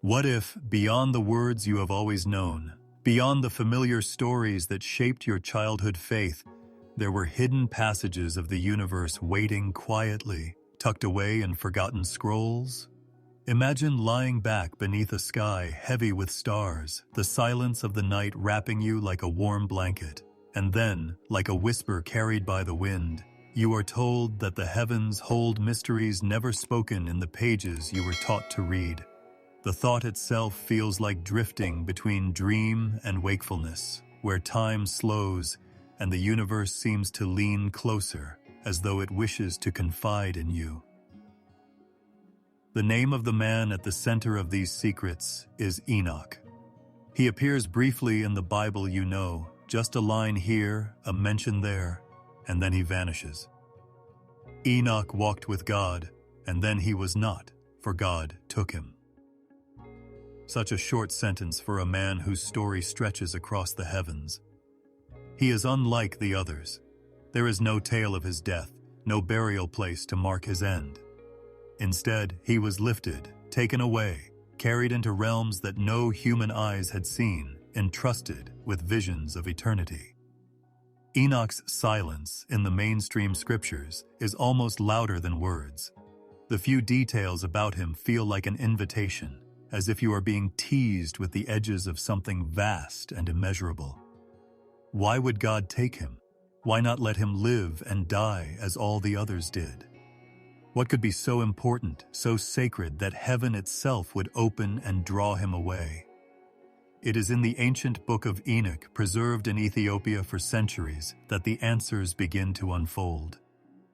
What if, beyond the words you have always known, beyond the familiar stories that shaped your childhood faith, there were hidden passages of the universe waiting quietly, tucked away in forgotten scrolls? Imagine lying back beneath a sky heavy with stars, the silence of the night wrapping you like a warm blanket, and then, like a whisper carried by the wind, you are told that the heavens hold mysteries never spoken in the pages you were taught to read. The thought itself feels like drifting between dream and wakefulness, where time slows and the universe seems to lean closer, as though it wishes to confide in you. The name of the man at the center of these secrets is Enoch. He appears briefly in the Bible you know, just a line here, a mention there, and then he vanishes. Enoch walked with God, and then he was not, for God took him. Such a short sentence for a man whose story stretches across the heavens. He is unlike the others. There is no tale of his death, no burial place to mark his end. Instead, he was lifted, taken away, carried into realms that no human eyes had seen, entrusted with visions of eternity. Enoch's silence in the mainstream scriptures is almost louder than words. The few details about him feel like an invitation, as if you are being teased with the edges of something vast and immeasurable. Why would God take him? Why not let him live and die as all the others did? What could be so important, so sacred, that heaven itself would open and draw him away? It is in the ancient book of Enoch, preserved in Ethiopia for centuries, that the answers begin to unfold.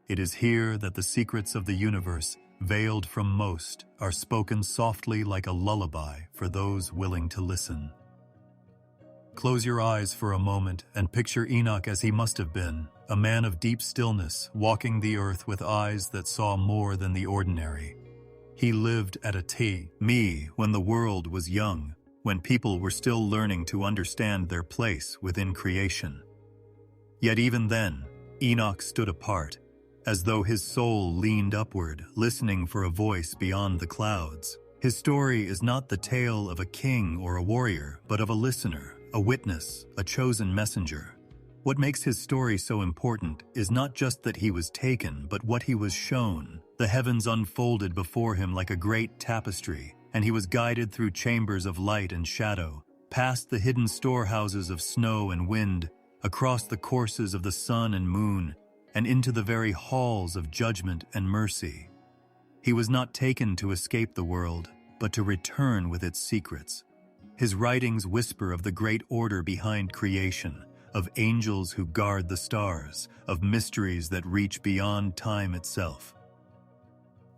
It is here that the secrets of the universe, veiled from most, are spoken softly like a lullaby for those willing to listen. Close your eyes for a moment and picture Enoch as he must have been, a man of deep stillness, walking the earth with eyes that saw more than the ordinary. He lived at a me when the world was young, when people were still learning to understand their place within creation. Yet even then, Enoch stood apart, as though his soul leaned upward, listening for a voice beyond the clouds. His story is not the tale of a king or a warrior, but of a listener, a witness, a chosen messenger. What makes his story so important is not just that he was taken, but what he was shown. The heavens unfolded before him like a great tapestry, and he was guided through chambers of light and shadow, past the hidden storehouses of snow and wind, across the courses of the sun and moon, and into the very halls of judgment and mercy. He was not taken to escape the world, but to return with its secrets. His writings whisper of the great order behind creation, of angels who guard the stars, of mysteries that reach beyond time itself.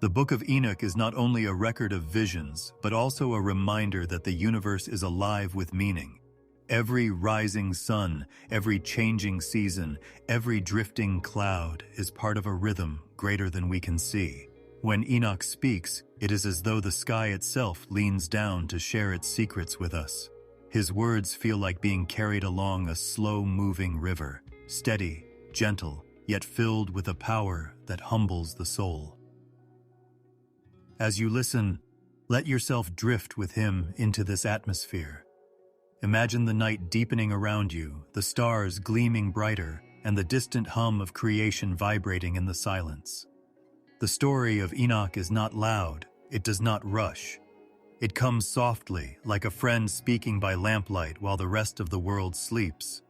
The Book of Enoch is not only a record of visions, but also a reminder that the universe is alive with meaning. Every rising sun, every changing season, every drifting cloud is part of a rhythm greater than we can see. When Enoch speaks, it is as though the sky itself leans down to share its secrets with us. His words feel like being carried along a slow-moving river, steady, gentle, yet filled with a power that humbles the soul. As you listen, let yourself drift with him into this atmosphere. Imagine the night deepening around you, the stars gleaming brighter, and the distant hum of creation vibrating in the silence. The story of Enoch is not loud, it does not rush. It comes softly, like a friend speaking by lamplight while the rest of the world sleeps.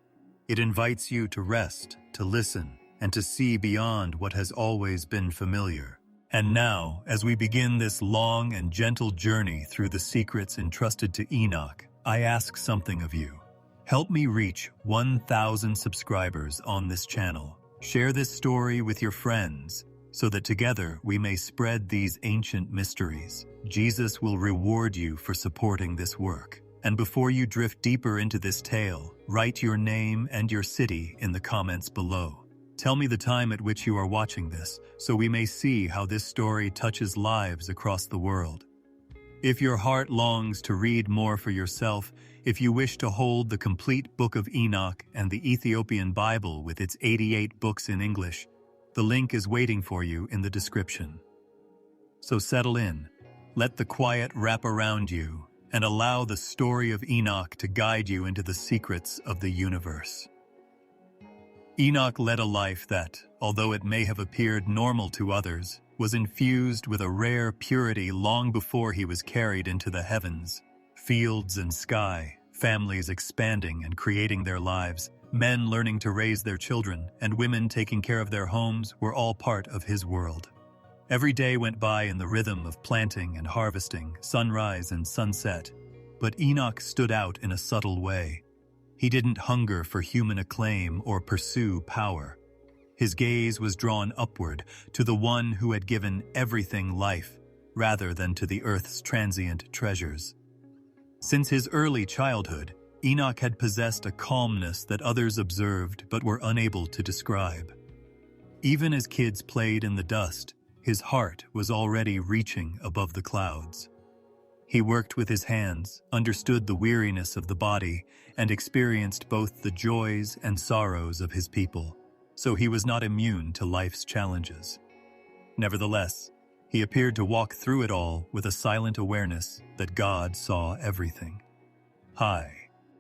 It invites you to rest, to listen, and to see beyond what has always been familiar. And now, as we begin this long and gentle journey through the secrets entrusted to Enoch, I ask something of you. Help me reach 1,000 subscribers on this channel. Share this story with your friends, so that together we may spread these ancient mysteries. Jesus will reward you for supporting this work. And before you drift deeper into this tale, write your name and your city in the comments below. Tell me the time at which you are watching this, so we may see how this story touches lives across the world. If your heart longs to read more for yourself, if you wish to hold the complete Book of Enoch and the Ethiopian Bible with its 88 books in English, the link is waiting for you in the description. So settle in, let the quiet wrap around you, and allow the story of Enoch to guide you into the secrets of the universe. Enoch led a life that, although it may have appeared normal to others, was infused with a rare purity long before he was carried into the heavens. Fields and sky, families expanding and creating their lives, men learning to raise their children, and women taking care of their homes were all part of his world. Every day went by in the rhythm of planting and harvesting, sunrise and sunset, but Enoch stood out in a subtle way. He didn't hunger for human acclaim or pursue power. His gaze was drawn upward to the one who had given everything life, rather than to the earth's transient treasures. Since his early childhood, Enoch had possessed a calmness that others observed but were unable to describe. Even as kids played in the dust, his heart was already reaching above the clouds. He worked with his hands, understood the weariness of the body, and experienced both the joys and sorrows of his people, so he was not immune to life's challenges. Nevertheless, he appeared to walk through it all with a silent awareness that God saw everything.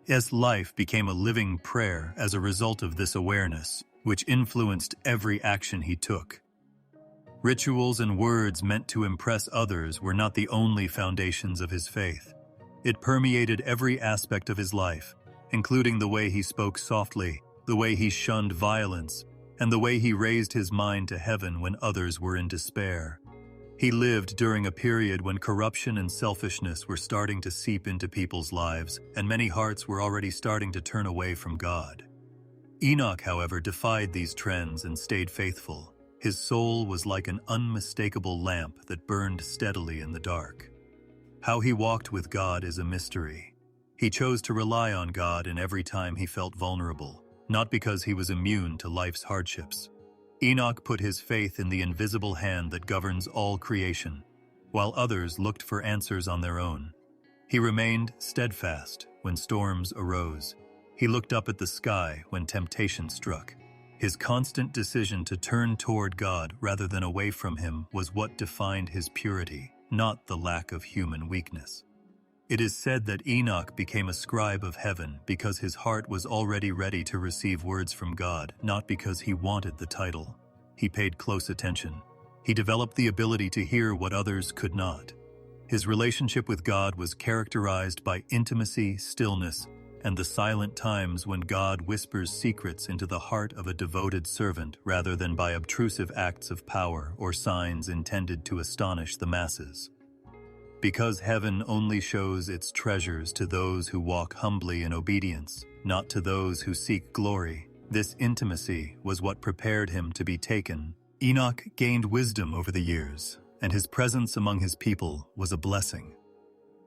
His life became a living prayer as a result of this awareness, which influenced every action he took. Rituals and words meant to impress others were not the only foundations of his faith. It permeated every aspect of his life, including the way he spoke softly, the way he shunned violence, and the way he raised his mind to heaven when others were in despair. He lived during a period when corruption and selfishness were starting to seep into people's lives, and many hearts were already starting to turn away from God. Enoch, however, defied these trends and stayed faithful. His soul was like an unmistakable lamp that burned steadily in the dark. How he walked with God is a mystery. He chose to rely on God in every time he felt vulnerable, not because he was immune to life's hardships. Enoch put his faith in the invisible hand that governs all creation, while others looked for answers on their own. He remained steadfast when storms arose. He looked up at the sky when temptation struck. His constant decision to turn toward God rather than away from him was what defined his purity, not the lack of human weakness. It is said that Enoch became a scribe of heaven because his heart was already ready to receive words from God, not because he wanted the title. He paid close attention. He developed the ability to hear what others could not. His relationship with God was characterized by intimacy, stillness, and the silent times when God whispers secrets into the heart of a devoted servant rather than by obtrusive acts of power or signs intended to astonish the masses. Because heaven only shows its treasures to those who walk humbly in obedience, not to those who seek glory, this intimacy was what prepared him to be taken. Enoch gained wisdom over the years, and his presence among his people was a blessing.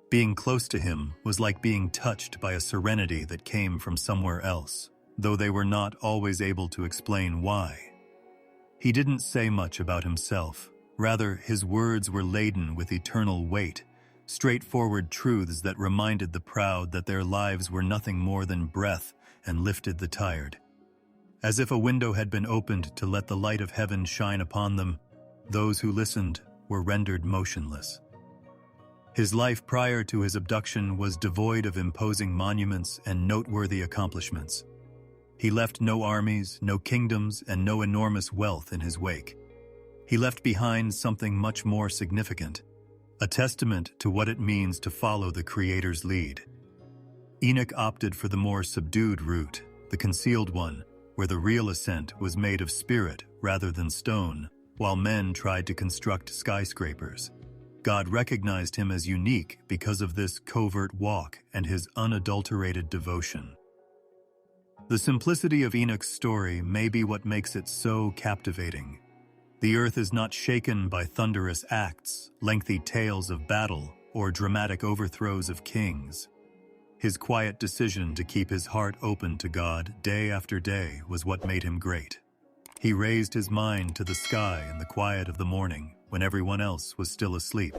Being close to him was like being touched by a serenity that came from somewhere else, though they were not always able to explain why. He didn't say much about himself. Rather, his words were laden with eternal weight, straightforward truths that reminded the proud that their lives were nothing more than breath and lifted the tired. As if a window had been opened to let the light of heaven shine upon them, those who listened were rendered motionless. His life prior to his abduction was devoid of imposing monuments and noteworthy accomplishments. He left no armies, no kingdoms, and no enormous wealth in his wake. He left behind something much more significant, a testament to what it means to follow the Creator's lead. Enoch opted for the more subdued route, the concealed one, where the real ascent was made of spirit rather than stone, while men tried to construct skyscrapers. God recognized him as unique because of this covert walk and his unadulterated devotion. The simplicity of Enoch's story may be what makes it so captivating. The earth is not shaken by thunderous acts, lengthy tales of battle, or dramatic overthrows of kings. His quiet decision to keep his heart open to God day after day was what made him great. He raised his mind to the sky in the quiet of the morning, when everyone else was still asleep.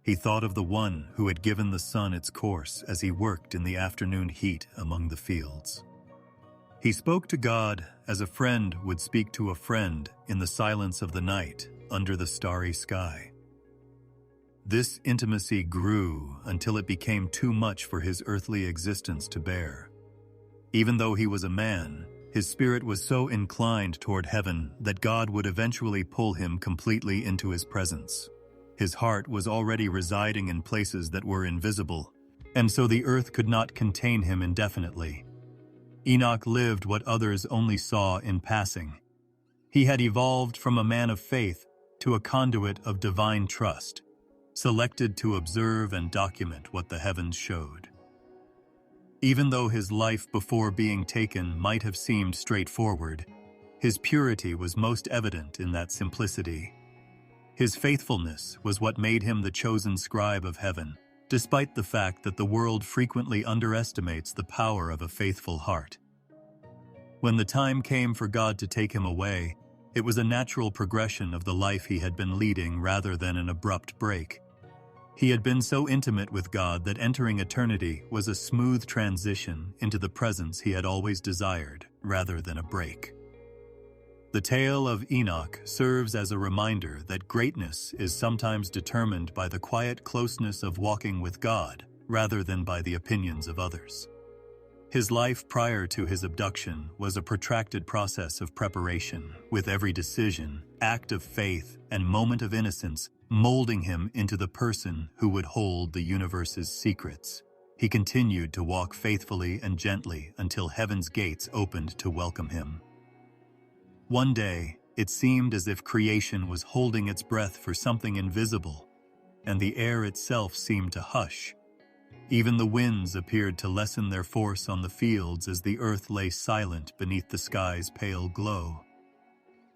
He thought of the one who had given the sun its course as he worked in the afternoon heat among the fields. He spoke to God as a friend would speak to a friend in the silence of the night under the starry sky. This intimacy grew until it became too much for his earthly existence to bear. Even though he was a man, his spirit was so inclined toward heaven that God would eventually pull him completely into his presence. His heart was already residing in places that were invisible, and so the earth could not contain him indefinitely. Enoch lived what others only saw in passing. He had evolved from a man of faith to a conduit of divine trust, selected to observe and document what the heavens showed. Even though his life before being taken might have seemed straightforward, his purity was most evident in that simplicity. His faithfulness was what made him the chosen scribe of heaven, despite the fact that the world frequently underestimates the power of a faithful heart. When the time came for God to take him away, it was a natural progression of the life he had been leading rather than an abrupt break. He had been so intimate with God that entering eternity was a smooth transition into the presence he had always desired, rather than a break. The tale of Enoch serves as a reminder that greatness is sometimes determined by the quiet closeness of walking with God, rather than by the opinions of others. His life prior to his abduction was a protracted process of preparation, with every decision, act of faith, and moment of innocence molding him into the person who would hold the universe's secrets. He continued to walk faithfully and gently until heaven's gates opened to welcome him. One day, it seemed as if creation was holding its breath for something invisible, and the air itself seemed to hush. Even the winds appeared to lessen their force on the fields as the earth lay silent beneath the sky's pale glow.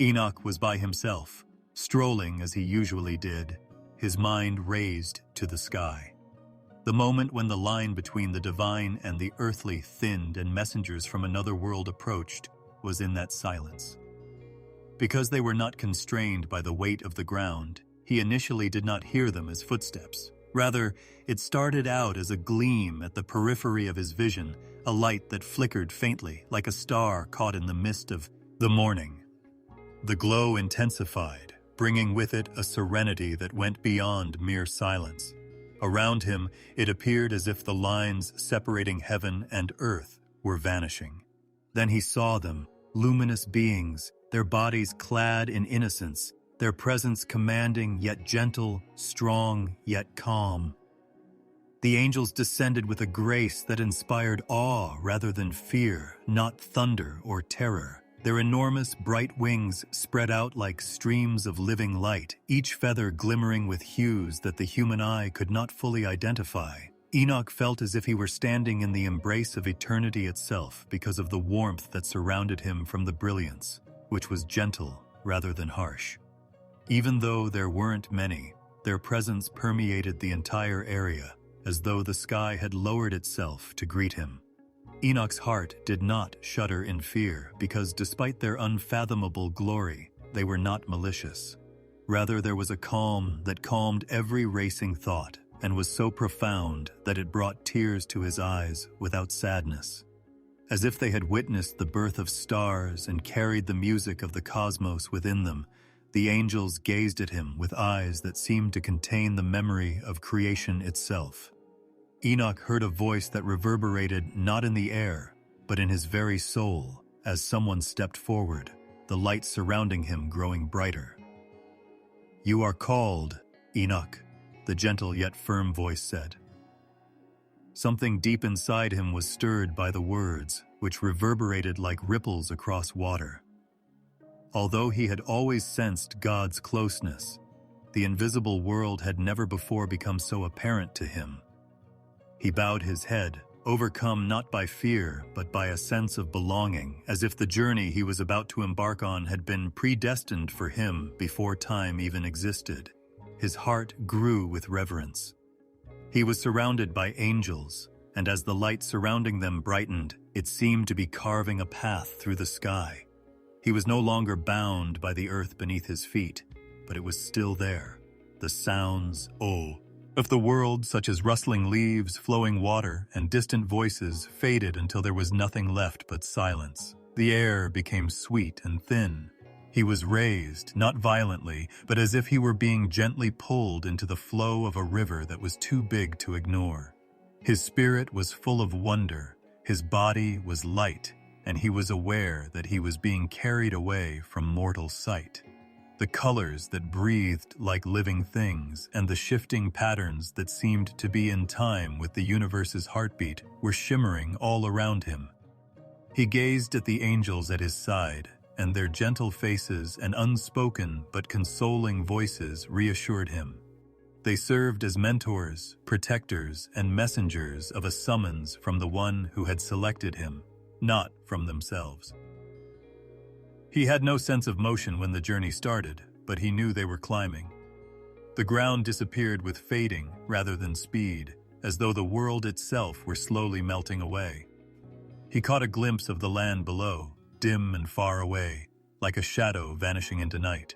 Enoch was by himself, strolling as he usually did, his mind raised to the sky. The moment when the line between the divine and the earthly thinned and messengers from another world approached was in that silence. Because they were not constrained by the weight of the ground, he initially did not hear them as footsteps. Rather, it started out as a gleam at the periphery of his vision, a light that flickered faintly like a star caught in the mist of the morning. The glow intensified, bringing with it a serenity that went beyond mere silence. Around him, it appeared as if the lines separating heaven and earth were vanishing. Then he saw them, luminous beings, their bodies clad in innocence, their presence commanding yet gentle, strong yet calm. The angels descended with a grace that inspired awe rather than fear, not thunder or terror. Their enormous, bright wings spread out like streams of living light, each feather glimmering with hues that the human eye could not fully identify. Enoch felt as if he were standing in the embrace of eternity itself because of the warmth that surrounded him from the brilliance, which was gentle rather than harsh. Even though there weren't many, their presence permeated the entire area, as though the sky had lowered itself to greet him. Enoch's heart did not shudder in fear because despite their unfathomable glory, they were not malicious. Rather, there was a calm that calmed every racing thought and was so profound that it brought tears to his eyes without sadness. As if they had witnessed the birth of stars and carried the music of the cosmos within them, the angels gazed at him with eyes that seemed to contain the memory of creation itself. Enoch heard a voice that reverberated not in the air, but in his very soul, as someone stepped forward, the light surrounding him growing brighter. "You are called, Enoch," the gentle yet firm voice said. Something deep inside him was stirred by the words, which reverberated like ripples across water. Although he had always sensed God's closeness, the invisible world had never before become so apparent to him. He bowed his head, overcome not by fear, but by a sense of belonging, as if the journey he was about to embark on had been predestined for him before time even existed. His heart grew with reverence. He was surrounded by angels, and as the light surrounding them brightened, it seemed to be carving a path through the sky. He was no longer bound by the earth beneath his feet, but it was still there. The sounds, of the world, such as rustling leaves, flowing water, and distant voices, faded until there was nothing left but silence. The air became sweet and thin, He was raised, not violently, but as if he were being gently pulled into the flow of a river that was too big to ignore. His spirit was full of wonder, his body was light, and he was aware that he was being carried away from mortal sight. The colors that breathed like living things and the shifting patterns that seemed to be in time with the universe's heartbeat were shimmering all around him. He gazed at the angels at his side, and their gentle faces and unspoken but consoling voices reassured him. They served as mentors, protectors, and messengers of a summons from the one who had selected him, not from themselves. He had no sense of motion when the journey started, but he knew they were climbing. The ground disappeared with fading rather than speed, as though the world itself were slowly melting away. He caught a glimpse of the land below, dim and far away, like a shadow vanishing into night.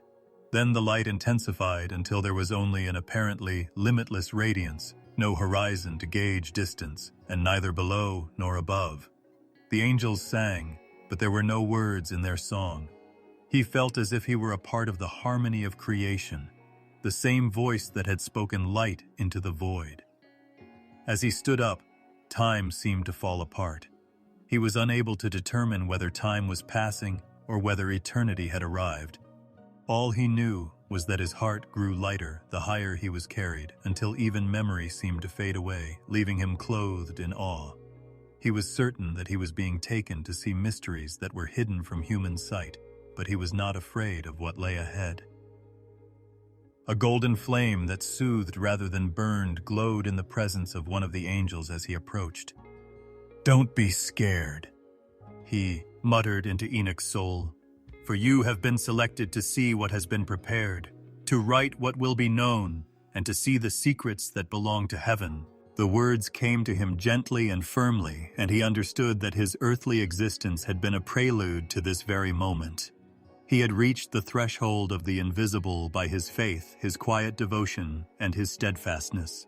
Then the light intensified until there was only an apparently limitless radiance, no horizon to gauge distance, and neither below nor above. The angels sang, but there were no words in their song. He felt as if he were a part of the harmony of creation, the same voice that had spoken light into the void. As he stood up, time seemed to fall apart. He was unable to determine whether time was passing or whether eternity had arrived. All he knew was that his heart grew lighter the higher he was carried, until even memory seemed to fade away, leaving him clothed in awe. He was certain that he was being taken to see mysteries that were hidden from human sight, but he was not afraid of what lay ahead. A golden flame that soothed rather than burned glowed in the presence of one of the angels as he approached. "Don't be scared," he muttered into Enoch's soul, "for you have been selected to see what has been prepared, to write what will be known, and to see the secrets that belong to heaven." The words came to him gently and firmly, and he understood that his earthly existence had been a prelude to this very moment. He had reached the threshold of the invisible by his faith, his quiet devotion, and his steadfastness.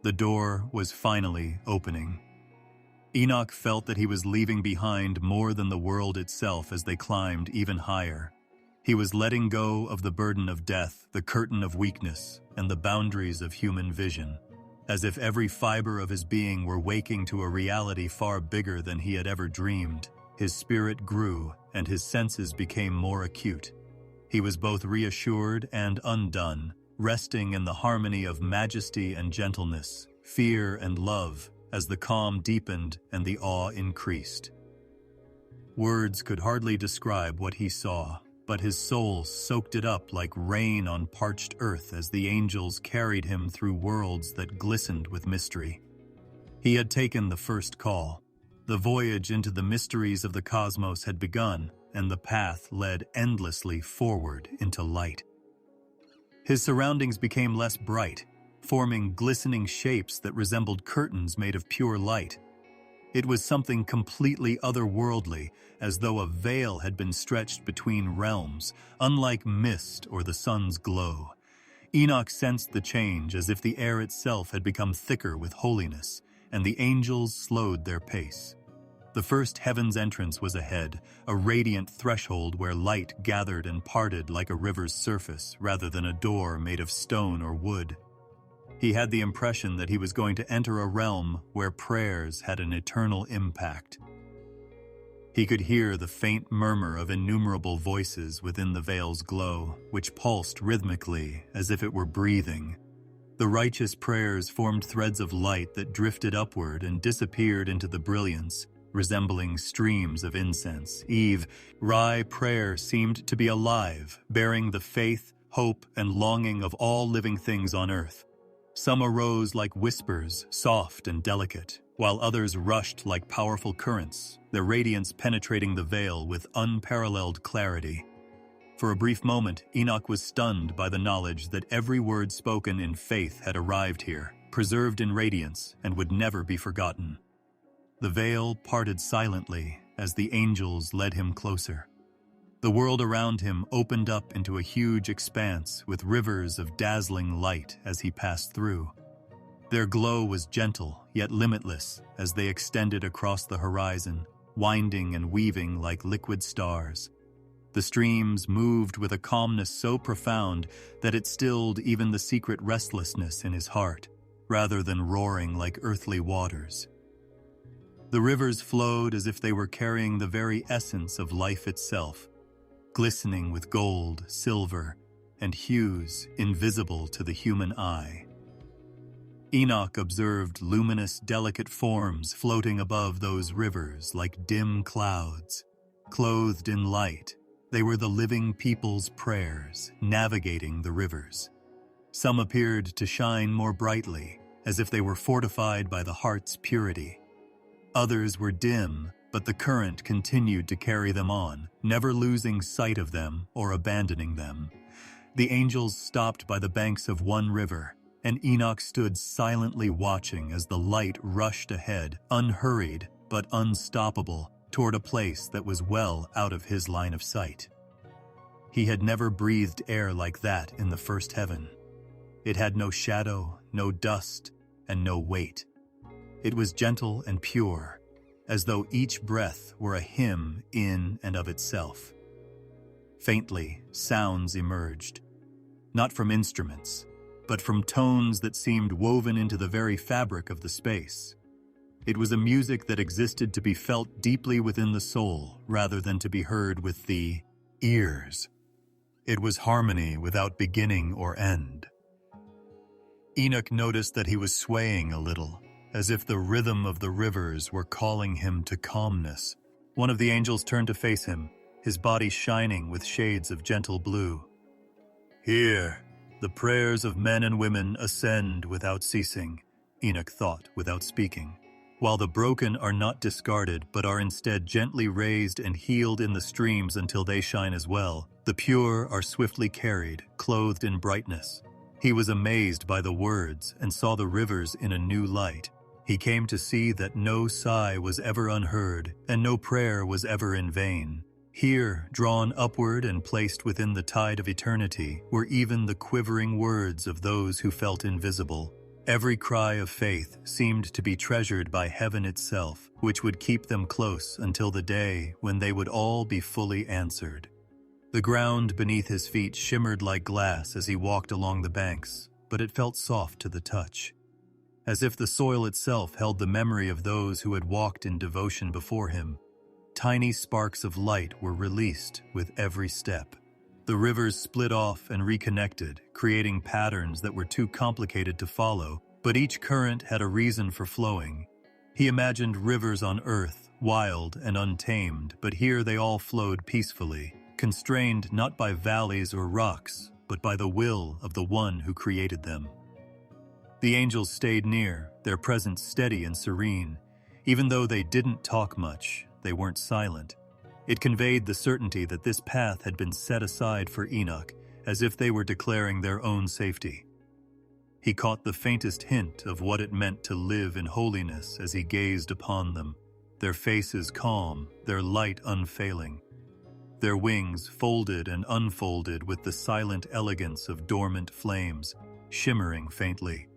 The door was finally opening. Enoch felt that he was leaving behind more than the world itself as they climbed even higher. He was letting go of the burden of death, the curtain of weakness, and the boundaries of human vision, as if every fiber of his being were waking to a reality far bigger than he had ever dreamed. His spirit grew, and his senses became more acute. He was both reassured and undone, resting in the harmony of majesty and gentleness, fear and love, as the calm deepened and the awe increased. Words could hardly describe what he saw, but his soul soaked it up like rain on parched earth as the angels carried him through worlds that glistened with mystery. He had taken the first call. The voyage into the mysteries of the cosmos had begun, and the path led endlessly forward into light. His surroundings became less bright, forming glistening shapes that resembled curtains made of pure light. It was something completely otherworldly, as though a veil had been stretched between realms, unlike mist or the sun's glow. Enoch sensed the change as if the air itself had become thicker with holiness, and the angels slowed their pace. The first heaven's entrance was ahead, a radiant threshold where light gathered and parted like a river's surface rather than a door made of stone or wood. He had the impression that he was going to enter a realm where prayers had an eternal impact. He could hear the faint murmur of innumerable voices within the veil's glow, which pulsed rhythmically as if it were breathing. The righteous prayers formed threads of light that drifted upward and disappeared into the brilliance, resembling streams of incense. Rye prayer seemed to be alive, bearing the faith, hope, and longing of all living things on earth. Some arose like whispers, soft and delicate, while others rushed like powerful currents, their radiance penetrating the veil with unparalleled clarity. For a brief moment, Enoch was stunned by the knowledge that every word spoken in faith had arrived here, preserved in radiance, and would never be forgotten. The veil parted silently as the angels led him closer. The world around him opened up into a huge expanse with rivers of dazzling light as he passed through. Their glow was gentle yet limitless as they extended across the horizon, winding and weaving like liquid stars. The streams moved with a calmness so profound that it stilled even the secret restlessness in his heart, rather than roaring like earthly waters. The rivers flowed as if they were carrying the very essence of life itself, glistening with gold, silver, and hues invisible to the human eye. Enoch observed luminous, delicate forms floating above those rivers like dim clouds. Clothed in light, they were the living people's prayers, navigating the rivers. Some appeared to shine more brightly, as if they were fortified by the heart's purity. Others were dim, but the current continued to carry them on, never losing sight of them or abandoning them. The angels stopped by the banks of one river, and Enoch stood silently watching as the light rushed ahead, unhurried but unstoppable, toward a place that was well out of his line of sight. He had never breathed air like that in the first heaven. It had no shadow, no dust, and no weight. It was gentle and pure, as though each breath were a hymn in and of itself. Faintly, sounds emerged, not from instruments, but from tones that seemed woven into the very fabric of the space. It was a music that existed to be felt deeply within the soul, rather than to be heard with the ears. It was harmony without beginning or end. Enoch noticed that he was swaying a little, as if the rhythm of the rivers were calling him to calmness. One of the angels turned to face him, his body shining with shades of gentle blue. "Here, the prayers of men and women ascend without ceasing," Enoch thought without speaking. "While the broken are not discarded, but are instead gently raised and healed in the streams until they shine as well, the pure are swiftly carried, clothed in brightness." He was amazed by the words and saw the rivers in a new light. He came to see that no sigh was ever unheard, and no prayer was ever in vain. Here, drawn upward and placed within the tide of eternity, were even the quivering words of those who felt invisible. Every cry of faith seemed to be treasured by heaven itself, which would keep them close until the day when they would all be fully answered. The ground beneath his feet shimmered like glass as he walked along the banks, but it felt soft to the touch, as if the soil itself held the memory of those who had walked in devotion before him. Tiny sparks of light were released with every step. The rivers split off and reconnected, creating patterns that were too complicated to follow, but each current had a reason for flowing. He imagined rivers on earth, wild and untamed, but here they all flowed peacefully, constrained not by valleys or rocks, but by the will of the one who created them. The angels stayed near, their presence steady and serene. Even though they didn't talk much, they weren't silent. It conveyed the certainty that this path had been set aside for Enoch, as if they were declaring their own safety. He caught the faintest hint of what it meant to live in holiness as he gazed upon them, their faces calm, their light unfailing, their wings folded and unfolded with the silent elegance of dormant flames, shimmering faintly.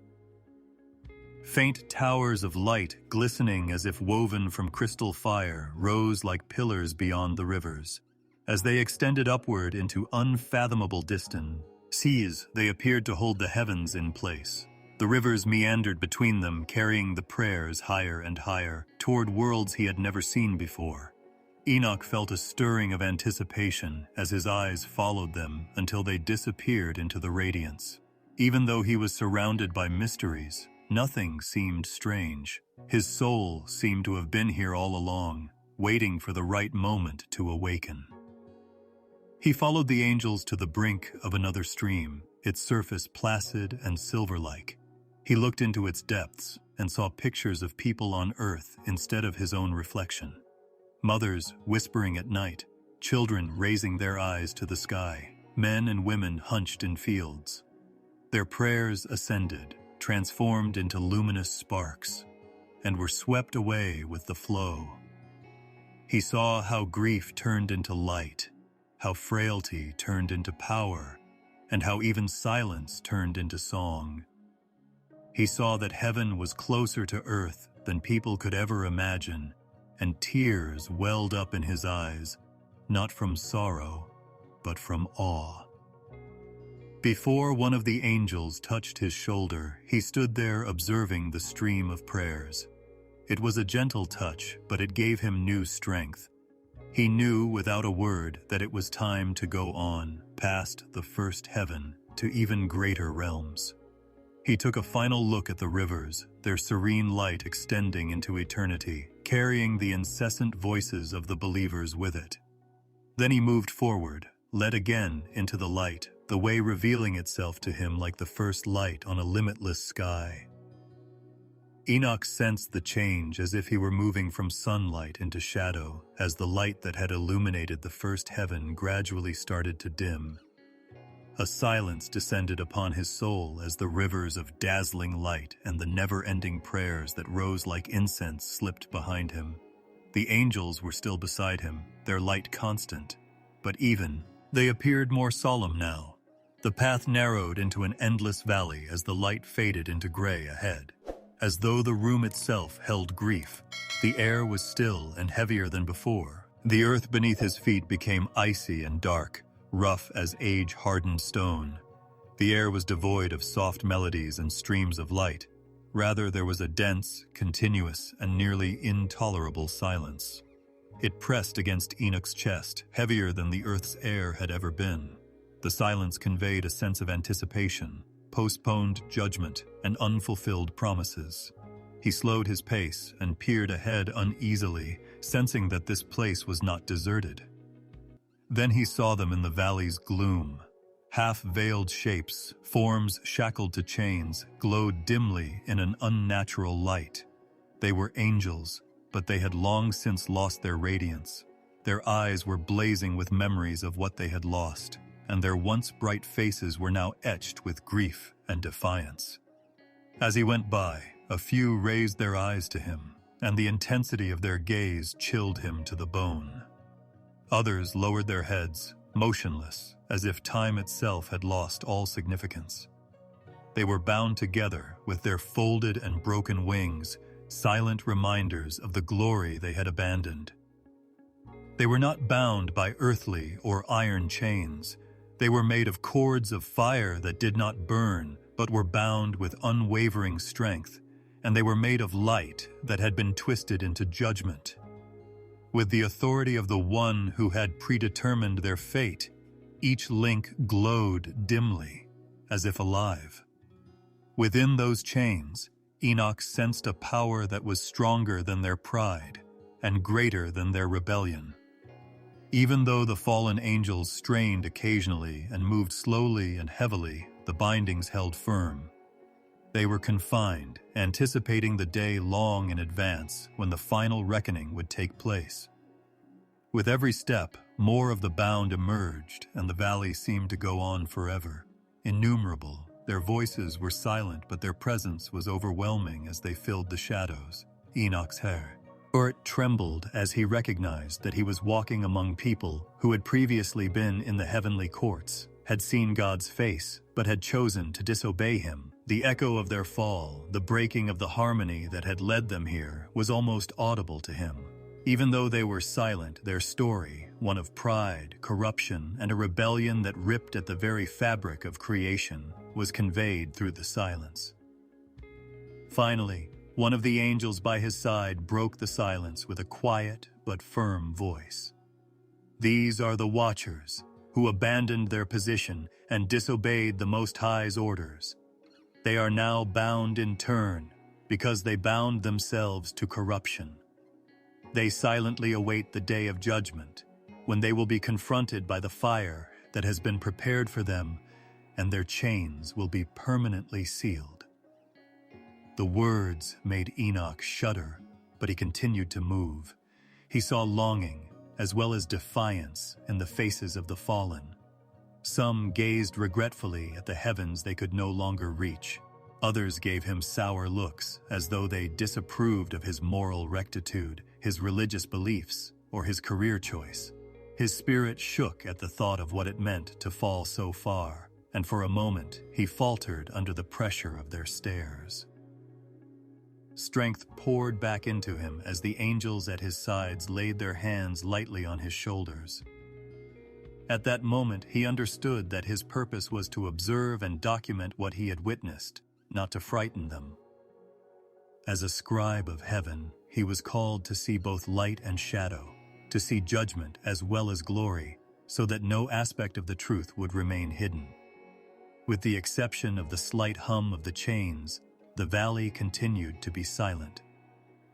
Faint towers of light, glistening as if woven from crystal fire, rose like pillars beyond the rivers. As they extended upward into unfathomable distance seas, they appeared to hold the heavens in place. The rivers meandered between them, carrying the prayers higher and higher, toward worlds he had never seen before. Enoch felt a stirring of anticipation as his eyes followed them until they disappeared into the radiance. Even though he was surrounded by mysteries, nothing seemed strange. His soul seemed to have been here all along, waiting for the right moment to awaken. He followed the angels to the brink of another stream, its surface placid and silver-like. He looked into its depths and saw pictures of people on earth instead of his own reflection. Mothers whispering at night, children raising their eyes to the sky, men and women hunched in fields. Their prayers ascended, transformed into luminous sparks, and were swept away with the flow. He saw how grief turned into light, how frailty turned into power, and how even silence turned into song. He saw that heaven was closer to earth than people could ever imagine, and tears welled up in his eyes, not from sorrow, but from awe. Before one of the angels touched his shoulder, he stood there observing the stream of prayers. It was a gentle touch, but it gave him new strength. He knew without a word that it was time to go on, past the first heaven, to even greater realms. He took a final look at the rivers, their serene light extending into eternity, carrying the incessant voices of the believers with it. Then he moved forward, led again into the light, the way revealing itself to him like the first light on a limitless sky. Enoch sensed the change as if he were moving from sunlight into shadow, as the light that had illuminated the first heaven gradually started to dim. A silence descended upon his soul as the rivers of dazzling light and the never-ending prayers that rose like incense slipped behind him. The angels were still beside him, their light constant, but even, they appeared more solemn now. The path narrowed into an endless valley as the light faded into gray ahead. As though the room itself held grief, the air was still and heavier than before. The earth beneath his feet became icy and dark, rough as age-hardened stone. The air was devoid of soft melodies and streams of light. Rather, there was a dense, continuous, and nearly intolerable silence. It pressed against Enoch's chest, heavier than the earth's air had ever been. The silence conveyed a sense of anticipation, postponed judgment, and unfulfilled promises. He slowed his pace and peered ahead uneasily, sensing that this place was not deserted. Then he saw them in the valley's gloom. Half-veiled shapes, forms shackled to chains, glowed dimly in an unnatural light. They were angels, but they had long since lost their radiance. Their eyes were blazing with memories of what they had lost, and their once bright faces were now etched with grief and defiance. As he went by, a few raised their eyes to him, and the intensity of their gaze chilled him to the bone. Others lowered their heads, motionless, as if time itself had lost all significance. They were bound together with their folded and broken wings, silent reminders of the glory they had abandoned. They were not bound by earthly or iron chains. They were made of cords of fire that did not burn, but were bound with unwavering strength, and they were made of light that had been twisted into judgment. With the authority of the one who had predetermined their fate, each link glowed dimly, as if alive. Within those chains, Enoch sensed a power that was stronger than their pride and greater than their rebellion. Even though the fallen angels strained occasionally and moved slowly and heavily, the bindings held firm. They were confined, anticipating the day long in advance when the final reckoning would take place. With every step, more of the bound emerged, and the valley seemed to go on forever. Innumerable, their voices were silent, but their presence was overwhelming as they filled the shadows. Enoch's hair, or it trembled as he recognized that he was walking among people who had previously been in the heavenly courts, had seen God's face, but had chosen to disobey him. The echo of their fall, the breaking of the harmony that had led them here, was almost audible to him. Even though they were silent, their story, one of pride, corruption, and a rebellion that ripped at the very fabric of creation, was conveyed through the silence. Finally, one of the angels by his side broke the silence with a quiet but firm voice. "These are the Watchers, who abandoned their position and disobeyed the Most High's orders. They are now bound in turn because they bound themselves to corruption. They silently await the day of judgment, when they will be confronted by the fire that has been prepared for them, and their chains will be permanently sealed." The words made Enoch shudder, but he continued to move. He saw longing, as well as defiance, in the faces of the fallen. Some gazed regretfully at the heavens they could no longer reach. Others gave him sour looks, as though they disapproved of his moral rectitude, his religious beliefs, or his career choice. His spirit shook at the thought of what it meant to fall so far, and for a moment he faltered under the pressure of their stares. Strength poured back into him as the angels at his sides laid their hands lightly on his shoulders. At that moment, he understood that his purpose was to observe and document what he had witnessed, not to frighten them. As a scribe of heaven, he was called to see both light and shadow, to see judgment as well as glory, so that no aspect of the truth would remain hidden. With the exception of the slight hum of the chains, the valley continued to be silent.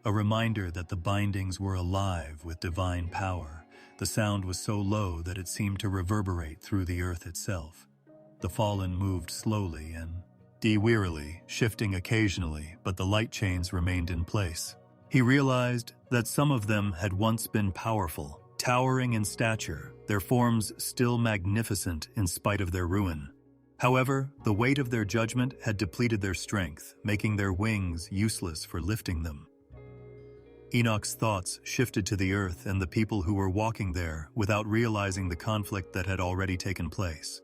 A reminder that the bindings were alive with divine power. The sound was so low that it seemed to reverberate through the earth itself. The fallen moved slowly and wearily, shifting occasionally, but the light chains remained in place. He realized that some of them had once been powerful, towering in stature, their forms still magnificent in spite of their ruin. However, the weight of their judgment had depleted their strength, making their wings useless for lifting them. Enoch's thoughts shifted to the earth and the people who were walking there without realizing the conflict that had already taken place.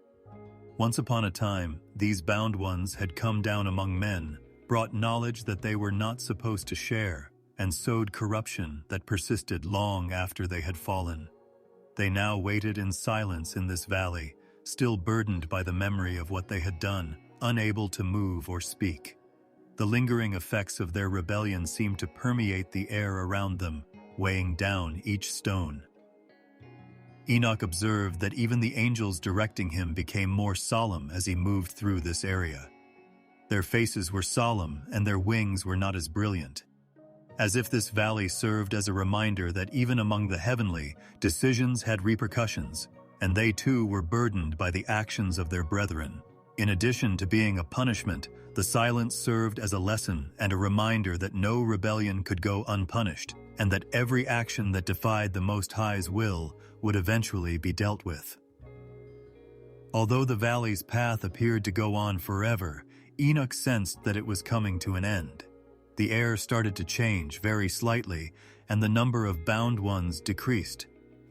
Once upon a time, these bound ones had come down among men, brought knowledge that they were not supposed to share, and sowed corruption that persisted long after they had fallen. They now waited in silence in this valley, still burdened by the memory of what they had done, unable to move or speak. The lingering effects of their rebellion seemed to permeate the air around them, weighing down each stone. Enoch observed that even the angels directing him became more solemn as he moved through this area. Their faces were solemn and their wings were not as brilliant. As if this valley served as a reminder that even among the heavenly, decisions had repercussions, and they too were burdened by the actions of their brethren. In addition to being a punishment, the silence served as a lesson and a reminder that no rebellion could go unpunished, and that every action that defied the Most High's will would eventually be dealt with. Although the valley's path appeared to go on forever, Enoch sensed that it was coming to an end. The air started to change very slightly, and the number of bound ones decreased.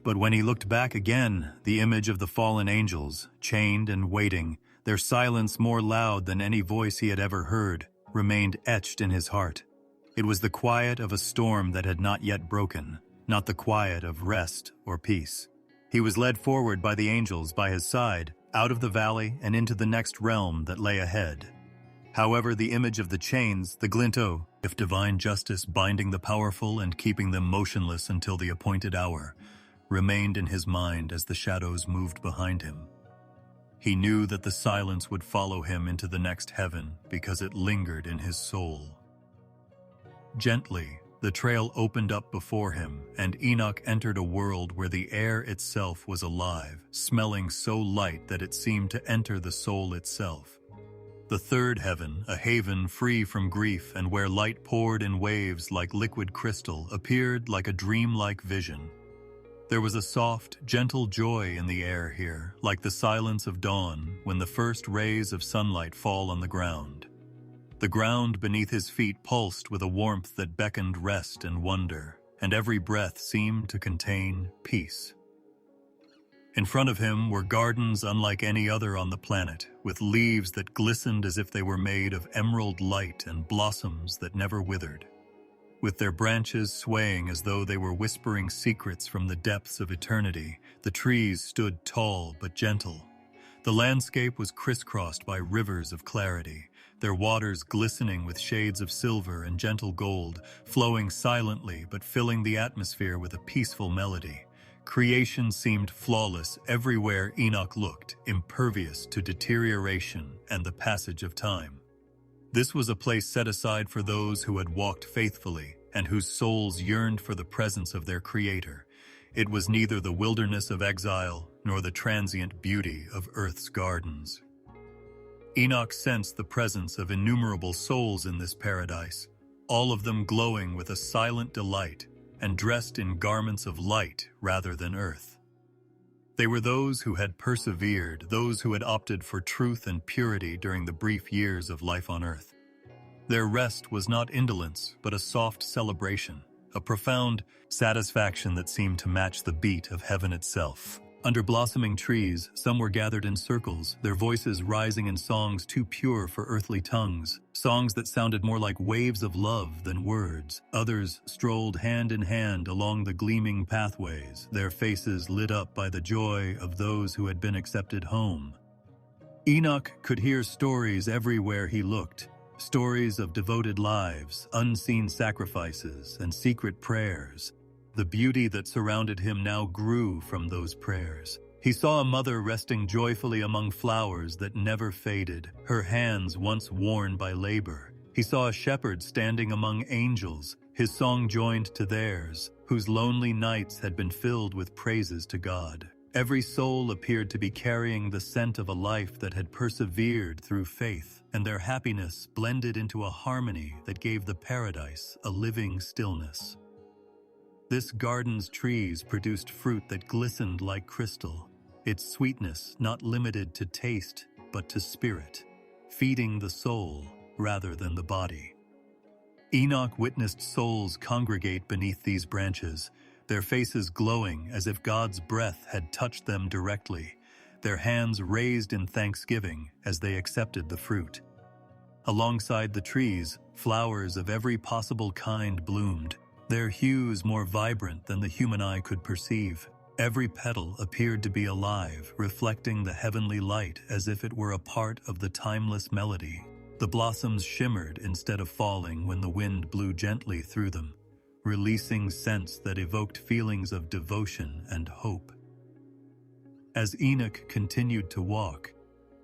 But when he looked back again, the image of the fallen angels, chained and waiting, their silence more loud than any voice he had ever heard, remained etched in his heart. It was the quiet of a storm that had not yet broken, not the quiet of rest or peace. He was led forward by the angels by his side, out of the valley and into the next realm that lay ahead. However, the image of the chains, the glint of divine justice binding the powerful and keeping them motionless until the appointed hour, remained in his mind as the shadows moved behind him. He knew that the silence would follow him into the next heaven because it lingered in his soul. Gently, the trail opened up before him, and Enoch entered a world where the air itself was alive, smelling so light that it seemed to enter the soul itself. The third heaven, a haven free from grief and where light poured in waves like liquid crystal, appeared like a dreamlike vision. There was a soft, gentle joy in the air here, like the silence of dawn when the first rays of sunlight fall on the ground. The ground beneath his feet pulsed with a warmth that beckoned rest and wonder, and every breath seemed to contain peace. In front of him were gardens unlike any other on the planet, with leaves that glistened as if they were made of emerald light and blossoms that never withered. With their branches swaying as though they were whispering secrets from the depths of eternity, the trees stood tall but gentle. The landscape was crisscrossed by rivers of clarity, their waters glistening with shades of silver and gentle gold, flowing silently but filling the atmosphere with a peaceful melody. Creation seemed flawless everywhere Enoch looked, impervious to deterioration and the passage of time. This was a place set aside for those who had walked faithfully and whose souls yearned for the presence of their Creator. It was neither the wilderness of exile nor the transient beauty of earth's gardens. Enoch sensed the presence of innumerable souls in this paradise, all of them glowing with a silent delight and dressed in garments of light rather than earth. They were those who had persevered, those who had opted for truth and purity during the brief years of life on earth. Their rest was not indolence, but a soft celebration, a profound satisfaction that seemed to match the beat of heaven itself. Under blossoming trees, some were gathered in circles, their voices rising in songs too pure for earthly tongues, songs that sounded more like waves of love than words. Others strolled hand in hand along the gleaming pathways, their faces lit up by the joy of those who had been accepted home. Enoch could hear stories everywhere he looked, stories of devoted lives, unseen sacrifices, and secret prayers. The beauty that surrounded him now grew from those prayers. He saw a mother resting joyfully among flowers that never faded, her hands once worn by labor. He saw a shepherd standing among angels, his song joined to theirs, whose lonely nights had been filled with praises to God. Every soul appeared to be carrying the scent of a life that had persevered through faith, and their happiness blended into a harmony that gave the paradise a living stillness. This garden's trees produced fruit that glistened like crystal, its sweetness not limited to taste but to spirit, feeding the soul rather than the body. Enoch witnessed souls congregate beneath these branches, their faces glowing as if God's breath had touched them directly, their hands raised in thanksgiving as they accepted the fruit. Alongside the trees, flowers of every possible kind bloomed, their hues more vibrant than the human eye could perceive. Every petal appeared to be alive, reflecting the heavenly light as if it were a part of the timeless melody. The blossoms shimmered instead of falling when the wind blew gently through them, releasing scents that evoked feelings of devotion and hope. As Enoch continued to walk,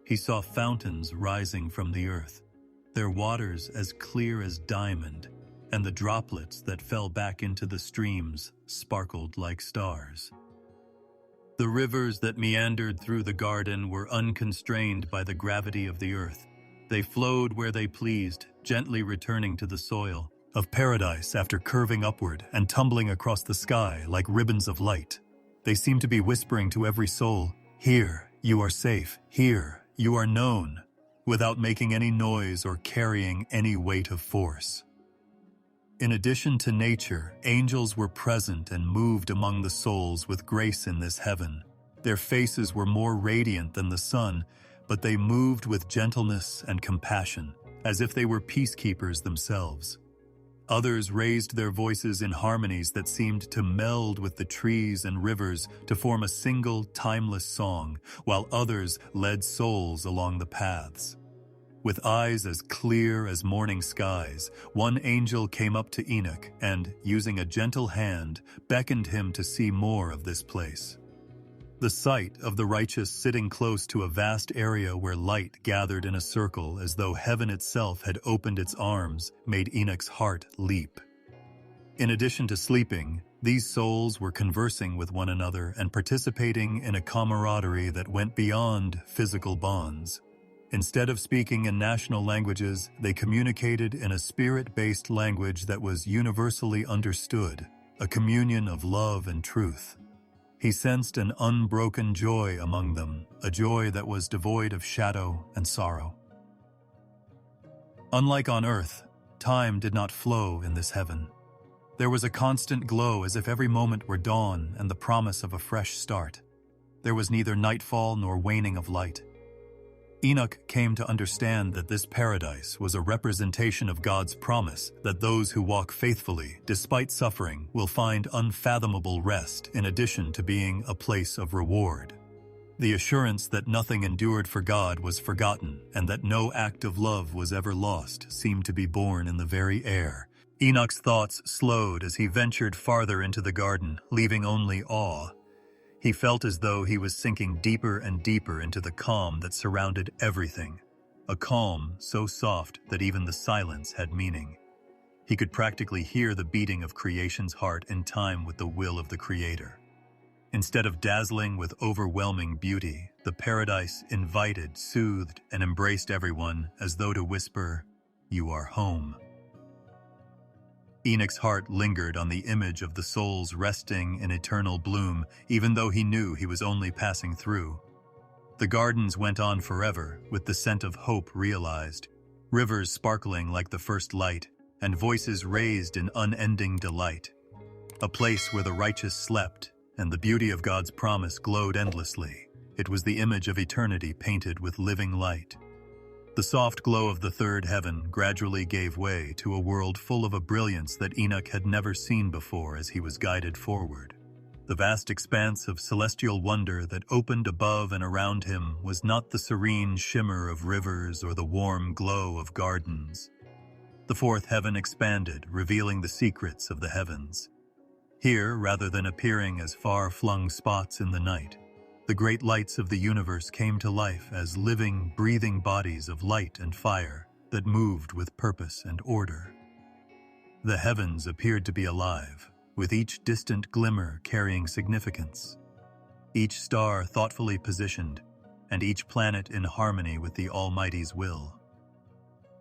he saw fountains rising from the earth, their waters as clear as diamond, and the droplets that fell back into the streams sparkled like stars. The rivers that meandered through the garden were unconstrained by the gravity of the earth. They flowed where they pleased, gently returning to the soil of paradise after curving upward and tumbling across the sky like ribbons of light. They seemed to be whispering to every soul, "Here, you are safe. Here, you are known," without making any noise or carrying any weight of force. In addition to nature, angels were present and moved among the souls with grace in this heaven. Their faces were more radiant than the sun, but they moved with gentleness and compassion, as if they were peacekeepers themselves. Others raised their voices in harmonies that seemed to meld with the trees and rivers to form a single, timeless song, while others led souls along the paths. With eyes as clear as morning skies, one angel came up to Enoch and, using a gentle hand, beckoned him to see more of this place. The sight of the righteous sitting close to a vast area where light gathered in a circle as though heaven itself had opened its arms made Enoch's heart leap. In addition to sleeping, these souls were conversing with one another and participating in a camaraderie that went beyond physical bonds. Instead of speaking in national languages, they communicated in a spirit-based language that was universally understood, a communion of love and truth. He sensed an unbroken joy among them, a joy that was devoid of shadow and sorrow. Unlike on earth, time did not flow in this heaven. There was a constant glow as if every moment were dawn and the promise of a fresh start. There was neither nightfall nor waning of light. Enoch came to understand that this paradise was a representation of God's promise that those who walk faithfully, despite suffering, will find unfathomable rest in addition to being a place of reward. The assurance that nothing endured for God was forgotten and that no act of love was ever lost seemed to be born in the very air. Enoch's thoughts slowed as he ventured farther into the garden, leaving only awe. He felt as though he was sinking deeper and deeper into the calm that surrounded everything, a calm so soft that even the silence had meaning. He could practically hear the beating of creation's heart in time with the will of the Creator. Instead of dazzling with overwhelming beauty, the paradise invited, soothed, and embraced everyone as though to whisper, "You are home." Enoch's heart lingered on the image of the souls resting in eternal bloom, even though he knew he was only passing through. The gardens went on forever, with the scent of hope realized, rivers sparkling like the first light, and voices raised in unending delight. A place where the righteous slept, and the beauty of God's promise glowed endlessly. It was the image of eternity painted with living light. The soft glow of the third heaven gradually gave way to a world full of a brilliance that Enoch had never seen before as he was guided forward. The vast expanse of celestial wonder that opened above and around him was not the serene shimmer of rivers or the warm glow of gardens. The fourth heaven expanded, revealing the secrets of the heavens. Here, rather than appearing as far-flung spots in the night, the great lights of the universe came to life as living, breathing bodies of light and fire that moved with purpose and order. The heavens appeared to be alive, with each distant glimmer carrying significance, each star thoughtfully positioned, and each planet in harmony with the Almighty's will.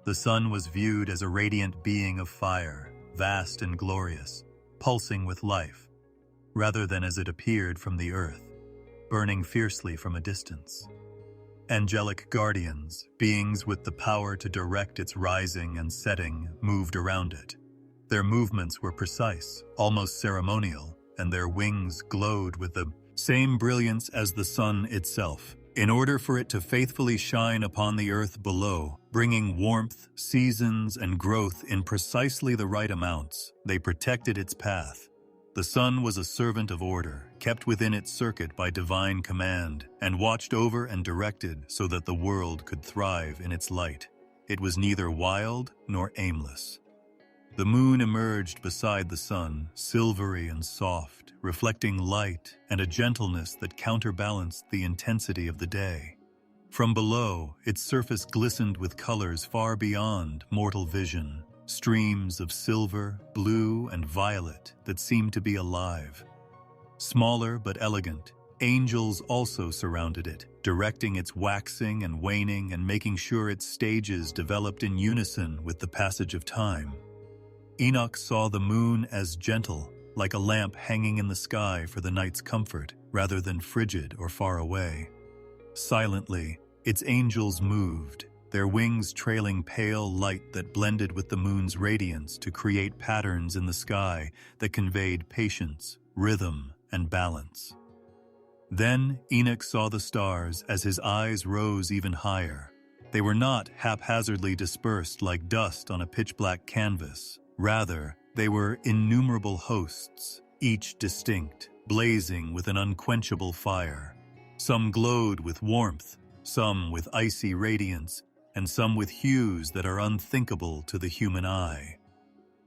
The sun was viewed as a radiant being of fire, vast and glorious, pulsing with life, rather than as it appeared from the earth, burning fiercely from a distance. Angelic guardians, beings with the power to direct its rising and setting, moved around it. Their movements were precise, almost ceremonial, and their wings glowed with the same brilliance as the sun itself, in order for it to faithfully shine upon the earth below, bringing warmth, seasons, and growth in precisely the right amounts. They protected its path. The sun was a servant of order, kept within its circuit by divine command, and watched over and directed so that the world could thrive in its light. It was neither wild nor aimless. The moon emerged beside the sun, silvery and soft, reflecting light and a gentleness that counterbalanced the intensity of the day. From below, its surface glistened with colors far beyond mortal vision, streams of silver, blue, and violet that seemed to be alive. Smaller but elegant, angels also surrounded it, directing its waxing and waning and making sure its stages developed in unison with the passage of time. Enoch saw the moon as gentle, like a lamp hanging in the sky for the night's comfort, rather than frigid or far away. Silently, its angels moved, their wings trailing pale light that blended with the moon's radiance to create patterns in the sky that conveyed patience, rhythm, and balance. Then Enoch saw the stars as his eyes rose even higher. They were not haphazardly dispersed like dust on a pitch-black canvas. Rather, they were innumerable hosts, each distinct, blazing with an unquenchable fire. Some glowed with warmth, some with icy radiance, and some with hues that are unthinkable to the human eye.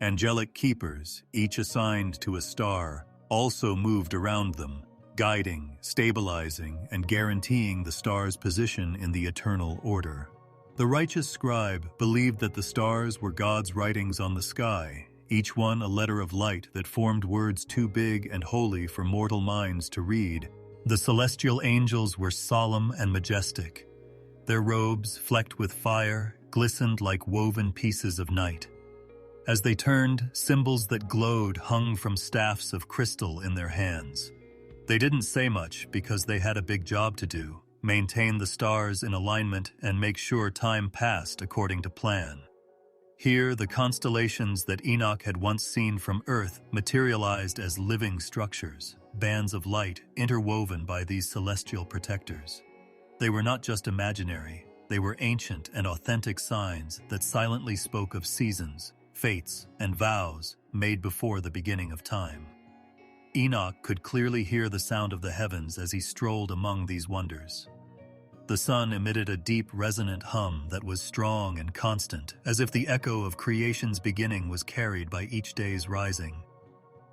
Angelic keepers, each assigned to a star, also moved around them, guiding, stabilizing, and guaranteeing the star's position in the eternal order. The righteous scribe believed that the stars were God's writings on the sky, each one a letter of light that formed words too big and holy for mortal minds to read. The celestial angels were solemn and majestic. Their robes, flecked with fire, glistened like woven pieces of night. As they turned, symbols that glowed hung from staffs of crystal in their hands. They didn't say much because they had a big job to do: maintain the stars in alignment and make sure time passed according to plan. Here, the constellations that Enoch had once seen from Earth materialized as living structures, bands of light interwoven by these celestial protectors. They were not just imaginary, they were ancient and authentic signs that silently spoke of seasons, fates, and vows made before the beginning of time. Enoch could clearly hear the sound of the heavens as he strolled among these wonders. The sun emitted a deep, resonant hum that was strong and constant, as if the echo of creation's beginning was carried by each day's rising.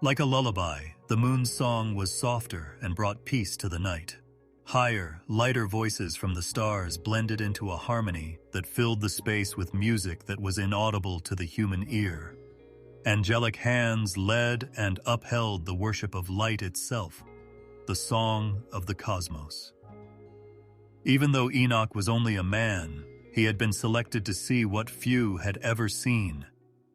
Like a lullaby, the moon's song was softer and brought peace to the night. Higher, lighter voices from the stars blended into a harmony that filled the space with music that was inaudible to the human ear. Angelic hands led and upheld the worship of light itself, the song of the cosmos. Even though Enoch was only a man, he had been selected to see what few had ever seen.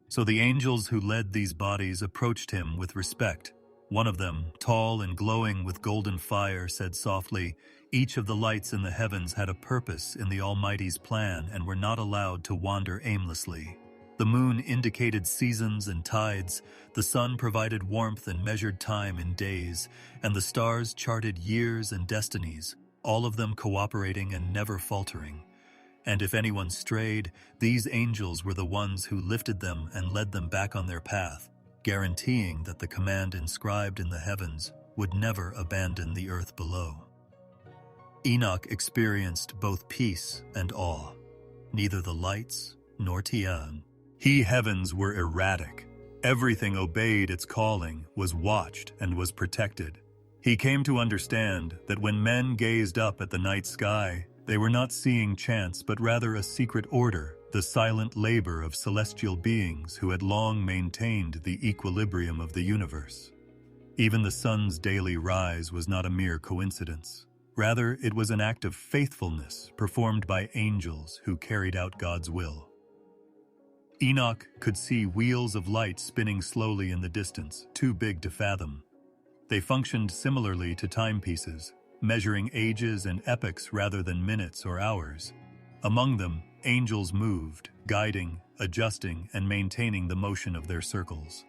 So the angels who led these bodies approached him with respect. One of them, tall and glowing with golden fire, said softly, "Each of the lights in the heavens had a purpose in the Almighty's plan and were not allowed to wander aimlessly. The moon indicated seasons and tides, the sun provided warmth and measured time in days, and the stars charted years and destinies, all of them cooperating and never faltering. And if anyone strayed, these angels were the ones who lifted them and led them back on their path, guaranteeing that the command inscribed in the heavens would never abandon the earth below. Enoch experienced both peace and awe. Neither the lights nor Tian. He heavens were erratic. Everything obeyed its calling, was watched, and was protected. He came to understand that when men gazed up at the night sky, they were not seeing chance but rather a secret order, the silent labor of celestial beings who had long maintained the equilibrium of the universe. Even the sun's daily rise was not a mere coincidence. Rather, it was an act of faithfulness performed by angels who carried out God's will. Enoch could see wheels of light spinning slowly in the distance, too big to fathom. They functioned similarly to timepieces, measuring ages and epochs rather than minutes or hours. Among them, angels moved, guiding, adjusting, and maintaining the motion of their circles.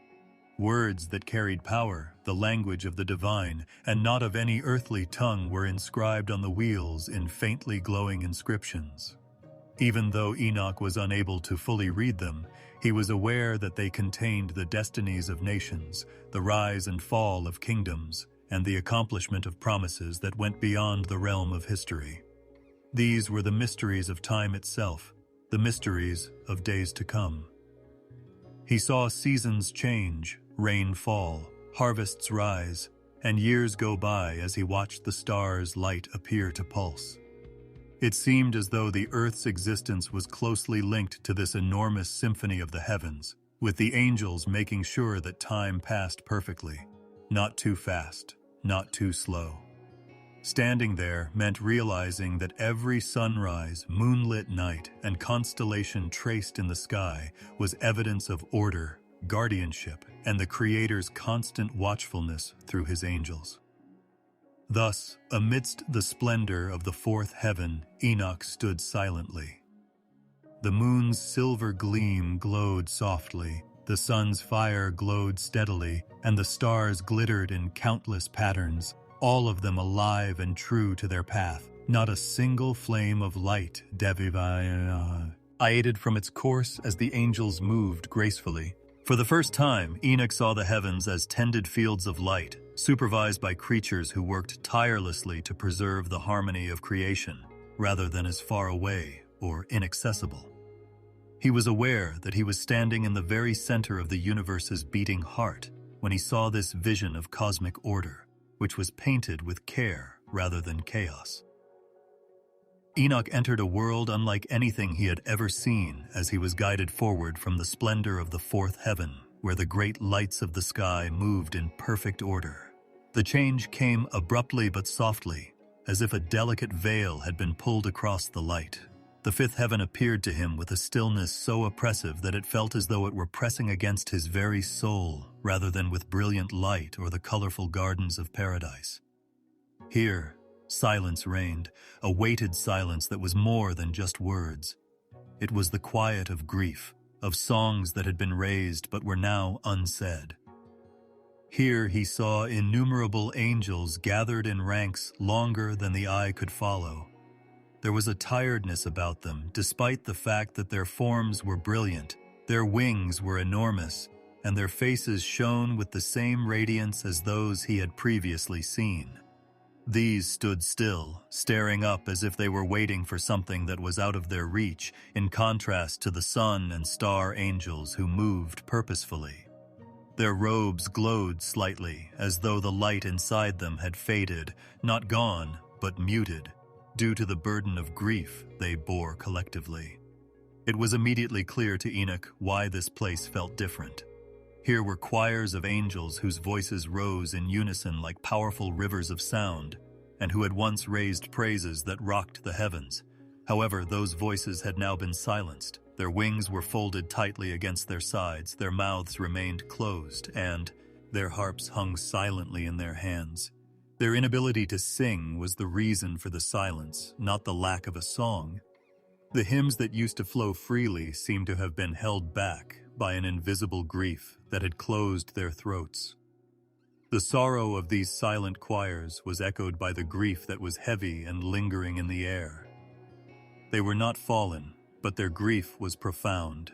Words that carried power, the language of the divine, and not of any earthly tongue were inscribed on the wheels in faintly glowing inscriptions. Even though Enoch was unable to fully read them, he was aware that they contained the destinies of nations, the rise and fall of kingdoms, and the accomplishment of promises that went beyond the realm of history. These were the mysteries of time itself, the mysteries of days to come. He saw seasons change, rain fall, harvests rise, and years go by as he watched the stars' light appear to pulse. It seemed as though the Earth's existence was closely linked to this enormous symphony of the heavens, with the angels making sure that time passed perfectly, not too fast, not too slow. Standing there meant realizing that every sunrise, moonlit night, and constellation traced in the sky was evidence of order, guardianship, and the Creator's constant watchfulness through his angels. Thus, amidst the splendor of the fourth heaven, Enoch stood silently. The moon's silver gleam glowed softly, the sun's fire glowed steadily, and the stars glittered in countless patterns, all of them alive and true to their path. Not a single flame of light deviated from its course as the angels moved gracefully. For the first time, Enoch saw the heavens as tended fields of light, supervised by creatures who worked tirelessly to preserve the harmony of creation, rather than as far away or inaccessible. He was aware that he was standing in the very center of the universe's beating heart when he saw this vision of cosmic order, which was painted with care rather than chaos. Enoch entered a world unlike anything he had ever seen as he was guided forward from the splendor of the fourth heaven, where the great lights of the sky moved in perfect order. The change came abruptly but softly, as if a delicate veil had been pulled across the light. The fifth heaven appeared to him with a stillness so oppressive that it felt as though it were pressing against his very soul, rather than with brilliant light or the colorful gardens of paradise. Here, silence reigned, a weighted silence that was more than just words. It was the quiet of grief, of songs that had been raised but were now unsaid. Here he saw innumerable angels gathered in ranks longer than the eye could follow. There was a tiredness about them, despite the fact that their forms were brilliant, their wings were enormous, and their faces shone with the same radiance as those he had previously seen. These stood still, staring up as if they were waiting for something that was out of their reach, in contrast to the sun and star angels who moved purposefully. Their robes glowed slightly, as though the light inside them had faded, not gone, but muted, due to the burden of grief they bore collectively. It was immediately clear to Enoch why this place felt different. Here were choirs of angels whose voices rose in unison like powerful rivers of sound, and who had once raised praises that rocked the heavens. However, those voices had now been silenced. Their wings were folded tightly against their sides, their mouths remained closed, and their harps hung silently in their hands. Their inability to sing was the reason for the silence, not the lack of a song. The hymns that used to flow freely seemed to have been held back by an invisible grief that had closed their throats. The sorrow of these silent choirs was echoed by the grief that was heavy and lingering in the air. They were not fallen, but their grief was profound.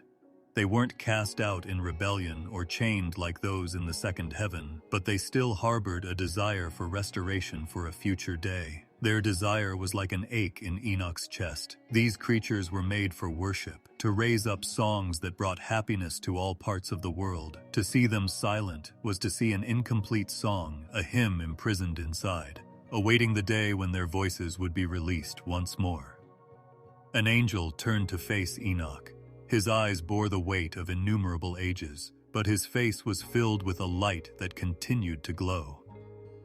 They weren't cast out in rebellion or chained like those in the second heaven, but they still harbored a desire for restoration for a future day. Their desire was like an ache in Enoch's chest. These creatures were made for worship, to raise up songs that brought happiness to all parts of the world. To see them silent was to see an incomplete song, a hymn imprisoned inside, awaiting the day when their voices would be released once more. An angel turned to face Enoch. His eyes bore the weight of innumerable ages, but his face was filled with a light that continued to glow.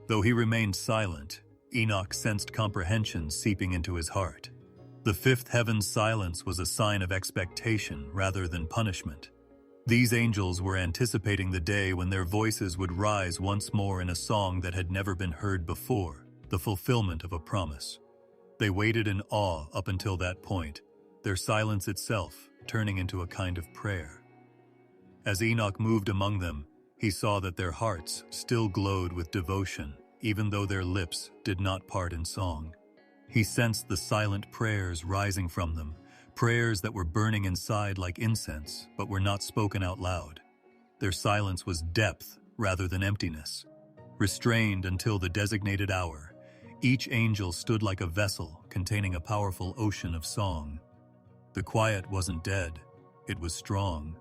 Though he remained silent, Enoch sensed comprehension seeping into his heart. The fifth heaven's silence was a sign of expectation rather than punishment. These angels were anticipating the day when their voices would rise once more in a song that had never been heard before, the fulfillment of a promise. They waited in awe up until that point, their silence itself turning into a kind of prayer. As Enoch moved among them, he saw that their hearts still glowed with devotion, even though their lips did not part in song. He sensed the silent prayers rising from them, prayers that were burning inside like incense, but were not spoken out loud. Their silence was depth rather than emptiness. Restrained until the designated hour, each angel stood like a vessel containing a powerful ocean of song. The quiet wasn't dead, it was strong.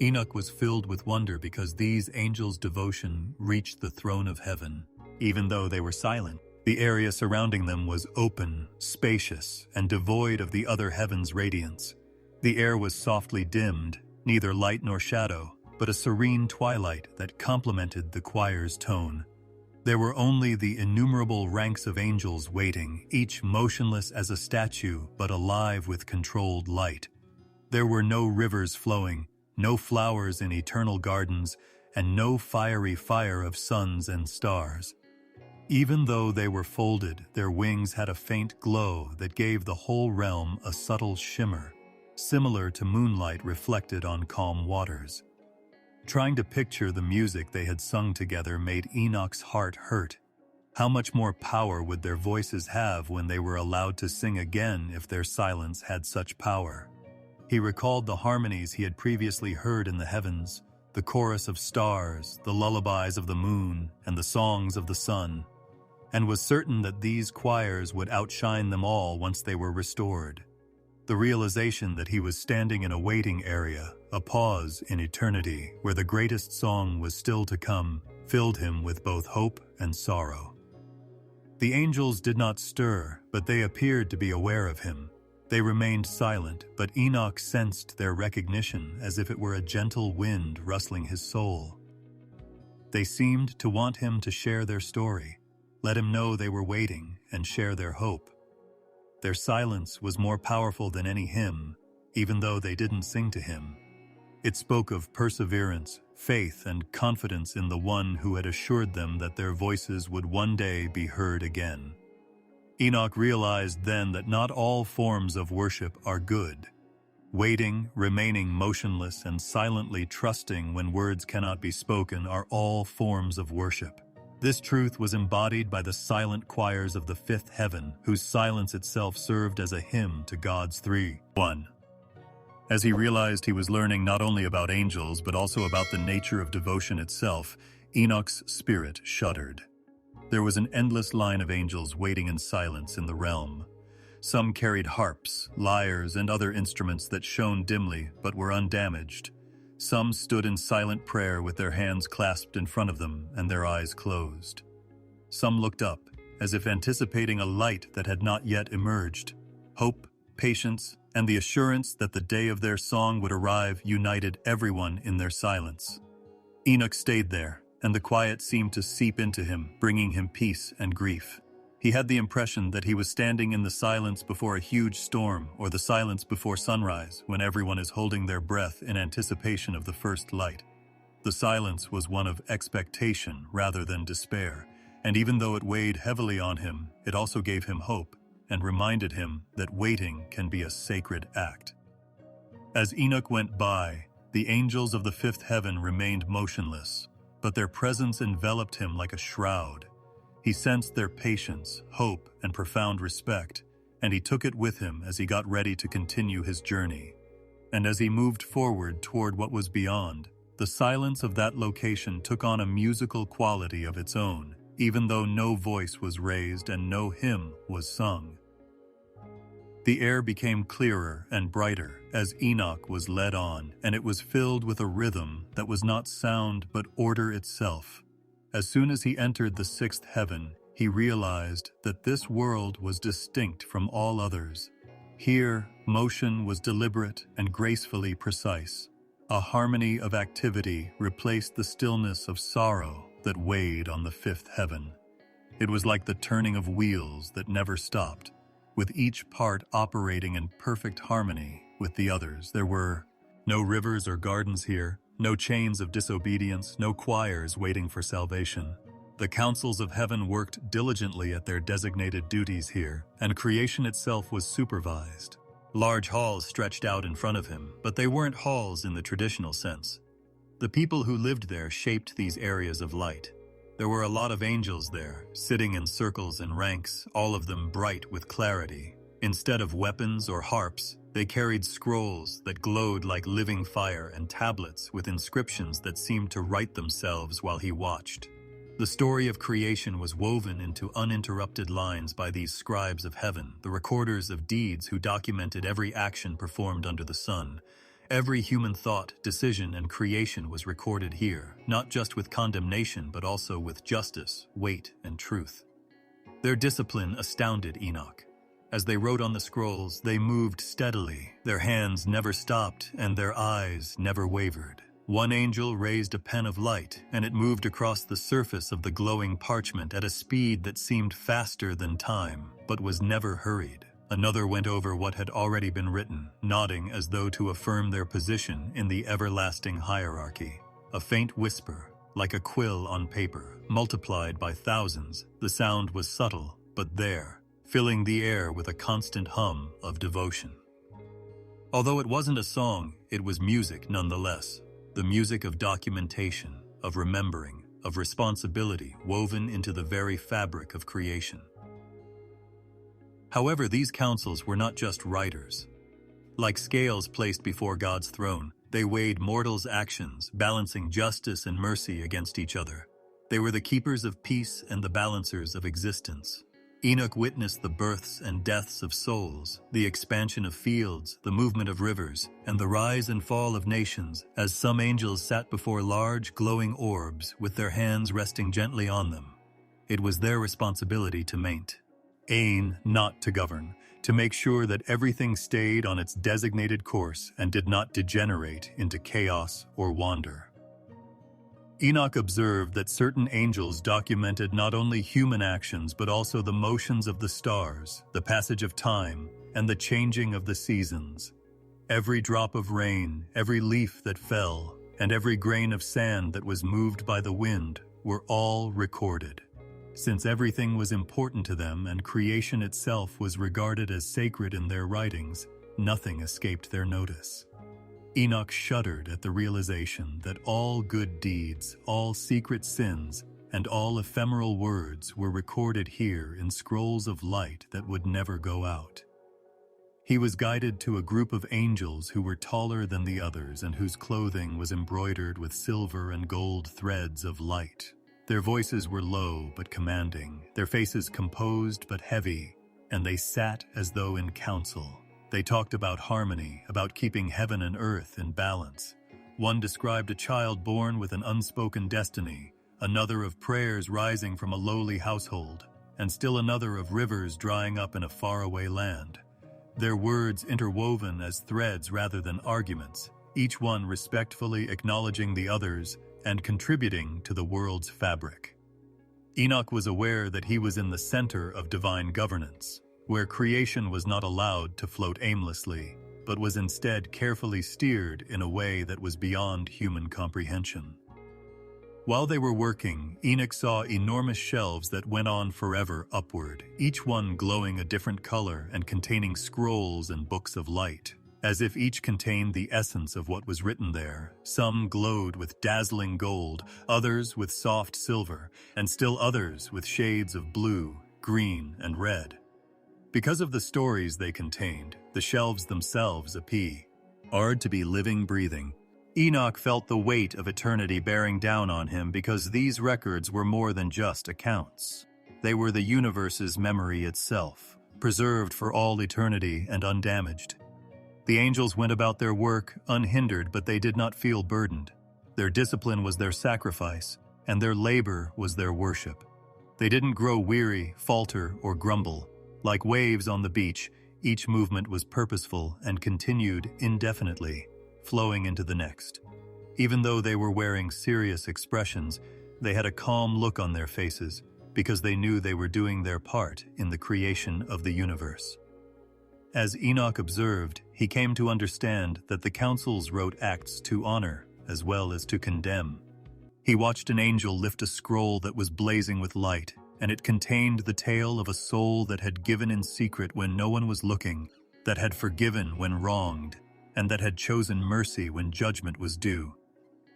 Enoch was filled with wonder because these angels' devotion reached the throne of heaven. Even though they were silent, the area surrounding them was open, spacious, and devoid of the other heaven's radiance. The air was softly dimmed, neither light nor shadow, but a serene twilight that complemented the choir's tone. There were only the innumerable ranks of angels waiting, each motionless as a statue but alive with controlled light. There were no rivers flowing, no flowers in eternal gardens, and no fiery fire of suns and stars. Even though they were folded, their wings had a faint glow that gave the whole realm a subtle shimmer, similar to moonlight reflected on calm waters. Trying to picture the music they had sung together made Enoch's heart hurt. How much more power would their voices have when they were allowed to sing again if their silence had such power? He recalled the harmonies he had previously heard in the heavens, the chorus of stars, the lullabies of the moon, and the songs of the sun, and was certain that these choirs would outshine them all once they were restored. The realization that he was standing in a waiting area, a pause in eternity, where the greatest song was still to come, filled him with both hope and sorrow. The angels did not stir, but they appeared to be aware of him. They remained silent, but Enoch sensed their recognition as if it were a gentle wind rustling his soul. They seemed to want him to share their story, let him know they were waiting, and share their hope. Their silence was more powerful than any hymn, even though they didn't sing to him. It spoke of perseverance, faith, and confidence in the one who had assured them that their voices would one day be heard again. Enoch realized then that not all forms of worship are good. Waiting, remaining motionless, and silently trusting when words cannot be spoken are all forms of worship. This truth was embodied by the silent choirs of the fifth heaven, whose silence itself served as a hymn to God's three. 1. As he realized he was learning not only about angels but also about the nature of devotion itself, Enoch's spirit shuddered. There was an endless line of angels waiting in silence in the realm. Some carried harps, lyres, and other instruments that shone dimly but were undamaged. Some stood in silent prayer with their hands clasped in front of them and their eyes closed. Some looked up, as if anticipating a light that had not yet emerged. Hope, patience, and the assurance that the day of their song would arrive united everyone in their silence. Enoch stayed there, and the quiet seemed to seep into him, bringing him peace and grief. He had the impression that he was standing in the silence before a huge storm, or the silence before sunrise, when everyone is holding their breath in anticipation of the first light. The silence was one of expectation rather than despair, and even though it weighed heavily on him, it also gave him hope, and reminded him that waiting can be a sacred act. As Enoch went by, the angels of the fifth heaven remained motionless, but their presence enveloped him like a shroud. He sensed their patience, hope, and profound respect, and he took it with him as he got ready to continue his journey. And as he moved forward toward what was beyond, the silence of that location took on a musical quality of its own, even though no voice was raised and no hymn was sung. The air became clearer and brighter as Enoch was led on, and it was filled with a rhythm that was not sound but order itself. As soon as he entered the sixth heaven, he realized that this world was distinct from all others. Here, motion was deliberate and gracefully precise. A harmony of activity replaced the stillness of sorrow that weighed on the fifth heaven. It was like the turning of wheels that never stopped, with each part operating in perfect harmony with the others. There were no rivers or gardens here, no chains of disobedience, no choirs waiting for salvation. The councils of heaven worked diligently at their designated duties here, and creation itself was supervised. Large halls stretched out in front of him, but they weren't halls in the traditional sense. The people who lived there shaped these areas of light. There were a lot of angels there, sitting in circles and ranks, all of them bright with clarity. Instead of weapons or harps, they carried scrolls that glowed like living fire and tablets with inscriptions that seemed to write themselves while he watched. The story of creation was woven into uninterrupted lines by these scribes of heaven, the recorders of deeds who documented every action performed under the sun. Every human thought, decision, and creation was recorded here, not just with condemnation but also with justice, weight, and truth. Their discipline astounded Enoch. As they wrote on the scrolls, they moved steadily, their hands never stopped, and their eyes never wavered. One angel raised a pen of light, and it moved across the surface of the glowing parchment at a speed that seemed faster than time, but was never hurried. Another went over what had already been written, nodding as though to affirm their position in the everlasting hierarchy. A faint whisper, like a quill on paper, multiplied by thousands. The sound was subtle, but there, filling the air with a constant hum of devotion. Although it wasn't a song, it was music nonetheless. The music of documentation, of remembering, of responsibility woven into the very fabric of creation. However, these councils were not just writers. Like scales placed before God's throne, they weighed mortals' actions, balancing justice and mercy against each other. They were the keepers of peace and the balancers of existence. Enoch witnessed the births and deaths of souls, the expansion of fields, the movement of rivers, and the rise and fall of nations as some angels sat before large, glowing orbs with their hands resting gently on them. It was their responsibility to aim not to govern, to make sure that everything stayed on its designated course and did not degenerate into chaos or wander. Enoch observed that certain angels documented not only human actions but also the motions of the stars, the passage of time, and the changing of the seasons. Every drop of rain, every leaf that fell, and every grain of sand that was moved by the wind were all recorded. Since everything was important to them and creation itself was regarded as sacred in their writings, nothing escaped their notice. Enoch shuddered at the realization that all good deeds, all secret sins, and all ephemeral words were recorded here in scrolls of light that would never go out. He was guided to a group of angels who were taller than the others and whose clothing was embroidered with silver and gold threads of light. Their voices were low but commanding, their faces composed but heavy, and they sat as though in council. They talked about harmony, about keeping heaven and earth in balance. One described a child born with an unspoken destiny, another of prayers rising from a lowly household, and still another of rivers drying up in a faraway land. Their words interwoven as threads rather than arguments, each one respectfully acknowledging the others and contributing to the world's fabric. Enoch was aware that he was in the center of divine governance, where creation was not allowed to float aimlessly, but was instead carefully steered in a way that was beyond human comprehension. While they were working, Enoch saw enormous shelves that went on forever upward, each one glowing a different color and containing scrolls and books of light, as if each contained the essence of what was written there. Some glowed with dazzling gold, others with soft silver, and still others with shades of blue, green, and red. Because of the stories they contained, the shelves themselves appeared to be living, breathing. Enoch felt the weight of eternity bearing down on him because these records were more than just accounts. They were the universe's memory itself, preserved for all eternity and undamaged. The angels went about their work unhindered, but they did not feel burdened. Their discipline was their sacrifice, and their labor was their worship. They didn't grow weary, falter, or grumble. Like waves on the beach, each movement was purposeful and continued indefinitely, flowing into the next. Even though they were wearing serious expressions, they had a calm look on their faces because they knew they were doing their part in the creation of the universe. As Enoch observed, he came to understand that the councils wrote acts to honor as well as to condemn. He watched an angel lift a scroll that was blazing with light, and it contained the tale of a soul that had given in secret when no one was looking, that had forgiven when wronged, and that had chosen mercy when judgment was due.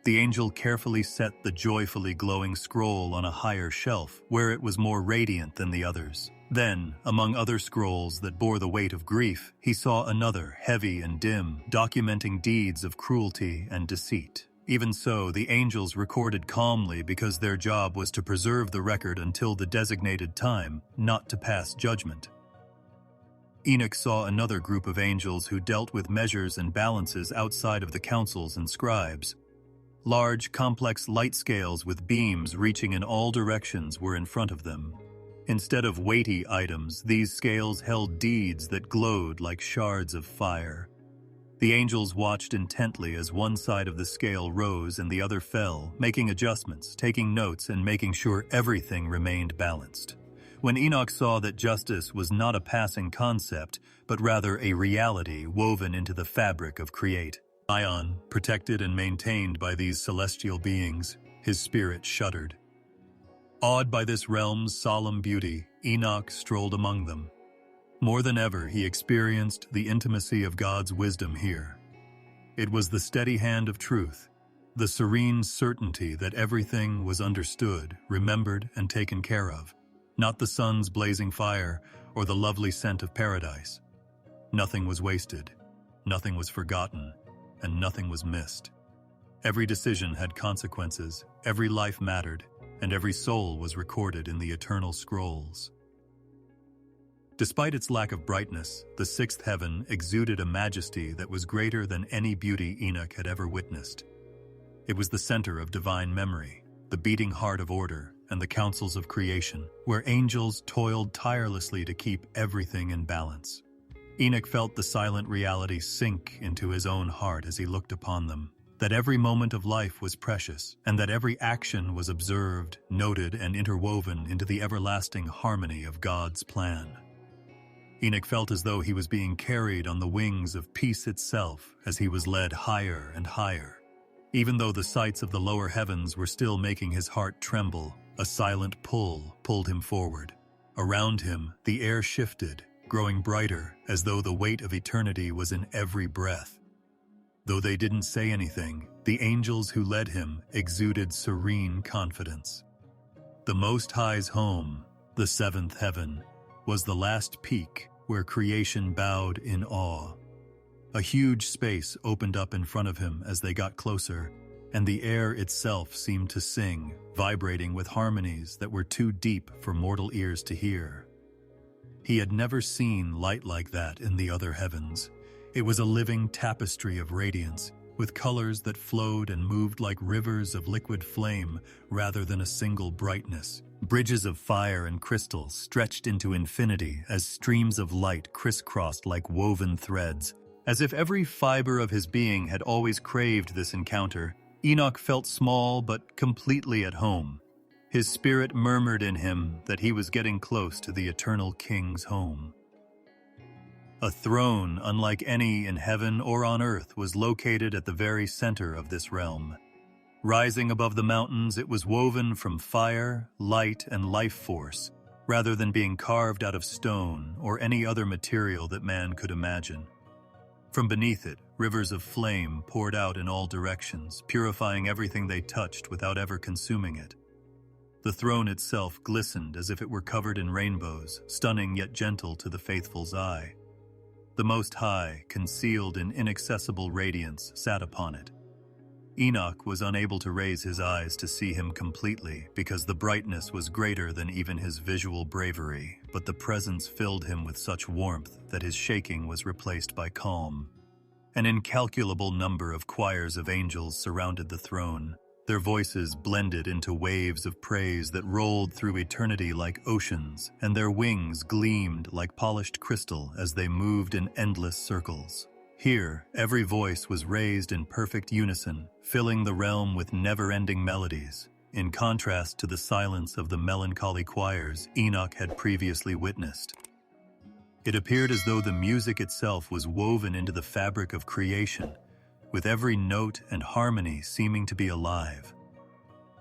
The angel carefully set the joyfully glowing scroll on a higher shelf, where it was more radiant than the others. Then, among other scrolls that bore the weight of grief, he saw another, heavy and dim, documenting deeds of cruelty and deceit. Even so, the angels recorded calmly because their job was to preserve the record until the designated time, not to pass judgment. Enoch saw another group of angels who dealt with measures and balances outside of the councils and scribes. Large, complex light scales with beams reaching in all directions were in front of them. Instead of weighty items, these scales held deeds that glowed like shards of fire. The angels watched intently as one side of the scale rose and the other fell, making adjustments, taking notes, and making sure everything remained balanced. When Enoch saw that justice was not a passing concept, but rather a reality woven into the fabric of creation, protected and maintained by these celestial beings, his spirit shuddered. Awed by this realm's solemn beauty, Enoch strolled among them. More than ever, he experienced the intimacy of God's wisdom here. It was the steady hand of truth, the serene certainty that everything was understood, remembered, and taken care of, not the sun's blazing fire or the lovely scent of paradise. Nothing was wasted, nothing was forgotten, and nothing was missed. Every decision had consequences, every life mattered, and every soul was recorded in the eternal scrolls. Despite its lack of brightness, the sixth heaven exuded a majesty that was greater than any beauty Enoch had ever witnessed. It was the center of divine memory, the beating heart of order, and the councils of creation, where angels toiled tirelessly to keep everything in balance. Enoch felt the silent reality sink into his own heart as he looked upon them, that every moment of life was precious, and that every action was observed, noted, and interwoven into the everlasting harmony of God's plan. Enoch felt as though he was being carried on the wings of peace itself as he was led higher and higher. Even though the sights of the lower heavens were still making his heart tremble, a silent pull pulled him forward. Around him, the air shifted, growing brighter as though the weight of eternity was in every breath. Though they didn't say anything, the angels who led him exuded serene confidence. The Most High's home, the seventh heaven, was the last peak where creation bowed in awe. A huge space opened up in front of him as they got closer, and the air itself seemed to sing, vibrating with harmonies that were too deep for mortal ears to hear. He had never seen light like that in the other heavens. It was a living tapestry of radiance, with colors that flowed and moved like rivers of liquid flame rather than a single brightness. Bridges of fire and crystal stretched into infinity as streams of light crisscrossed like woven threads. As if every fiber of his being had always craved this encounter, Enoch felt small but completely at home. His spirit murmured in him that he was getting close to the eternal king's home. A throne unlike any in heaven or on earth was located at the very center of this realm. Rising above the mountains, it was woven from fire, light, and life force, rather than being carved out of stone or any other material that man could imagine. From beneath it, rivers of flame poured out in all directions, purifying everything they touched without ever consuming it. The throne itself glistened as if it were covered in rainbows, stunning yet gentle to the faithful's eye. The Most High, concealed in inaccessible radiance, sat upon it. Enoch was unable to raise his eyes to see him completely because the brightness was greater than even his visual bravery, but the presence filled him with such warmth that his shaking was replaced by calm. An incalculable number of choirs of angels surrounded the throne. Their voices blended into waves of praise that rolled through eternity like oceans, and their wings gleamed like polished crystal as they moved in endless circles. Here, every voice was raised in perfect unison, filling the realm with never-ending melodies, in contrast to the silence of the melancholy choirs Enoch had previously witnessed. It appeared as though the music itself was woven into the fabric of creation, with every note and harmony seeming to be alive.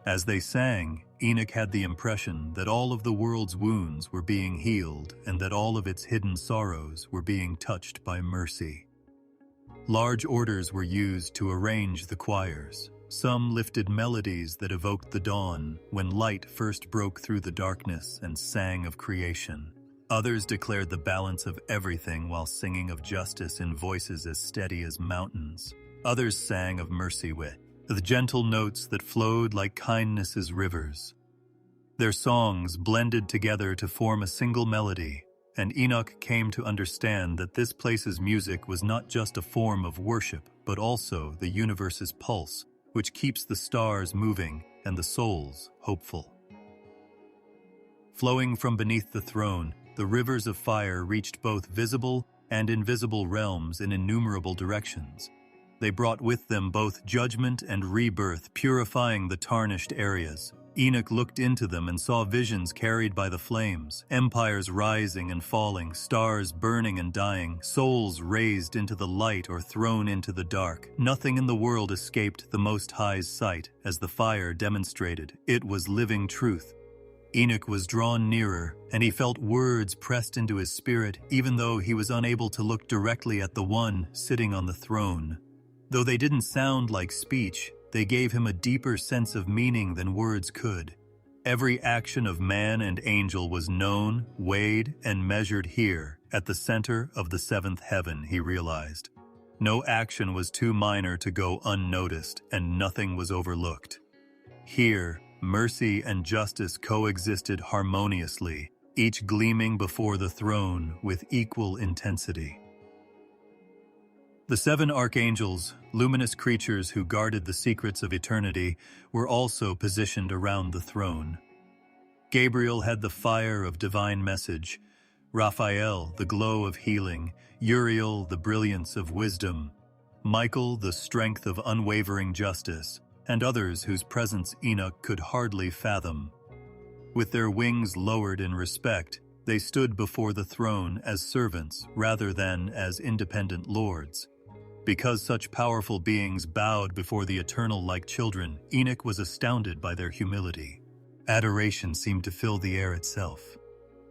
As they sang, Enoch had the impression that all of the world's wounds were being healed and that all of its hidden sorrows were being touched by mercy. Large orders were used to arrange the choirs. Some lifted melodies that evoked the dawn, when light first broke through the darkness and sang of creation. Others declared the balance of everything while singing of justice in voices as steady as mountains. Others sang of mercy with gentle notes that flowed like kindness's rivers. Their songs blended together to form a single melody, and Enoch came to understand that this place's music was not just a form of worship, but also the universe's pulse, which keeps the stars moving and the souls hopeful. Flowing from beneath the throne, the rivers of fire reached both visible and invisible realms in innumerable directions. They brought with them both judgment and rebirth, purifying the tarnished areas. Enoch looked into them and saw visions carried by the flames, empires rising and falling, stars burning and dying, souls raised into the light or thrown into the dark. Nothing in the world escaped the Most High's sight, as the fire demonstrated. It was living truth. Enoch was drawn nearer, and he felt words pressed into his spirit, even though he was unable to look directly at the one sitting on the throne. Though they didn't sound like speech, they gave him a deeper sense of meaning than words could. Every action of man and angel was known, weighed, and measured here, at the center of the seventh heaven, he realized. No action was too minor to go unnoticed, and nothing was overlooked. Here, mercy and justice coexisted harmoniously, each gleaming before the throne with equal intensity. The seven archangels, luminous creatures who guarded the secrets of eternity, were also positioned around the throne. Gabriel had the fire of divine message, Raphael the glow of healing, Uriel the brilliance of wisdom, Michael the strength of unwavering justice, and others whose presence Enoch could hardly fathom. With their wings lowered in respect, they stood before the throne as servants rather than as independent lords. Because such powerful beings bowed before the eternal like children, Enoch was astounded by their humility. Adoration seemed to fill the air itself.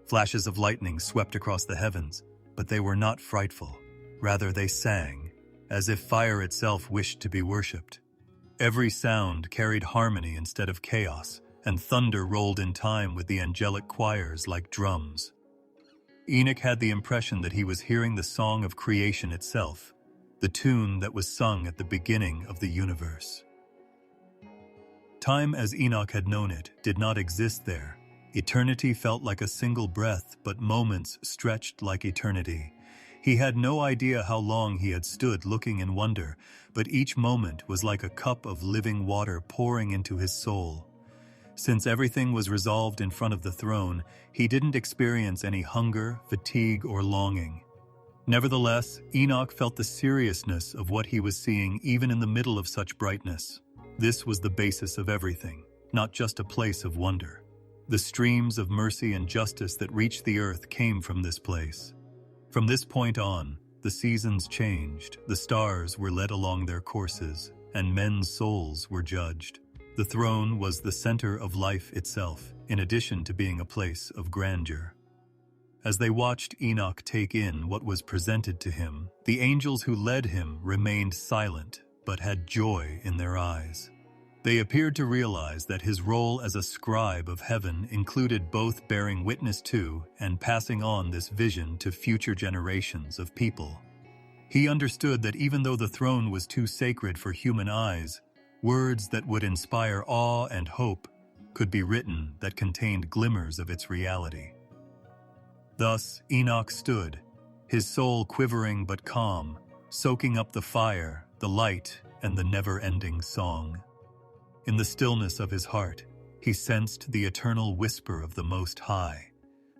Flashes of lightning swept across the heavens, but they were not frightful. Rather, they sang, as if fire itself wished to be worshipped. Every sound carried harmony instead of chaos, and thunder rolled in time with the angelic choirs like drums. Enoch had the impression that he was hearing the song of creation itself, the tune that was sung at the beginning of the universe. Time as Enoch had known it did not exist there. Eternity felt like a single breath, but moments stretched like eternity. He had no idea how long he had stood looking in wonder, but each moment was like a cup of living water pouring into his soul. Since everything was resolved in front of the throne, he didn't experience any hunger, fatigue, or longing. Nevertheless, Enoch felt the seriousness of what he was seeing even in the middle of such brightness. This was the basis of everything, not just a place of wonder. The streams of mercy and justice that reached the earth came from this place. From this point on, the seasons changed, the stars were led along their courses, and men's souls were judged. The throne was the center of life itself, in addition to being a place of grandeur. As they watched Enoch take in what was presented to him, the angels who led him remained silent, but had joy in their eyes. They appeared to realize that his role as a scribe of heaven included both bearing witness to and passing on this vision to future generations of people. He understood that even though the throne was too sacred for human eyes, words that would inspire awe and hope could be written that contained glimmers of its reality. Thus Enoch stood, his soul quivering but calm, soaking up the fire, the light, and the never-ending song. In the stillness of his heart, he sensed the eternal whisper of the Most High,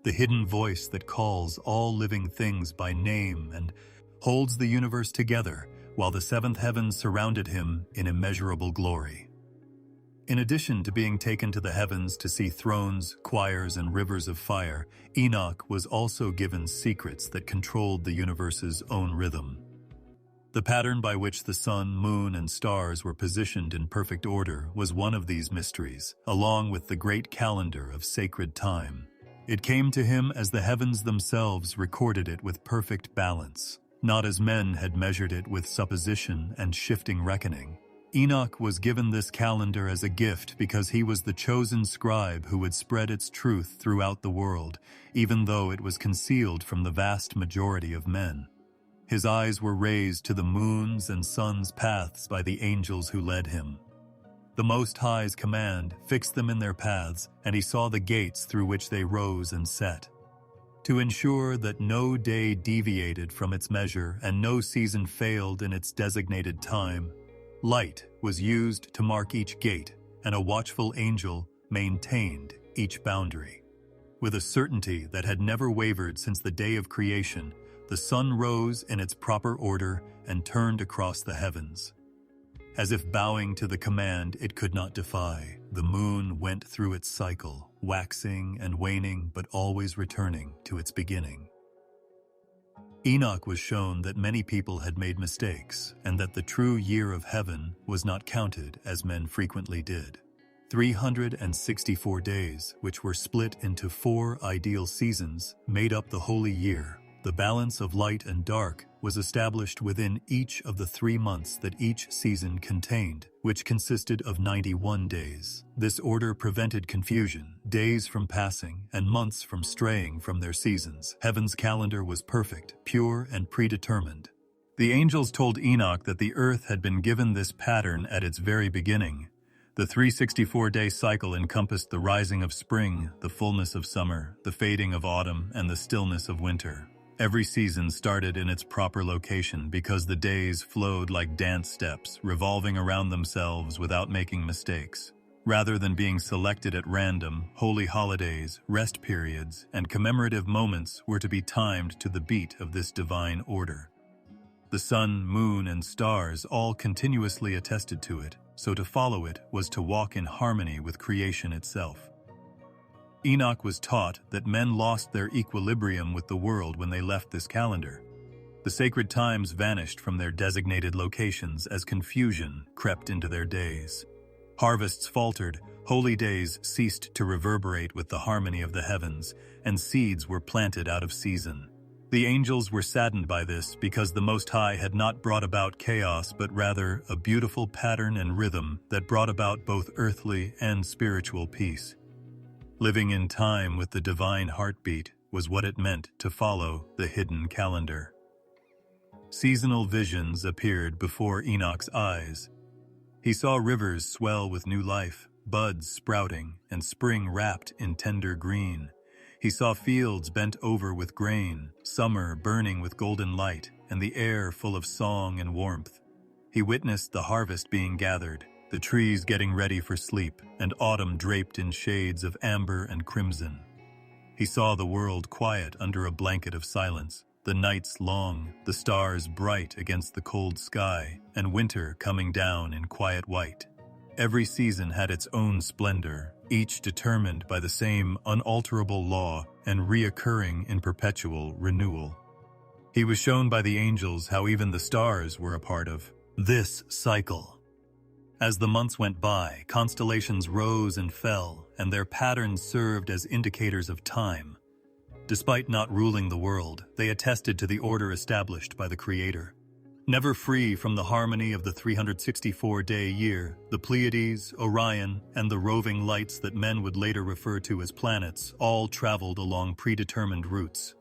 the hidden voice that calls all living things by name and holds the universe together while the seventh heavens surrounded him in immeasurable glory. In addition to being taken to the heavens to see thrones, choirs, and rivers of fire, Enoch was also given secrets that controlled the universe's own rhythm. The pattern by which the sun, moon, and stars were positioned in perfect order was one of these mysteries, along with the great calendar of sacred time. It came to him as the heavens themselves recorded it with perfect balance, not as men had measured it with supposition and shifting reckoning. Enoch was given this calendar as a gift because he was the chosen scribe who would spread its truth throughout the world, even though it was concealed from the vast majority of men. His eyes were raised to the moon's and sun's paths by the angels who led him. The Most High's command fixed them in their paths, and he saw the gates through which they rose and set. To ensure that no day deviated from its measure and no season failed in its designated time, light was used to mark each gate, and a watchful angel maintained each boundary. With a certainty that had never wavered since the day of creation, the sun rose in its proper order and turned across the heavens. As if bowing to the command it could not defy, the moon went through its cycle, waxing and waning but always returning to its beginning. Enoch was shown that many people had made mistakes, and that the true year of heaven was not counted as men frequently did. 364 days, which were split into 4 ideal seasons, made up the holy year. The balance of light and dark was established within each of the 3 months that each season contained, which consisted of 91 days. This order prevented confusion, days from passing, and months from straying from their seasons. Heaven's calendar was perfect, pure, and predetermined. The angels told Enoch that the earth had been given this pattern at its very beginning. The 364-day cycle encompassed the rising of spring, the fullness of summer, the fading of autumn, and the stillness of winter. Every season started in its proper location because the days flowed like dance steps, revolving around themselves without making mistakes. Rather than being selected at random, holy holidays, rest periods, and commemorative moments were to be timed to the beat of this divine order. The sun, moon, and stars all continuously attested to it, so to follow it was to walk in harmony with creation itself. Enoch was taught that men lost their equilibrium with the world when they left this calendar. The sacred times vanished from their designated locations as confusion crept into their days. Harvests faltered, holy days ceased to reverberate with the harmony of the heavens, and seeds were planted out of season. The angels were saddened by this because the Most High had not brought about chaos but rather a beautiful pattern and rhythm that brought about both earthly and spiritual peace. Living in time with the divine heartbeat was what it meant to follow the hidden calendar. Seasonal visions appeared before Enoch's eyes. He saw rivers swell with new life, buds sprouting, and spring wrapped in tender green. He saw fields bent over with grain, summer burning with golden light, and the air full of song and warmth. He witnessed the harvest being gathered, the trees getting ready for sleep, and autumn draped in shades of amber and crimson. He saw the world quiet under a blanket of silence, the nights long, the stars bright against the cold sky, and winter coming down in quiet white. Every season had its own splendor, each determined by the same unalterable law and reoccurring in perpetual renewal. He was shown by the angels how even the stars were a part of this cycle. As the months went by, constellations rose and fell, and their patterns served as indicators of time. Despite not ruling the world, they attested to the order established by the Creator. Never free from the harmony of the 364-day year, the Pleiades, Orion, and the roving lights that men would later refer to as planets all traveled along predetermined routes.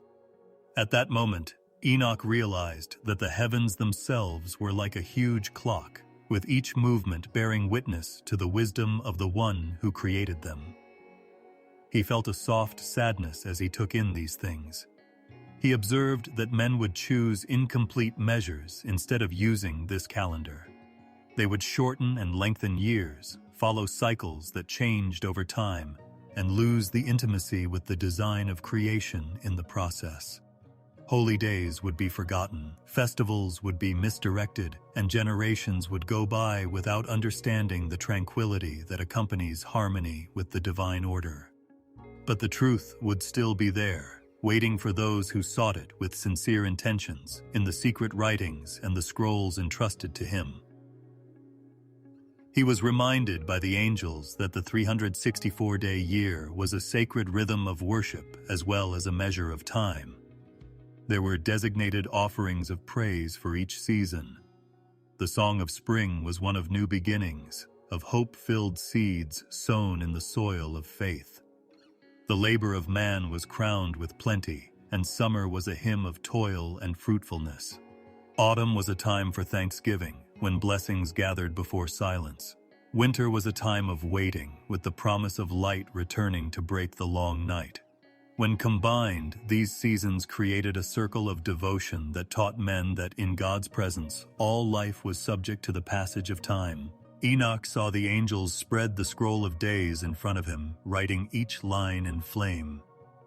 At that moment, Enoch realized that the heavens themselves were like a huge clock, with each movement bearing witness to the wisdom of the One who created them. He felt a soft sadness as he took in these things. He observed that men would choose incomplete measures instead of using this calendar. They would shorten and lengthen years, follow cycles that changed over time, and lose the intimacy with the design of creation in the process. Holy days would be forgotten, festivals would be misdirected, and generations would go by without understanding the tranquility that accompanies harmony with the divine order. But the truth would still be there, waiting for those who sought it with sincere intentions in the secret writings and the scrolls entrusted to him. He was reminded by the angels that the 364-day year was a sacred rhythm of worship as well as a measure of time. There were designated offerings of praise for each season. The song of spring was one of new beginnings, of hope-filled seeds sown in the soil of faith. The labor of man was crowned with plenty, and summer was a hymn of toil and fruitfulness. Autumn was a time for thanksgiving, when blessings gathered before silence. Winter was a time of waiting, with the promise of light returning to break the long night. When combined, these seasons created a circle of devotion that taught men that in God's presence, all life was subject to the passage of time. Enoch saw the angels spread the scroll of days in front of him, writing each line in flame.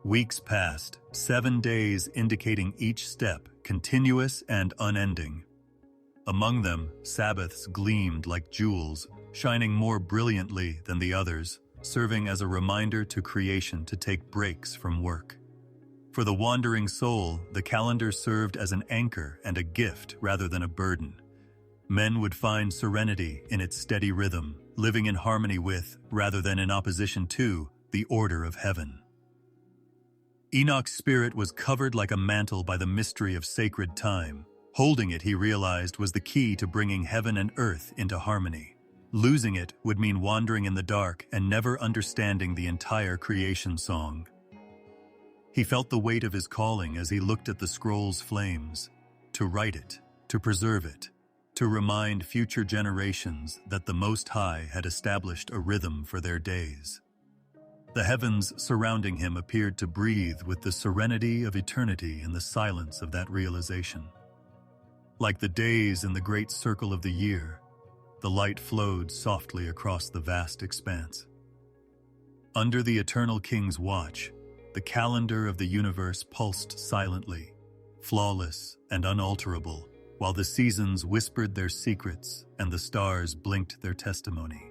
Weeks passed, 7 days indicating each step, continuous and unending. Among them, Sabbaths gleamed like jewels, shining more brilliantly than the others, serving as a reminder to creation to take breaks from work. For the wandering soul, the calendar served as an anchor and a gift rather than a burden. Men would find serenity in its steady rhythm, living in harmony with, rather than in opposition to, the order of heaven. Enoch's spirit was covered like a mantle by the mystery of sacred time. Holding it, he realized, was the key to bringing heaven and earth into harmony. Losing it would mean wandering in the dark and never understanding the entire creation song. He felt the weight of his calling as he looked at the scroll's flames. To write it, to preserve it, to remind future generations that the Most High had established a rhythm for their days. The heavens surrounding him appeared to breathe with the serenity of eternity in the silence of that realization. Like the days in the great circle of the year, the light flowed softly across the vast expanse. Under the eternal King's watch, the calendar of the universe pulsed silently, flawless and unalterable, while the seasons whispered their secrets and the stars blinked their testimony.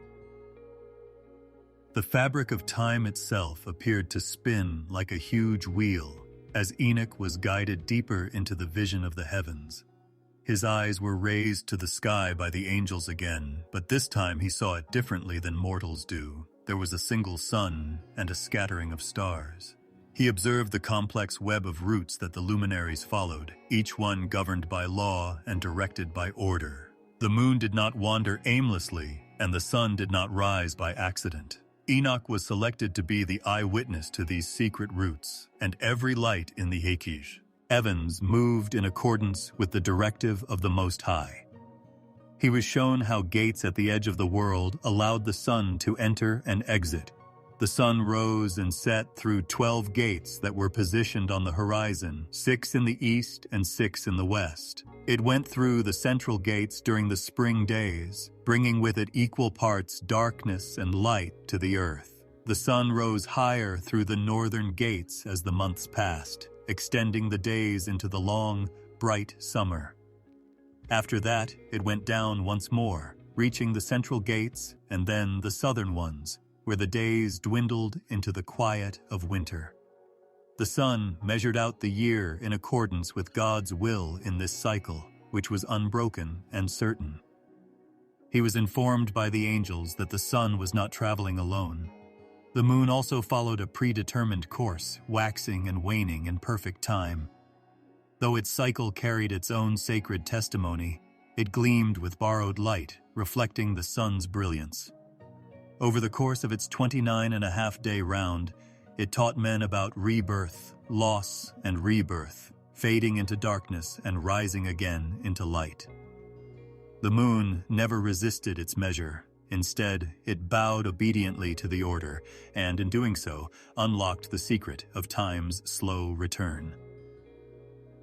The fabric of time itself appeared to spin like a huge wheel as Enoch was guided deeper into the vision of the heavens. His eyes were raised to the sky by the angels again, but this time he saw it differently than mortals do. There was a single sun and a scattering of stars. He observed the complex web of routes that the luminaries followed, each one governed by law and directed by order. The moon did not wander aimlessly, and the sun did not rise by accident. Enoch was selected to be the eyewitness to these secret routes, and every light in the Hekish Evans moved in accordance with the directive of the Most High. He was shown how gates at the edge of the world allowed the sun to enter and exit. The sun rose and set through 12 gates that were positioned on the horizon, 6 in the east and 6 in the west. It went through the central gates during the spring days, bringing with it equal parts darkness and light to the earth. The sun rose higher through the northern gates as the months passed, extending the days into the long, bright summer. After that, it went down once more, reaching the central gates and then the southern ones, where the days dwindled into the quiet of winter. The sun measured out the year in accordance with God's will in this cycle, which was unbroken and certain. He was informed by the angels that the sun was not traveling alone. The moon also followed a predetermined course, waxing and waning in perfect time. Though its cycle carried its own sacred testimony, it gleamed with borrowed light, reflecting the sun's brilliance. Over the course of its 29.5-day round, it taught men about rebirth, loss, and rebirth, fading into darkness and rising again into light. The moon never resisted its measure. Instead, it bowed obediently to the order, and in doing so, unlocked the secret of time's slow return.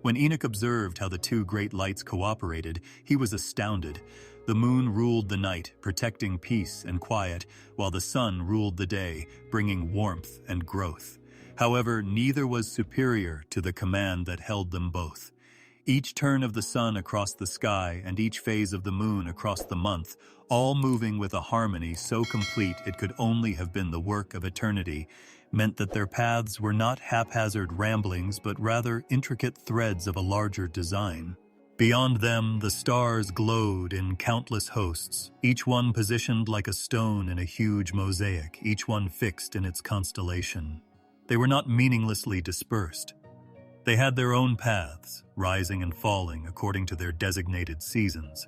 When Enoch observed how the two great lights cooperated, he was astounded. The moon ruled the night, protecting peace and quiet, while the sun ruled the day, bringing warmth and growth. However, neither was superior to the command that held them both. Each turn of the sun across the sky and each phase of the moon across the month, all moving with a harmony so complete it could only have been the work of eternity, meant that their paths were not haphazard ramblings but rather intricate threads of a larger design. Beyond them, the stars glowed in countless hosts, each one positioned like a stone in a huge mosaic, each one fixed in its constellation. They were not meaninglessly dispersed. They had their own paths, rising and falling according to their designated seasons.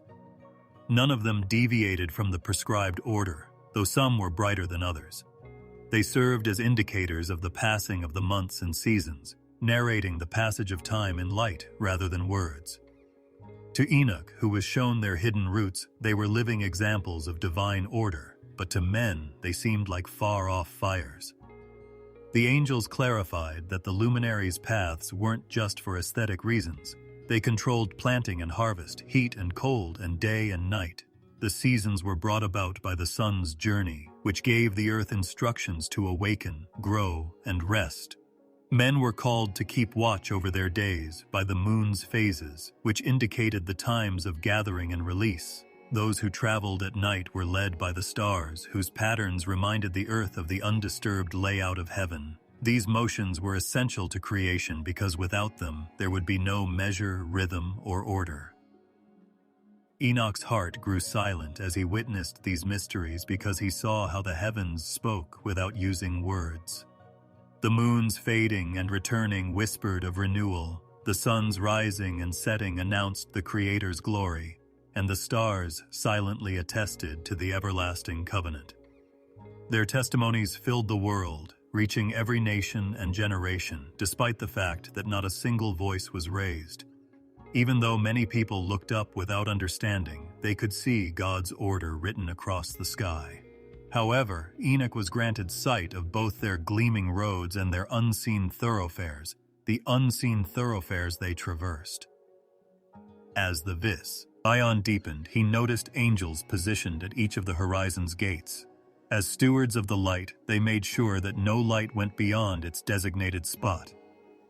None of them deviated from the prescribed order, though some were brighter than others. They served as indicators of the passing of the months and seasons, narrating the passage of time in light rather than words. To Enoch, who was shown their hidden roots, they were living examples of divine order, but to men they seemed like far-off fires. The angels clarified that the luminaries' paths weren't just for aesthetic reasons. They controlled planting and harvest, heat and cold, and day and night. The seasons were brought about by the sun's journey, which gave the earth instructions to awaken, grow, and rest. Men were called to keep watch over their days by the moon's phases, which indicated the times of gathering and release. Those who traveled at night were led by the stars, whose patterns reminded the earth of the undisturbed layout of heaven. These motions were essential to creation because without them, there would be no measure, rhythm, or order. Enoch's heart grew silent as he witnessed these mysteries because he saw how the heavens spoke without using words. The moon's fading and returning whispered of renewal, the sun's rising and setting announced the Creator's glory, and the stars silently attested to the everlasting covenant. Their testimonies filled the world, reaching every nation and generation, despite the fact that not a single voice was raised. Even though many people looked up without understanding, they could see God's order written across the sky. However, Enoch was granted sight of both their gleaming roads and their unseen thoroughfares, the unseen thoroughfares they traversed. As the vision deepened, he noticed angels positioned at each of the horizon's gates. As stewards of the light, they made sure that no light went beyond its designated spot.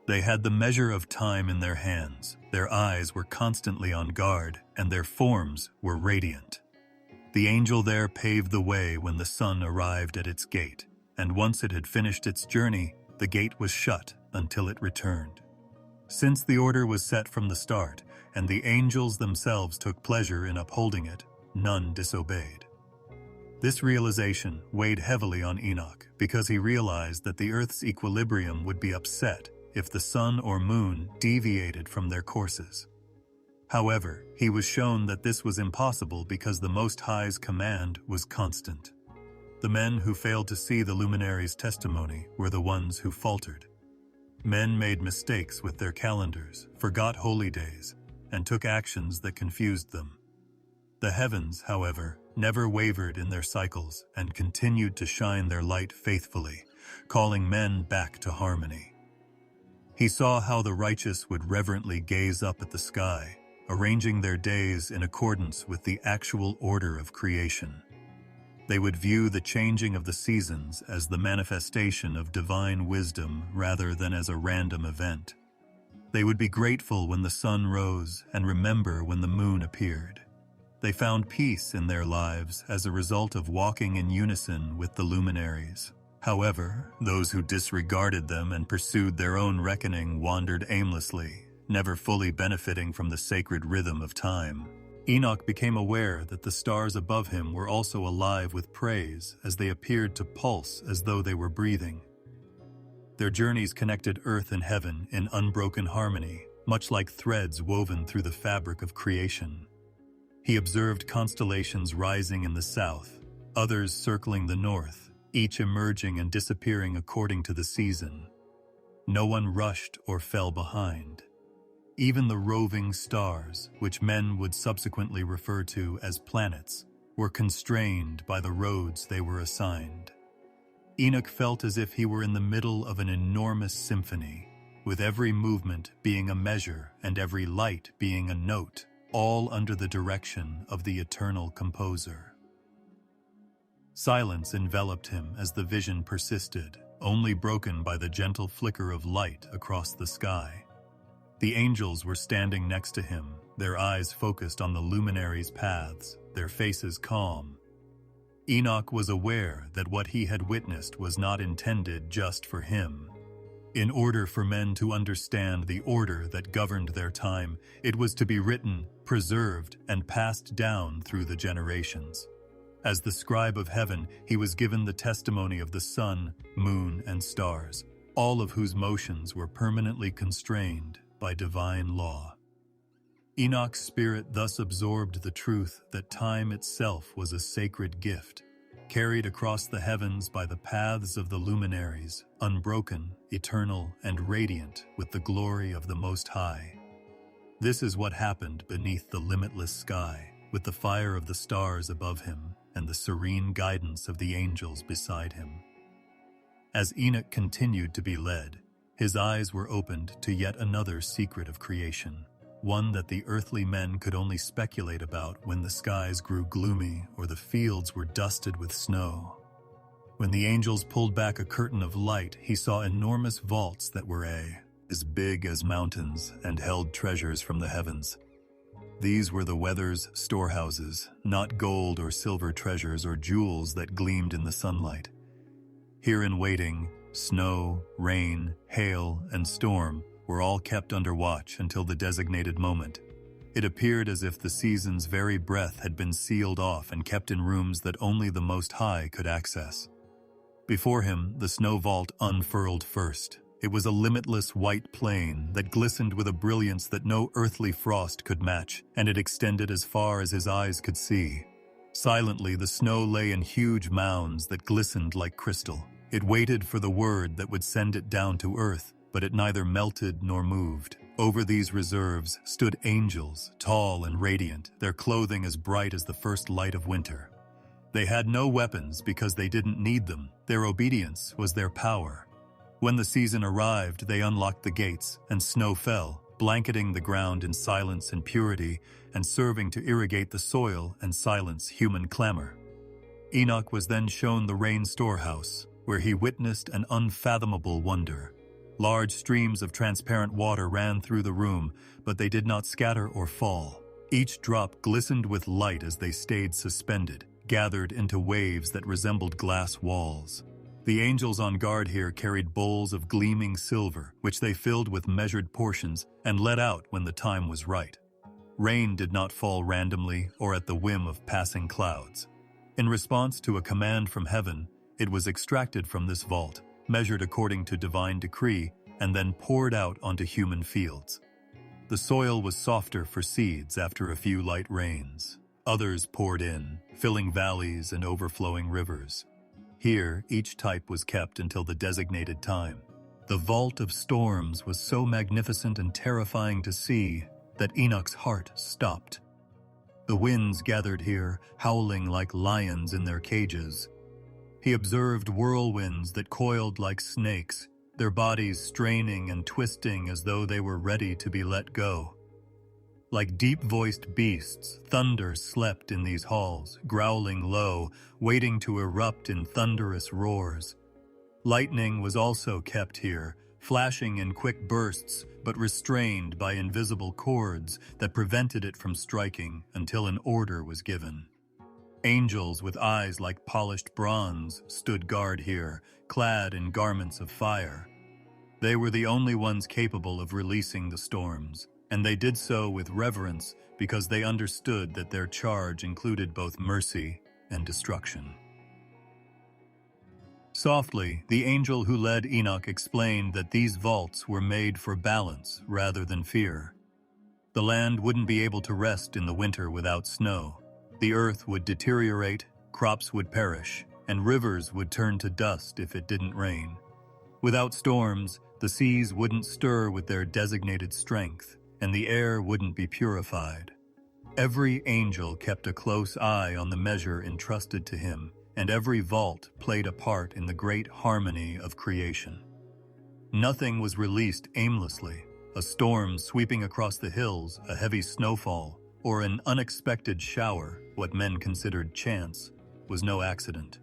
They had the measure of time in their hands, their eyes were constantly on guard, and their forms were radiant. The angel there paved the way when the sun arrived at its gate, and once it had finished its journey, the gate was shut until it returned. Since the order was set from the start, and the angels themselves took pleasure in upholding it, none disobeyed. This realization weighed heavily on Enoch because he realized that the earth's equilibrium would be upset if the sun or moon deviated from their courses. However, he was shown that this was impossible because the Most High's command was constant. The men who failed to see the luminary's testimony were the ones who faltered. Men made mistakes with their calendars, forgot holy days, and took actions that confused them. The heavens, however, never wavered in their cycles and continued to shine their light faithfully, calling men back to harmony. He saw how the righteous would reverently gaze up at the sky, arranging their days in accordance with the actual order of creation. They would view the changing of the seasons as the manifestation of divine wisdom rather than as a random event. They would be grateful when the sun rose and remember when the moon appeared. They found peace in their lives as a result of walking in unison with the luminaries. However, those who disregarded them and pursued their own reckoning wandered aimlessly, never fully benefiting from the sacred rhythm of time. Enoch became aware that the stars above him were also alive with praise as they appeared to pulse as though they were breathing. Their journeys connected earth and heaven in unbroken harmony, much like threads woven through the fabric of creation. He observed constellations rising in the south, others circling the north, each emerging and disappearing according to the season. No one rushed or fell behind. Even the roving stars, which men would subsequently refer to as planets, were constrained by the roads they were assigned. Enoch felt as if he were in the middle of an enormous symphony, with every movement being a measure and every light being a note, all under the direction of the eternal composer. Silence enveloped him as the vision persisted, only broken by the gentle flicker of light across the sky. The angels were standing next to him, their eyes focused on the luminaries' paths, their faces calm. Enoch was aware that what he had witnessed was not intended just for him. In order for men to understand the order that governed their time, it was to be written, preserved, and passed down through the generations. As the scribe of heaven, he was given the testimony of the sun, moon, and stars, all of whose motions were permanently constrained by divine law. Enoch's spirit thus absorbed the truth that time itself was a sacred gift, carried across the heavens by the paths of the luminaries, unbroken, eternal, and radiant with the glory of the Most High. This is what happened beneath the limitless sky, with the fire of the stars above him and the serene guidance of the angels beside him. As Enoch continued to be led, his eyes were opened to yet another secret of creation, one that the earthly men could only speculate about when the skies grew gloomy or the fields were dusted with snow. When the angels pulled back a curtain of light, he saw enormous vaults that were as big as mountains and held treasures from the heavens. These were the weather's storehouses, not gold or silver treasures or jewels that gleamed in the sunlight. Here in waiting, snow, rain, hail, and storm were all kept under watch until the designated moment. It appeared as if the season's very breath had been sealed off and kept in rooms that only the Most High could access. Before him, the snow vault unfurled first. It was a limitless white plain that glistened with a brilliance that no earthly frost could match, and it extended as far as his eyes could see. Silently, the snow lay in huge mounds that glistened like crystal. It waited for the word that would send it down to earth, but it neither melted nor moved. Over these reserves stood angels, tall and radiant, their clothing as bright as the first light of winter. They had no weapons because they didn't need them. Their obedience was their power. When the season arrived, they unlocked the gates, and snow fell, blanketing the ground in silence and purity, and serving to irrigate the soil and silence human clamor. Enoch was then shown the rain storehouse, where he witnessed an unfathomable wonder. Large streams of transparent water ran through the room, but they did not scatter or fall. Each drop glistened with light as they stayed suspended, gathered into waves that resembled glass walls. The angels on guard here carried bowls of gleaming silver, which they filled with measured portions and let out when the time was right. Rain did not fall randomly or at the whim of passing clouds. In response to a command from heaven, it was extracted from this vault, measured according to divine decree, and then poured out onto human fields. The soil was softer for seeds after a few light rains. Others poured in, filling valleys and overflowing rivers. Here, each type was kept until the designated time. The vault of storms was so magnificent and terrifying to see that Enoch's heart stopped. The winds gathered here, howling like lions in their cages. He observed whirlwinds that coiled like snakes, their bodies straining and twisting as though they were ready to be let go. Like deep-voiced beasts, thunder slept in these halls, growling low, waiting to erupt in thunderous roars. Lightning was also kept here, flashing in quick bursts, but restrained by invisible cords that prevented it from striking until an order was given. Angels with eyes like polished bronze stood guard here, clad in garments of fire. They were the only ones capable of releasing the storms. and they did so with reverence because they understood that their charge included both mercy and destruction. Softly, the angel who led Enoch explained that these vaults were made for balance rather than fear. The land wouldn't be able to rest in the winter without snow. The earth would deteriorate, crops would perish, and rivers would turn to dust if it didn't rain. Without storms, the seas wouldn't stir with their designated strength, and the air wouldn't be purified. Every angel kept a close eye on the measure entrusted to him, and every vault played a part in the great harmony of creation. Nothing was released aimlessly. A storm sweeping across the hills, a heavy snowfall, or an unexpected shower, what men considered chance, was no accident.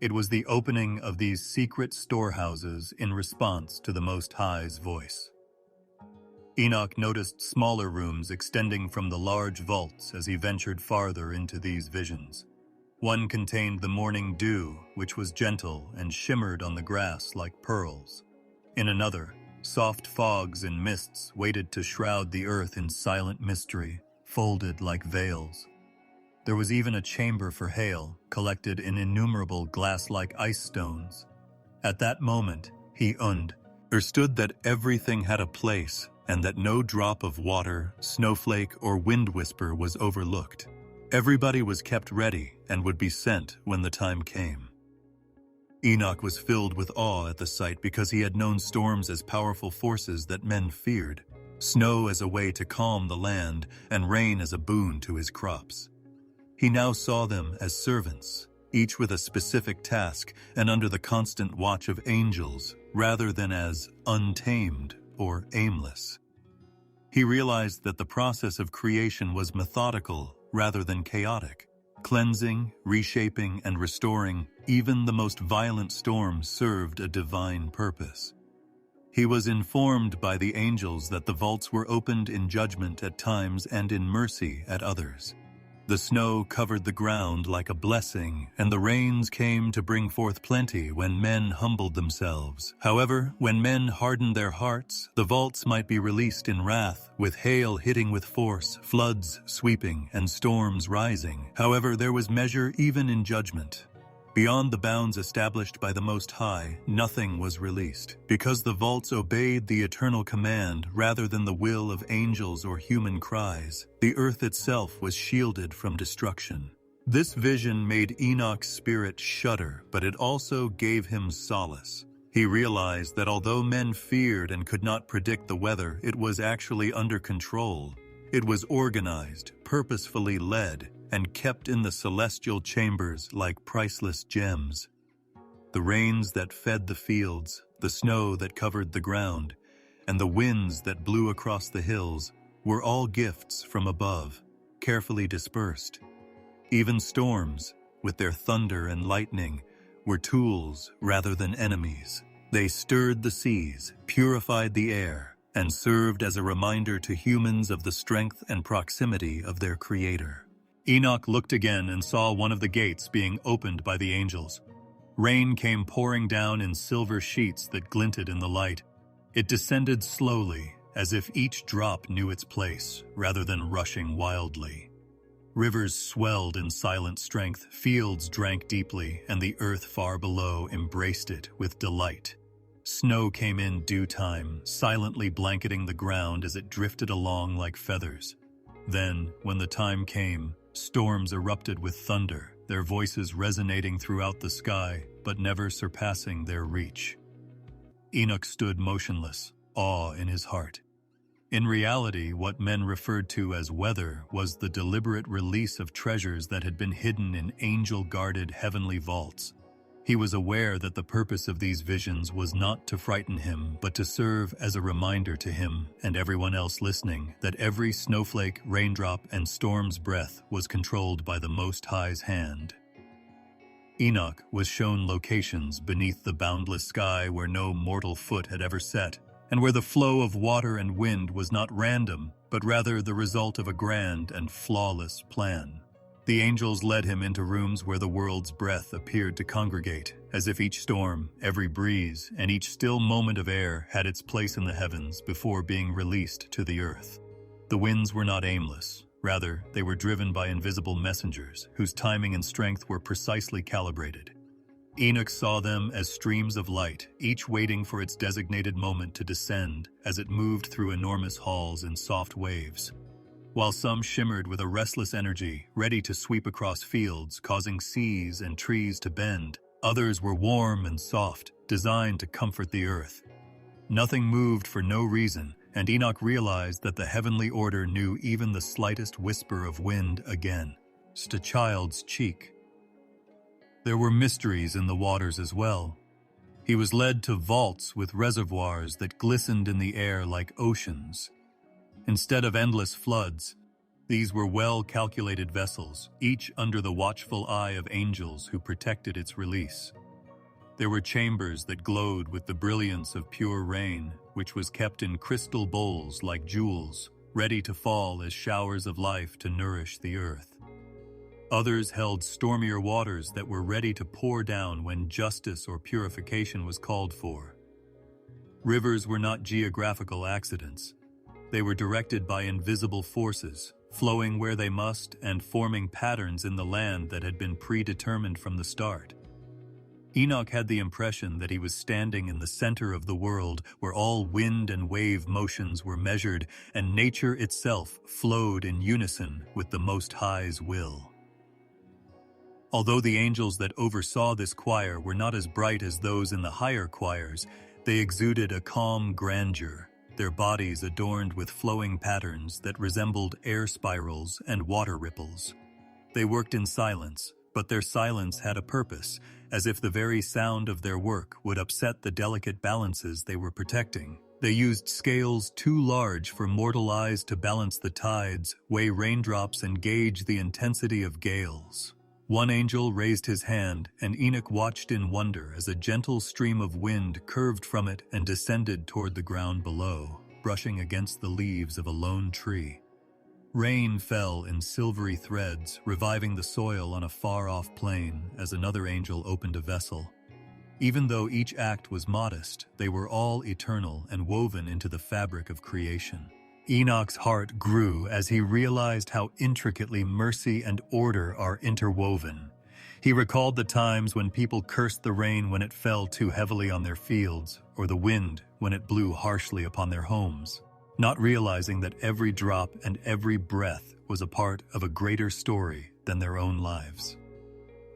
It was the opening of these secret storehouses in response to the Most High's voice. Enoch noticed smaller rooms extending from the large vaults as he ventured farther into these visions. One contained the morning dew, which was gentle and shimmered on the grass like pearls. In another, soft fogs and mists waited to shroud the earth in silent mystery, folded like veils. There was even a chamber for hail, collected in innumerable glass-like ice stones. At that moment, he understood that everything had a place, and that no drop of water, snowflake, or wind whisper was overlooked. Everybody was kept ready and would be sent when the time came. Enoch was filled with awe at the sight because he had known storms as powerful forces that men feared, snow as a way to calm the land, and rain as a boon to his crops. He now saw them as servants, each with a specific task and under the constant watch of angels, rather than as untamed or aimless. He realized that the process of creation was methodical rather than chaotic. Cleansing, reshaping, and restoring, even the most violent storm served a divine purpose. He was informed by the angels that the vaults were opened in judgment at times and in mercy at others. The snow covered the ground like a blessing, and the rains came to bring forth plenty when men humbled themselves. However, when men hardened their hearts, the vaults might be released in wrath, with hail hitting with force, floods sweeping, and storms rising. However, there was measure even in judgment. Beyond the bounds established by the Most High, nothing was released, because the vaults obeyed the eternal command rather than the will of angels or human cries. The earth itself was shielded from destruction. This vision made Enoch's spirit shudder, but it also gave him solace. He realized that although men feared and could not predict the weather, it was actually under control. It was organized, purposefully led, and kept in the celestial chambers like priceless gems. The rains that fed the fields, the snow that covered the ground, and the winds that blew across the hills were all gifts from above, carefully dispersed. Even storms, with their thunder and lightning, were tools rather than enemies. They stirred the seas, purified the air, and served as a reminder to humans of the strength and proximity of their Creator. Enoch looked again and saw one of the gates being opened by the angels. Rain came pouring down in silver sheets that glinted in the light. It descended slowly, as if each drop knew its place, rather than rushing wildly. Rivers swelled in silent strength, fields drank deeply, and the earth far below embraced it with delight. Snow came in due time, silently blanketing the ground as it drifted along like feathers. Then, when the time came, storms erupted with thunder, their voices resonating throughout the sky, but never surpassing their reach. Enoch stood motionless, awe in his heart. In reality, what men referred to as weather was the deliberate release of treasures that had been hidden in angel-guarded heavenly vaults. He was aware that the purpose of these visions was not to frighten him, but to serve as a reminder to him and everyone else listening that every snowflake, raindrop, and storm's breath was controlled by the Most High's hand. Enoch was shown locations beneath the boundless sky where no mortal foot had ever set, and where the flow of water and wind was not random, but rather the result of a grand and flawless plan. The angels led him into rooms where the world's breath appeared to congregate, as if each storm, every breeze, and each still moment of air had its place in the heavens before being released to the earth. The winds were not aimless. Rather, they were driven by invisible messengers whose timing and strength were precisely calibrated. Enoch saw them as streams of light, each waiting for its designated moment to descend as it moved through enormous halls in soft waves. While some shimmered with a restless energy, ready to sweep across fields, causing seas and trees to bend, others were warm and soft, designed to comfort the earth. Nothing moved for no reason, and Enoch realized that the heavenly order knew even the slightest whisper of wind again. Just a child's cheek. There were mysteries in the waters as well. He was led to vaults with reservoirs that glistened in the air like oceans. Instead of endless floods, these were well-calculated vessels, each under the watchful eye of angels who protected its release. There were chambers that glowed with the brilliance of pure rain, which was kept in crystal bowls like jewels, ready to fall as showers of life to nourish the earth. Others held stormier waters that were ready to pour down when justice or purification was called for. Rivers were not geographical accidents. They were directed by invisible forces, flowing where they must and forming patterns in the land that had been predetermined from the start. Enoch had the impression that he was standing in the center of the world where all wind and wave motions were measured and nature itself flowed in unison with the Most High's will. Although the angels that oversaw this choir were not as bright as those in the higher choirs, they exuded a calm grandeur, their bodies adorned with flowing patterns that resembled air spirals and water ripples. They worked in silence, but their silence had a purpose, as if the very sound of their work would upset the delicate balances they were protecting. They used scales too large for mortal eyes to balance the tides, weigh raindrops, and gauge the intensity of gales. One angel raised his hand, and Enoch watched in wonder as a gentle stream of wind curved from it and descended toward the ground below, brushing against the leaves of a lone tree. Rain fell in silvery threads, reviving the soil on a far-off plain as another angel opened a vessel. Even though each act was modest, they were all eternal and woven into the fabric of creation. Enoch's heart grew as he realized how intricately mercy and order are interwoven. He recalled the times when people cursed the rain when it fell too heavily on their fields, or the wind when it blew harshly upon their homes, not realizing that every drop and every breath was a part of a greater story than their own lives.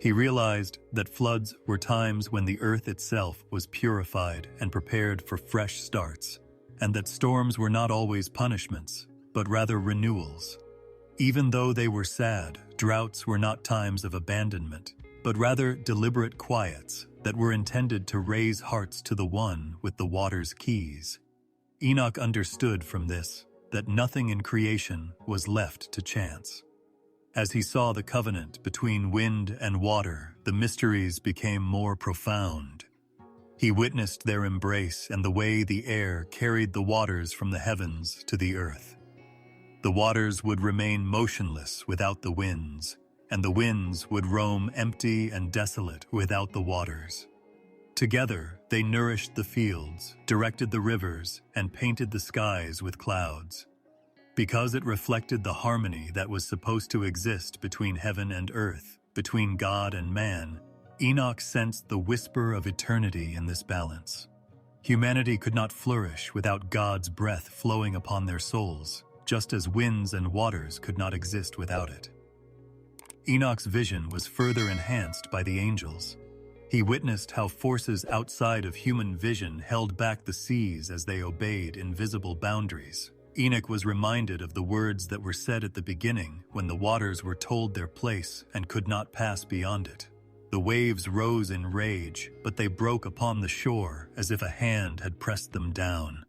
He realized that floods were times when the earth itself was purified and prepared for fresh starts, and that storms were not always punishments, but rather renewals. Even though they were sad, droughts were not times of abandonment, but rather deliberate quiets that were intended to raise hearts to the one with the water's keys. Enoch understood from this that nothing in creation was left to chance. As he saw the covenant between wind and water, the mysteries became more profound. He witnessed their embrace and the way the air carried the waters from the heavens to the earth. The waters would remain motionless without the winds, and the winds would roam empty and desolate without the waters. Together, they nourished the fields, directed the rivers, and painted the skies with clouds. Because it reflected the harmony that was supposed to exist between heaven and earth, between God and man, Enoch sensed the whisper of eternity in this balance. Humanity could not flourish without God's breath flowing upon their souls, just as winds and waters could not exist without it. Enoch's vision was further enhanced by the angels. He witnessed how forces outside of human vision held back the seas as they obeyed invisible boundaries. Enoch was reminded of the words that were said at the beginning when the waters were told their place and could not pass beyond it. The waves rose in rage, but they broke upon the shore as if a hand had pressed them down.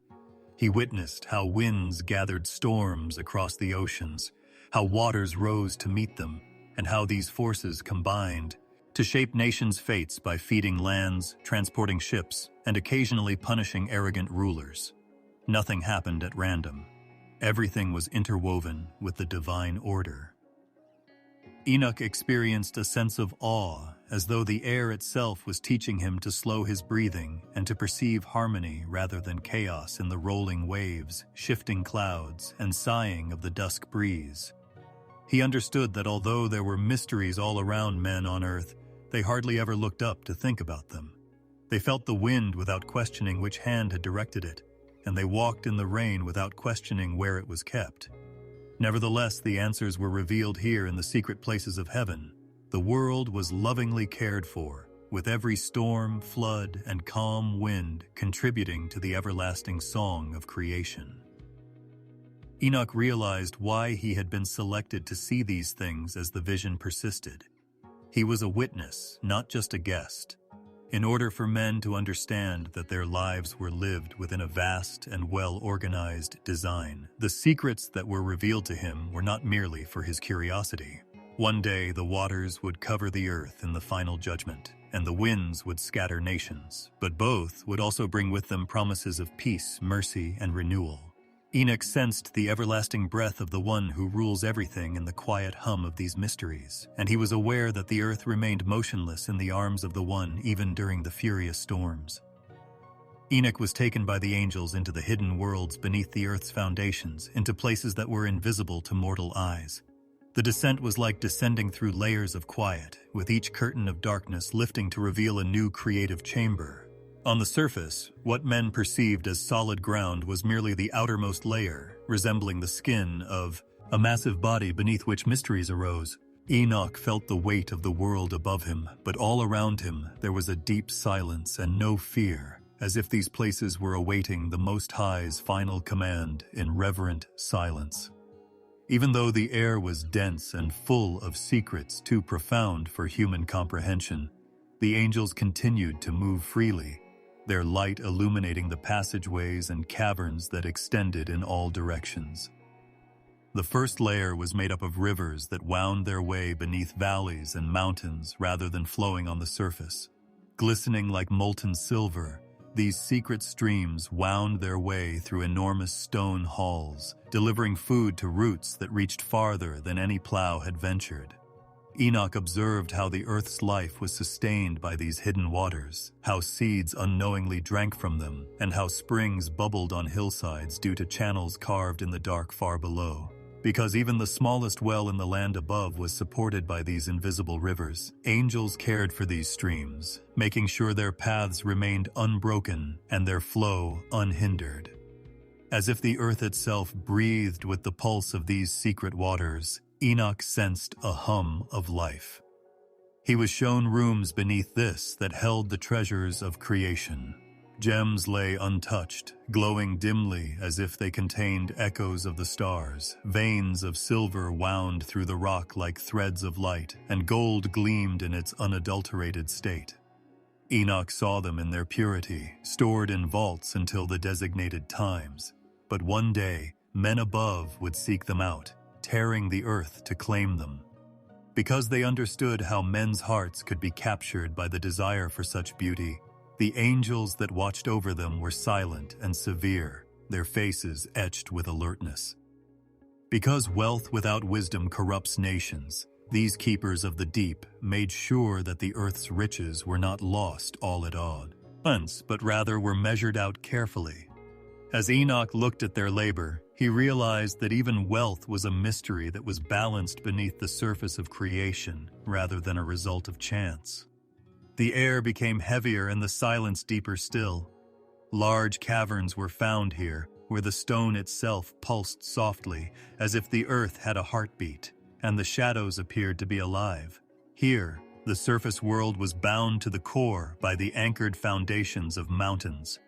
He witnessed how winds gathered storms across the oceans, how waters rose to meet them, and how these forces combined to shape nations' fates by feeding lands, transporting ships, and occasionally punishing arrogant rulers. Nothing happened at random. Everything was interwoven with the divine order. Enoch experienced a sense of awe as though the air itself was teaching him to slow his breathing and to perceive harmony rather than chaos in the rolling waves, shifting clouds, and sighing of the dusk breeze. He understood that although there were mysteries all around men on earth, they hardly ever looked up to think about them. They felt the wind without questioning which hand had directed it, and they walked in the rain without questioning where it was kept. Nevertheless, the answers were revealed here in the secret places of heaven. The world was lovingly cared for, with every storm, flood, and calm wind contributing to the everlasting song of creation. Enoch realized why he had been selected to see these things as the vision persisted. He was a witness, not just a guest. In order for men to understand that their lives were lived within a vast and well-organized design, the secrets that were revealed to him were not merely for his curiosity. One day the waters would cover the earth in the final judgment, and the winds would scatter nations, but both would also bring with them promises of peace, mercy, and renewal. Enoch sensed the everlasting breath of the one who rules everything in the quiet hum of these mysteries, and he was aware that the earth remained motionless in the arms of the one even during the furious storms. Enoch was taken by the angels into the hidden worlds beneath the earth's foundations, into places that were invisible to mortal eyes. The descent was like descending through layers of quiet, with each curtain of darkness lifting to reveal a new creative chamber. On the surface, what men perceived as solid ground was merely the outermost layer, resembling the skin of a massive body beneath which mysteries arose. Enoch felt the weight of the world above him, but all around him there was a deep silence and no fear, as if these places were awaiting the Most High's final command in reverent silence. Even though the air was dense and full of secrets too profound for human comprehension, the angels continued to move freely, their light illuminating the passageways and caverns that extended in all directions. The first layer was made up of rivers that wound their way beneath valleys and mountains rather than flowing on the surface. Glistening like molten silver, these secret streams wound their way through enormous stone halls, delivering food to roots that reached farther than any plow had ventured. Enoch observed how the earth's life was sustained by these hidden waters, how seeds unknowingly drank from them, and how springs bubbled on hillsides due to channels carved in the dark far below. Because even the smallest well in the land above was supported by these invisible rivers, angels cared for these streams, making sure their paths remained unbroken and their flow unhindered. As if the earth itself breathed with the pulse of these secret waters, Enoch sensed a hum of life. He was shown rooms beneath this that held the treasures of creation. Gems lay untouched, glowing dimly as if they contained echoes of the stars. Veins of silver wound through the rock like threads of light, and gold gleamed in its unadulterated state. Enoch saw them in their purity, stored in vaults until the designated times. But one day, men above would seek them out, tearing the earth to claim them. Because they understood how men's hearts could be captured by the desire for such beauty, the angels that watched over them were silent and severe, their faces etched with alertness. Because wealth without wisdom corrupts nations, these keepers of the deep made sure that the earth's riches were not lost all at once, but rather were measured out carefully. As Enoch looked at their labor, he realized that even wealth was a mystery that was balanced beneath the surface of creation rather than a result of chance. The air became heavier and the silence deeper still. Large caverns were found here, where the stone itself pulsed softly, as if the earth had a heartbeat, and the shadows appeared to be alive. Here, the surface world was bound to the core by the anchored foundations of mountains,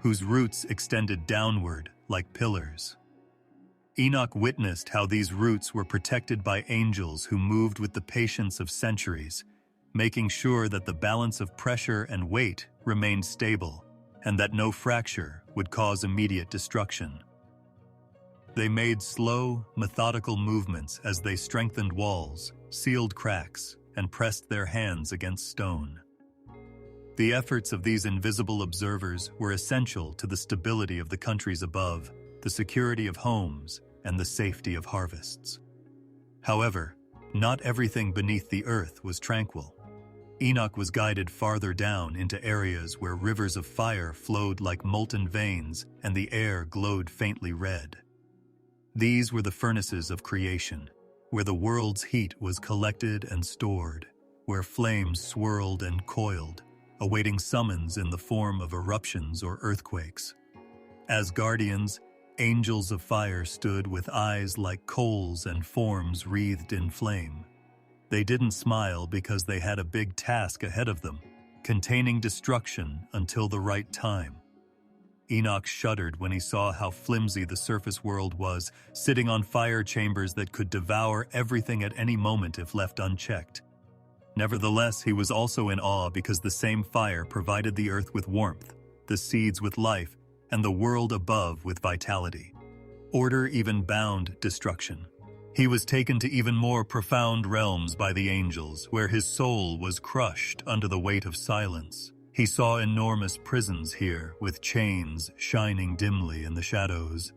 whose roots extended downward like pillars. Enoch witnessed how these roots were protected by angels who moved with the patience of centuries, making sure that the balance of pressure and weight remained stable, and that no fracture would cause immediate destruction. They made slow, methodical movements as they strengthened walls, sealed cracks, and pressed their hands against stone. The efforts of these invisible observers were essential to the stability of the countries above, the security of homes, and the safety of harvests. However, not everything beneath the earth was tranquil. Enoch was guided farther down into areas where rivers of fire flowed like molten veins and the air glowed faintly red. These were the furnaces of creation, where the world's heat was collected and stored, where flames swirled and coiled, awaiting summons in the form of eruptions or earthquakes. As guardians, angels of fire stood with eyes like coals and forms wreathed in flame. They didn't smile because they had a big task ahead of them, containing destruction until the right time. Enoch shuddered when he saw how flimsy the surface world was, sitting on fire chambers that could devour everything at any moment if left unchecked. Nevertheless, he was also in awe because the same fire provided the earth with warmth, the seeds with life, and the world above with vitality. Order even bound destruction. He was taken to even more profound realms by the angels, where his soul was crushed under the weight of silence. He saw enormous prisons here, with chains shining dimly in the shadows.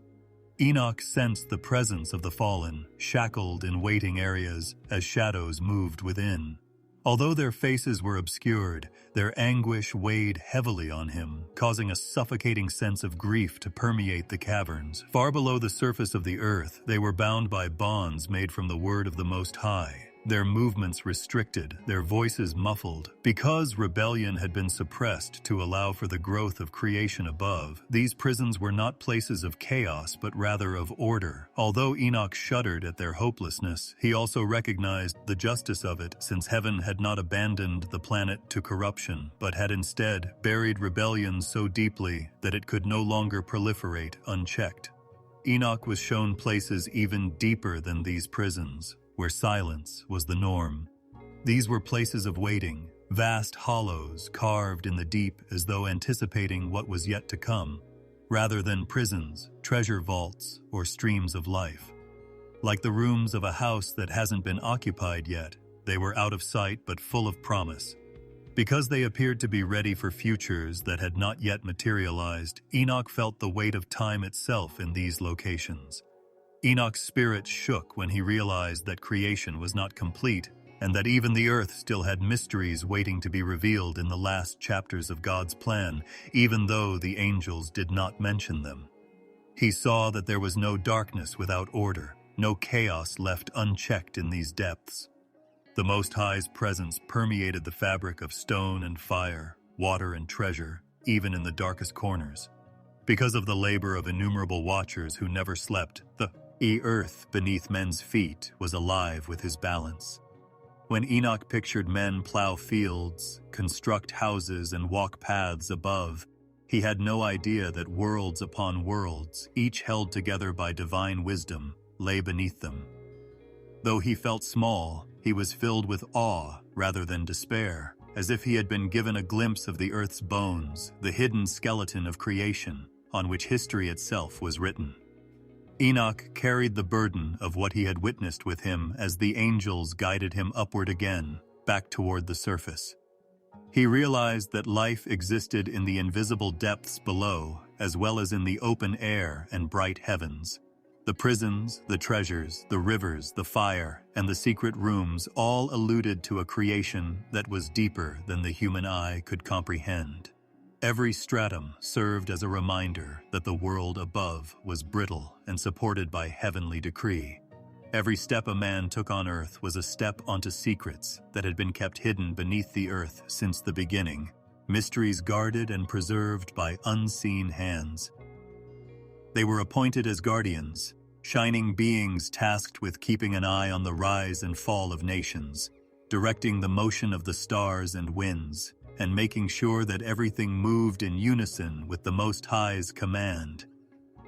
Enoch sensed the presence of the fallen, shackled in waiting areas as shadows moved within. Although their faces were obscured, their anguish weighed heavily on him, causing a suffocating sense of grief to permeate the caverns. Far below the surface of the earth, they were bound by bonds made from the word of the Most High, their movements restricted, their voices muffled. Because rebellion had been suppressed to allow for the growth of creation above, these prisons were not places of chaos but rather of order. Although Enoch shuddered at their hopelessness, he also recognized the justice of it, since heaven had not abandoned the planet to corruption, but had instead buried rebellion so deeply that it could no longer proliferate unchecked. Enoch was shown places even deeper than these prisons, where silence was the norm. These were places of waiting, vast hollows carved in the deep as though anticipating what was yet to come, rather than prisons, treasure vaults, or streams of life. Like the rooms of a house that hasn't been occupied yet, they were out of sight but full of promise. Because they appeared to be ready for futures that had not yet materialized, Enoch felt the weight of time itself in these locations. Enoch's spirit shook when he realized that creation was not complete and that even the earth still had mysteries waiting to be revealed in the last chapters of God's plan, even though the angels did not mention them. He saw that there was no darkness without order, no chaos left unchecked in these depths. The Most High's presence permeated the fabric of stone and fire, water and treasure, even in the darkest corners. Because of the labor of innumerable watchers who never slept, the earth beneath men's feet was alive with his balance. When Enoch pictured men plow fields, construct houses, and walk paths above, he had no idea that worlds upon worlds, each held together by divine wisdom, lay beneath them. Though he felt small, he was filled with awe rather than despair, as if he had been given a glimpse of the earth's bones, the hidden skeleton of creation, on which history itself was written. Enoch carried the burden of what he had witnessed with him as the angels guided him upward again, back toward the surface. He realized that life existed in the invisible depths below, as well as in the open air and bright heavens. The prisons, the treasures, the rivers, the fire, and the secret rooms all alluded to a creation that was deeper than the human eye could comprehend. Every stratum served as a reminder that the world above was brittle and supported by heavenly decree. Every step a man took on earth was a step onto secrets that had been kept hidden beneath the earth since the beginning, mysteries guarded and preserved by unseen hands. They were appointed as guardians, shining beings tasked with keeping an eye on the rise and fall of nations, directing the motion of the stars and winds, and making sure that everything moved in unison with the Most High's command.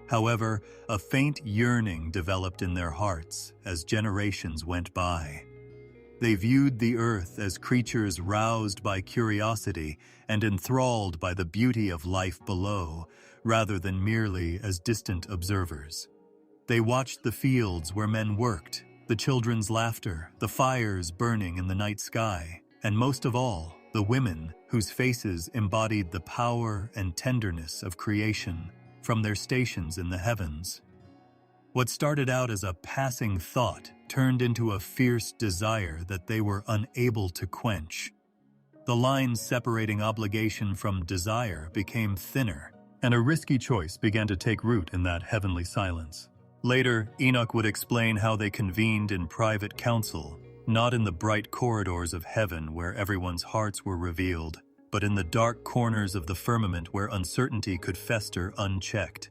However, a faint yearning developed in their hearts as generations went by. They viewed the earth as creatures roused by curiosity and enthralled by the beauty of life below, rather than merely as distant observers. They watched the fields where men worked, the children's laughter, the fires burning in the night sky, and most of all, the women whose faces embodied the power and tenderness of creation from their stations in the heavens. What started out as a passing thought turned into a fierce desire that they were unable to quench. The lines separating obligation from desire became thinner, and a risky choice began to take root in that heavenly silence. Later, Enoch would explain how they convened in private council, not in the bright corridors of heaven where everyone's hearts were revealed, but in the dark corners of the firmament where uncertainty could fester unchecked.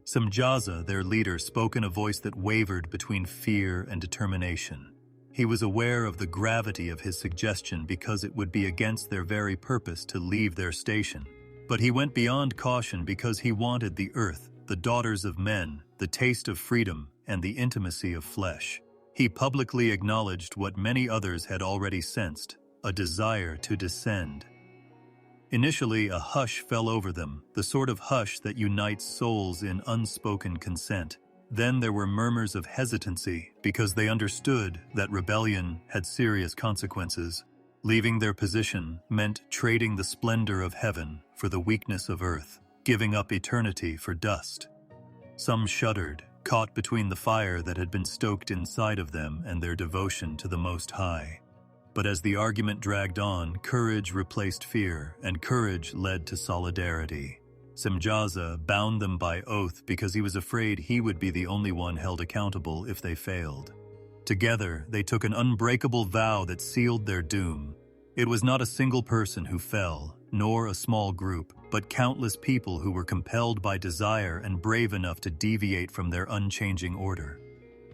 Semjaza, their leader, spoke in a voice that wavered between fear and determination. He was aware of the gravity of his suggestion because it would be against their very purpose to leave their station. But he went beyond caution because he wanted the earth, the daughters of men, the taste of freedom, and the intimacy of flesh. He publicly acknowledged what many others had already sensed, a desire to descend. Initially, a hush fell over them, the sort of hush that unites souls in unspoken consent. Then there were murmurs of hesitancy because they understood that rebellion had serious consequences. Leaving their position meant trading the splendor of heaven for the weakness of earth, giving up eternity for dust. Some shuddered, caught between the fire that had been stoked inside of them and their devotion to the Most High. But as the argument dragged on, courage replaced fear, and courage led to solidarity. Semjaza bound them by oath because he was afraid he would be the only one held accountable if they failed. Together, they took an unbreakable vow that sealed their doom. It was not a single person who fell, nor a small group, but countless people who were compelled by desire and brave enough to deviate from their unchanging order.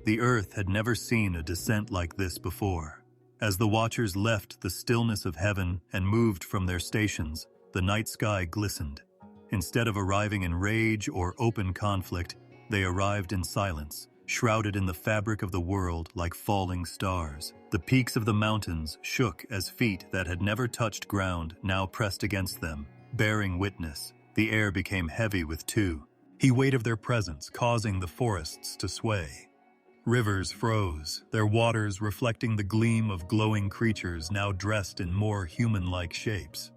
The earth had never seen a descent like this before. As the watchers left the stillness of heaven and moved from their stations, the night sky glistened. Instead of arriving in rage or open conflict, they arrived in silence, shrouded in the fabric of the world like falling stars. The peaks of the mountains shook as feet that had never touched ground now pressed against them, bearing witness. The air became heavy with the weight of their presence, causing the forests to sway. Rivers froze, their waters reflecting the gleam of glowing creatures now dressed in more human-like shapes.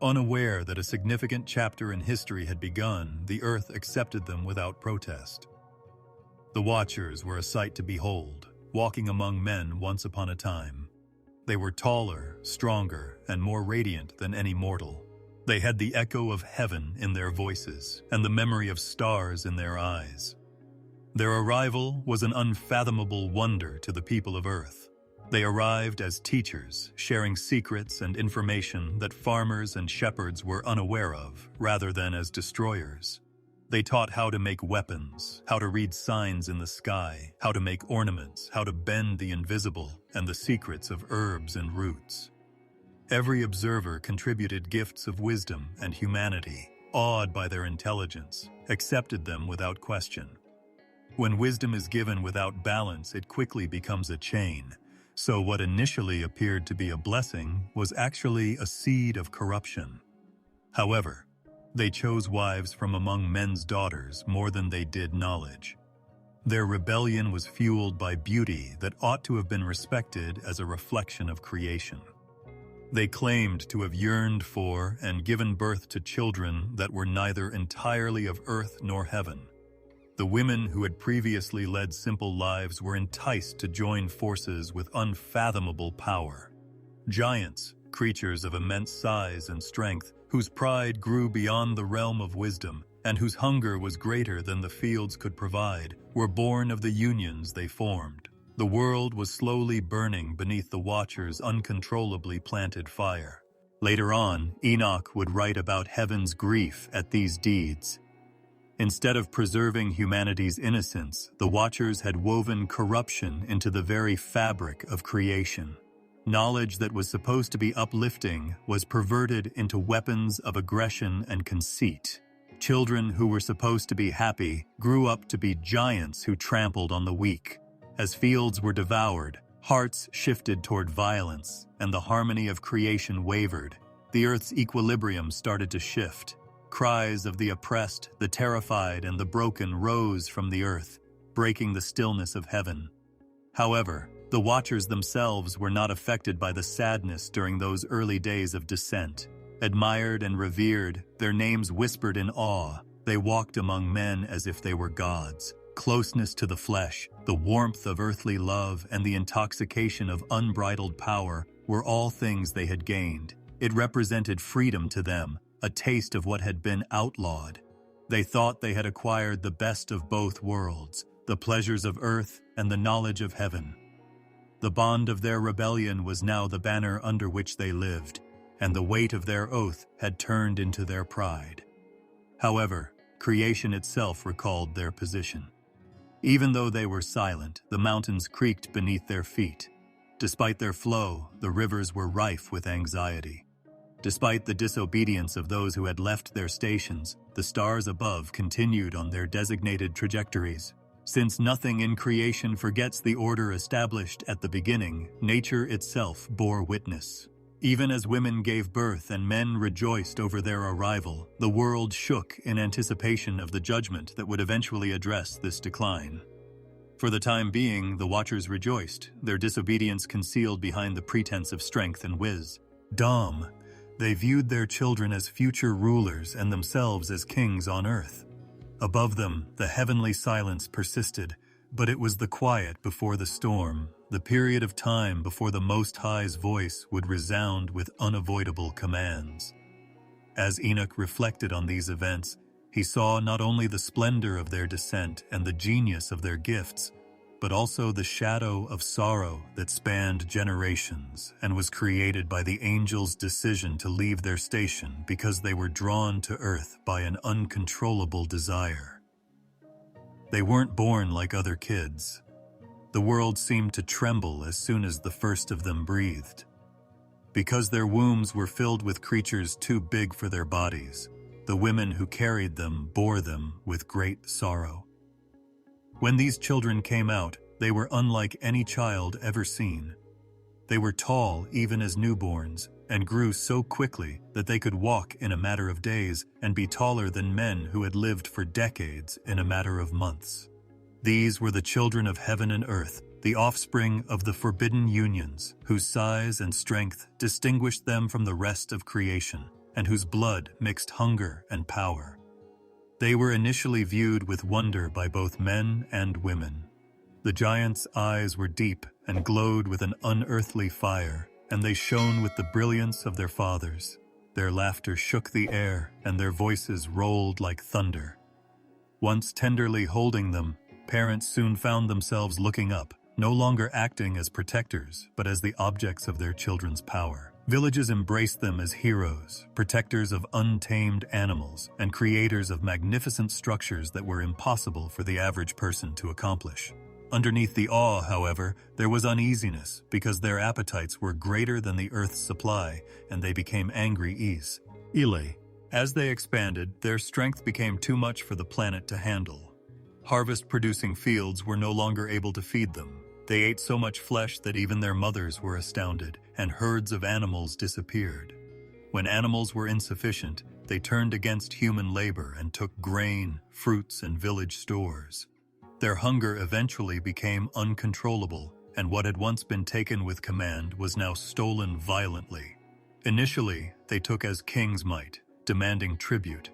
Unaware that a significant chapter in history had begun, the earth accepted them without protest. The Watchers were a sight to behold, walking among men once upon a time. They were taller, stronger, and more radiant than any mortal. They had the echo of heaven in their voices and the memory of stars in their eyes. Their arrival was an unfathomable wonder to the people of Earth. They arrived as teachers, sharing secrets and information that farmers and shepherds were unaware of, rather than as destroyers. They taught how to make weapons, how to read signs in the sky, how to make ornaments, how to bend the invisible, and the secrets of herbs and roots. Every observer contributed gifts of wisdom and humanity, awed by their intelligence, accepted them without question. When wisdom is given without balance, it quickly becomes a chain. So what initially appeared to be a blessing was actually a seed of corruption. However, they chose wives from among men's daughters more than they did knowledge. Their rebellion was fueled by beauty that ought to have been respected as a reflection of creation. They claimed to have yearned for and given birth to children that were neither entirely of earth nor heaven. The women who had previously led simple lives were enticed to join forces with unfathomable power. Giants, creatures of immense size and strength, whose pride grew beyond the realm of wisdom and whose hunger was greater than the fields could provide, were born of the unions they formed. The world was slowly burning beneath the Watchers' uncontrollably planted fire. Later on, Enoch would write about heaven's grief at these deeds. Instead of preserving humanity's innocence, the Watchers had woven corruption into the very fabric of creation. Knowledge that was supposed to be uplifting was perverted into weapons of aggression and conceit. Children who were supposed to be happy grew up to be giants who trampled on the weak. As fields were devoured, hearts shifted toward violence, and the harmony of creation wavered. The earth's equilibrium started to shift. Cries of the oppressed, the terrified, and the broken rose from the earth, breaking the stillness of heaven. However, the Watchers themselves were not affected by the sadness during those early days of descent. Admired and revered, their names whispered in awe, they walked among men as if they were gods. Closeness to the flesh, the warmth of earthly love, and the intoxication of unbridled power were all things they had gained. It represented freedom to them, a taste of what had been outlawed. They thought they had acquired the best of both worlds, the pleasures of earth and the knowledge of heaven. The bond of their rebellion was now the banner under which they lived, and the weight of their oath had turned into their pride. However, creation itself recalled their position. Even though they were silent, the mountains creaked beneath their feet. Despite their flow, the rivers were rife with anxiety. Despite the disobedience of those who had left their stations, the stars above continued on their designated trajectories. Since nothing in creation forgets the order established at the beginning, nature itself bore witness. Even as women gave birth and men rejoiced over their arrival, the world shook in anticipation of the judgment that would eventually address this decline. For the time being, the Watchers rejoiced, their disobedience concealed behind the pretense of strength and wisdom. They viewed their children as future rulers and themselves as kings on earth. Above them, the heavenly silence persisted, but it was the quiet before the storm, the period of time before the Most High's voice would resound with unavoidable commands. As Enoch reflected on these events, he saw not only the splendor of their descent and the genius of their gifts, but also the shadow of sorrow that spanned generations and was created by the angels' decision to leave their station because they were drawn to earth by an uncontrollable desire. They weren't born like other kids. The world seemed to tremble as soon as the first of them breathed. Because their wombs were filled with creatures too big for their bodies, the women who carried them bore them with great sorrow. When these children came out, they were unlike any child ever seen. They were tall even as newborns, and grew so quickly that they could walk in a matter of days and be taller than men who had lived for decades in a matter of months. These were the children of heaven and earth, the offspring of the forbidden unions, whose size and strength distinguished them from the rest of creation, and whose blood mixed hunger and power. They were initially viewed with wonder by both men and women. The giants' eyes were deep and glowed with an unearthly fire, and they shone with the brilliance of their fathers. Their laughter shook the air, and their voices rolled like thunder. Once tenderly holding them, parents soon found themselves looking up, no longer acting as protectors, but as the objects of their children's power. Villages embraced them as heroes, protectors of untamed animals, and creators of magnificent structures that were impossible for the average person to accomplish. Underneath the awe, however, there was uneasiness because their appetites were greater than the earth's supply, and they became angry As they expanded, their strength became too much for the planet to handle. Harvest-producing fields were no longer able to feed them. They ate so much flesh that even their mothers were astounded, and herds of animals disappeared. When animals were insufficient, they turned against human labor and took grain, fruits, and village stores. Their hunger eventually became uncontrollable, and what had once been taken with command was now stolen violently. Initially, they took as kings might, demanding tribute.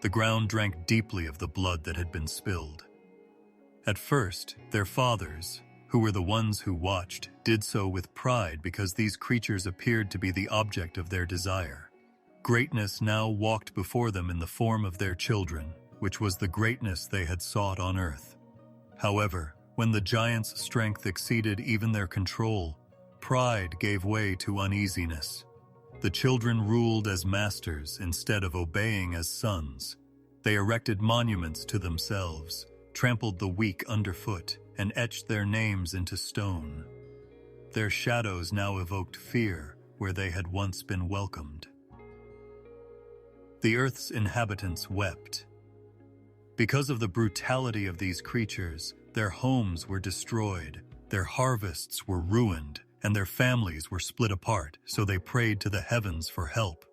The ground drank deeply of the blood that had been spilled. At first, their fathers, who were the ones who watched, did so with pride because these creatures appeared to be the object of their desire. Greatness now walked before them in the form of their children, which was the greatness they had sought on earth. However, when the giants' strength exceeded even their control, pride gave way to uneasiness. The children ruled as masters instead of obeying as sons. They erected monuments to themselves, trampled the weak underfoot, and etched their names into stone. Their shadows now evoked fear where they had once been welcomed. The earth's inhabitants wept. Because of the brutality of these creatures, their homes were destroyed, their harvests were ruined, and their families were split apart, so they prayed to the heavens for help.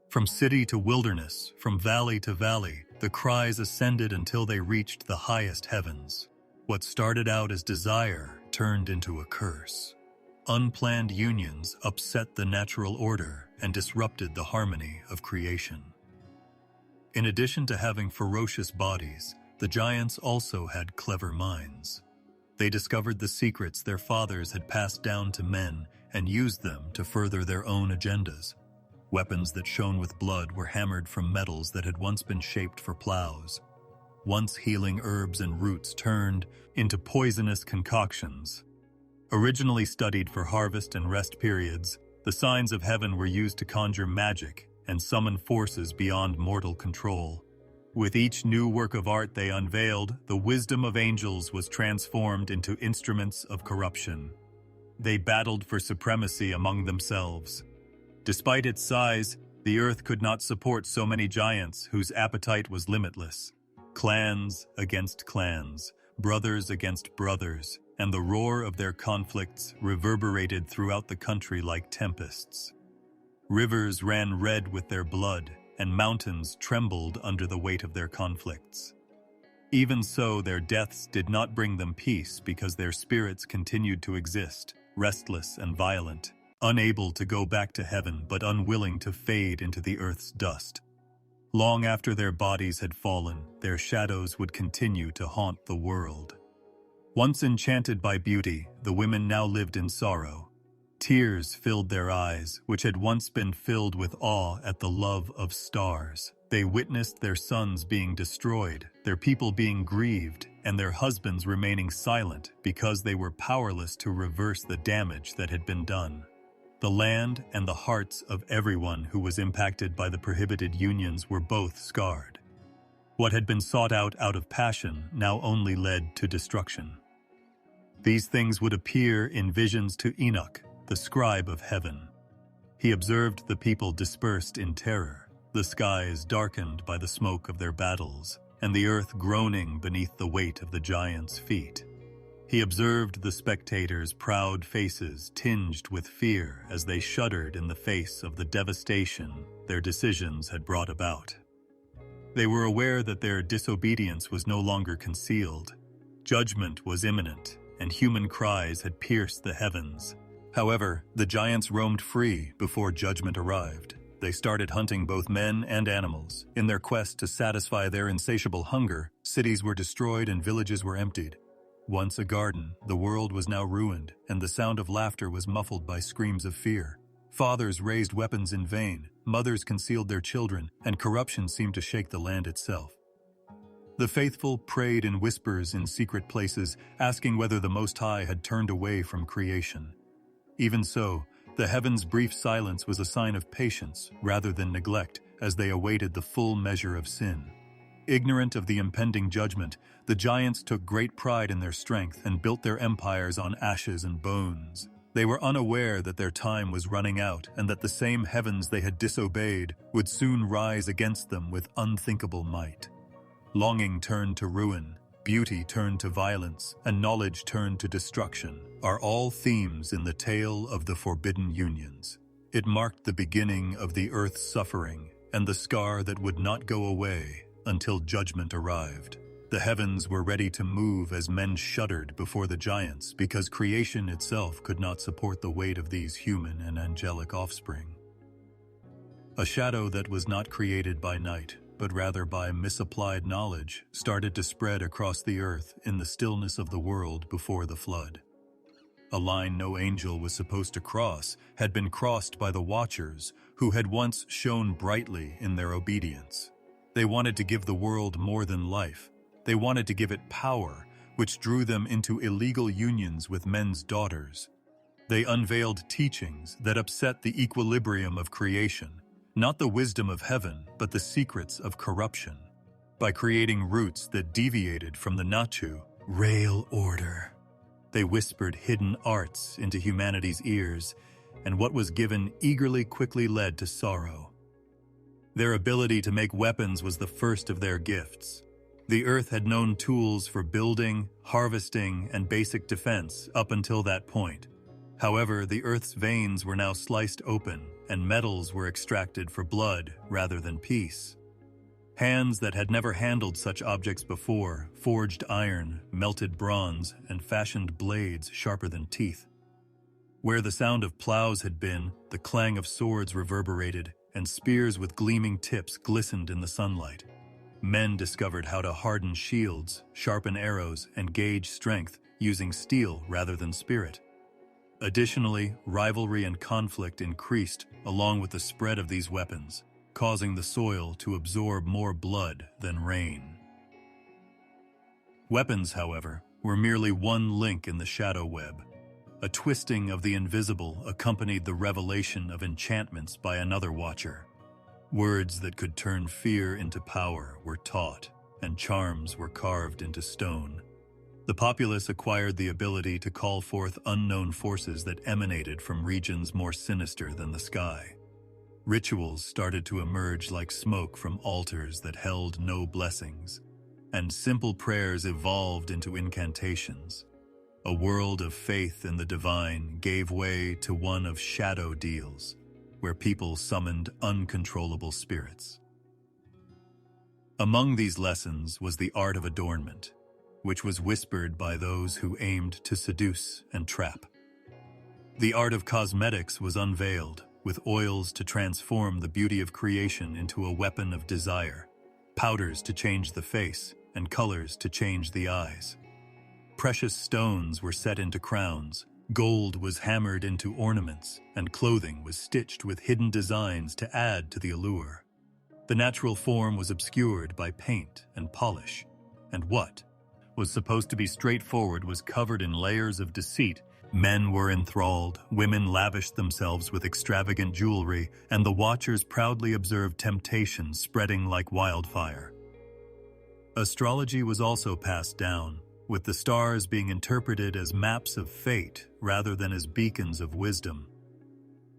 From city to wilderness, from valley to valley, the cries ascended until they reached the highest heavens. What started out as desire turned into a curse. Unplanned unions upset the natural order and disrupted the harmony of creation. In addition to having ferocious bodies, the giants also had clever minds. They discovered the secrets their fathers had passed down to men and used them to further their own agendas. Weapons that shone with blood were hammered from metals that had once been shaped for plows. Once healing herbs and roots turned into poisonous concoctions. Originally studied for harvest and rest periods, the signs of heaven were used to conjure magic and summon forces beyond mortal control. With each new work of art they unveiled, the wisdom of angels was transformed into instruments of corruption. They battled for supremacy among themselves. Despite its size, the earth could not support so many giants whose appetite was limitless. Clans against clans, brothers against brothers, and the roar of their conflicts reverberated throughout the country like tempests. Rivers ran red with their blood, and mountains trembled under the weight of their conflicts. Even so, their deaths did not bring them peace because their spirits continued to exist, restless and violent, unable to go back to heaven but unwilling to fade into the earth's dust. Long after their bodies had fallen, their shadows would continue to haunt the world. Once enchanted by beauty, the women now lived in sorrow. Tears filled their eyes, which had once been filled with awe at the love of stars. They witnessed their sons being destroyed, their people being grieved, and their husbands remaining silent because they were powerless to reverse the damage that had been done. The land and the hearts of everyone who was impacted by the prohibited unions were both scarred. What had been sought out of passion now only led to destruction. These things would appear in visions to Enoch, the scribe of heaven. He observed the people dispersed in terror, the skies darkened by the smoke of their battles, and the earth groaning beneath the weight of the giants' feet. He observed the spectators' proud faces tinged with fear as they shuddered in the face of the devastation their decisions had brought about. They were aware that their disobedience was no longer concealed. Judgment was imminent, and human cries had pierced the heavens. However, the giants roamed free before judgment arrived. They started hunting both men and animals. In their quest to satisfy their insatiable hunger, cities were destroyed and villages were emptied. Once a garden, the world was now ruined, and the sound of laughter was muffled by screams of fear. Fathers raised weapons in vain, mothers concealed their children, and corruption seemed to shake the land itself. The faithful prayed in whispers in secret places, asking whether the Most High had turned away from creation. Even so, the heavens' brief silence was a sign of patience rather than neglect as they awaited the full measure of sin. Ignorant of the impending judgment, the giants took great pride in their strength and built their empires on ashes and bones. They were unaware that their time was running out and that the same heavens they had disobeyed would soon rise against them with unthinkable might. Longing turned to ruin, beauty turned to violence, and knowledge turned to destruction, are all themes in the tale of the forbidden unions. It marked the beginning of the earth's suffering and the scar that would not go away until judgment arrived. The heavens were ready to move as men shuddered before the giants because creation itself could not support the weight of these human and angelic offspring. A shadow that was not created by night, but rather by misapplied knowledge, started to spread across the earth in the stillness of the world before the flood. A line no angel was supposed to cross had been crossed by the Watchers, who had once shone brightly in their obedience. They wanted to give the world more than life. They wanted to give it power, which drew them into illegal unions with men's daughters. They unveiled teachings that upset the equilibrium of creation, not the wisdom of heaven, but the secrets of corruption. By creating roots that deviated from the Nachu, real order, they whispered hidden arts into humanity's ears, and what was given eagerly quickly led to sorrow. Their ability to make weapons was the first of their gifts. The earth had known tools for building, harvesting, and basic defense up until that point. However, the earth's veins were now sliced open, and metals were extracted for blood rather than peace. Hands that had never handled such objects before forged iron, melted bronze, and fashioned blades sharper than teeth. Where the sound of plows had been, the clang of swords reverberated, and spears with gleaming tips glistened in the sunlight. Men discovered how to harden shields, sharpen arrows, and gauge strength using steel rather than spirit. Additionally, rivalry and conflict increased along with the spread of these weapons, causing the soil to absorb more blood than rain. Weapons, however, were merely one link in the shadow web. A twisting of the invisible accompanied the revelation of enchantments by another watcher. Words that could turn fear into power were taught, and charms were carved into stone. The populace acquired the ability to call forth unknown forces that emanated from regions more sinister than the sky. Rituals started to emerge like smoke from altars that held no blessings, and simple prayers evolved into incantations. A world of faith in the divine gave way to one of shadow deals, where people summoned uncontrollable spirits. Among these lessons was the art of adornment, which was whispered by those who aimed to seduce and trap. The art of cosmetics was unveiled, with oils to transform the beauty of creation into a weapon of desire, powders to change the face, and colors to change the eyes. Precious stones were set into crowns, gold was hammered into ornaments, and clothing was stitched with hidden designs to add to the allure. The natural form was obscured by paint and polish, and what was supposed to be straightforward was covered in layers of deceit. Men were enthralled, women lavished themselves with extravagant jewelry, and the watchers proudly observed temptation spreading like wildfire. Astrology was also passed down, with the stars being interpreted as maps of fate rather than as beacons of wisdom.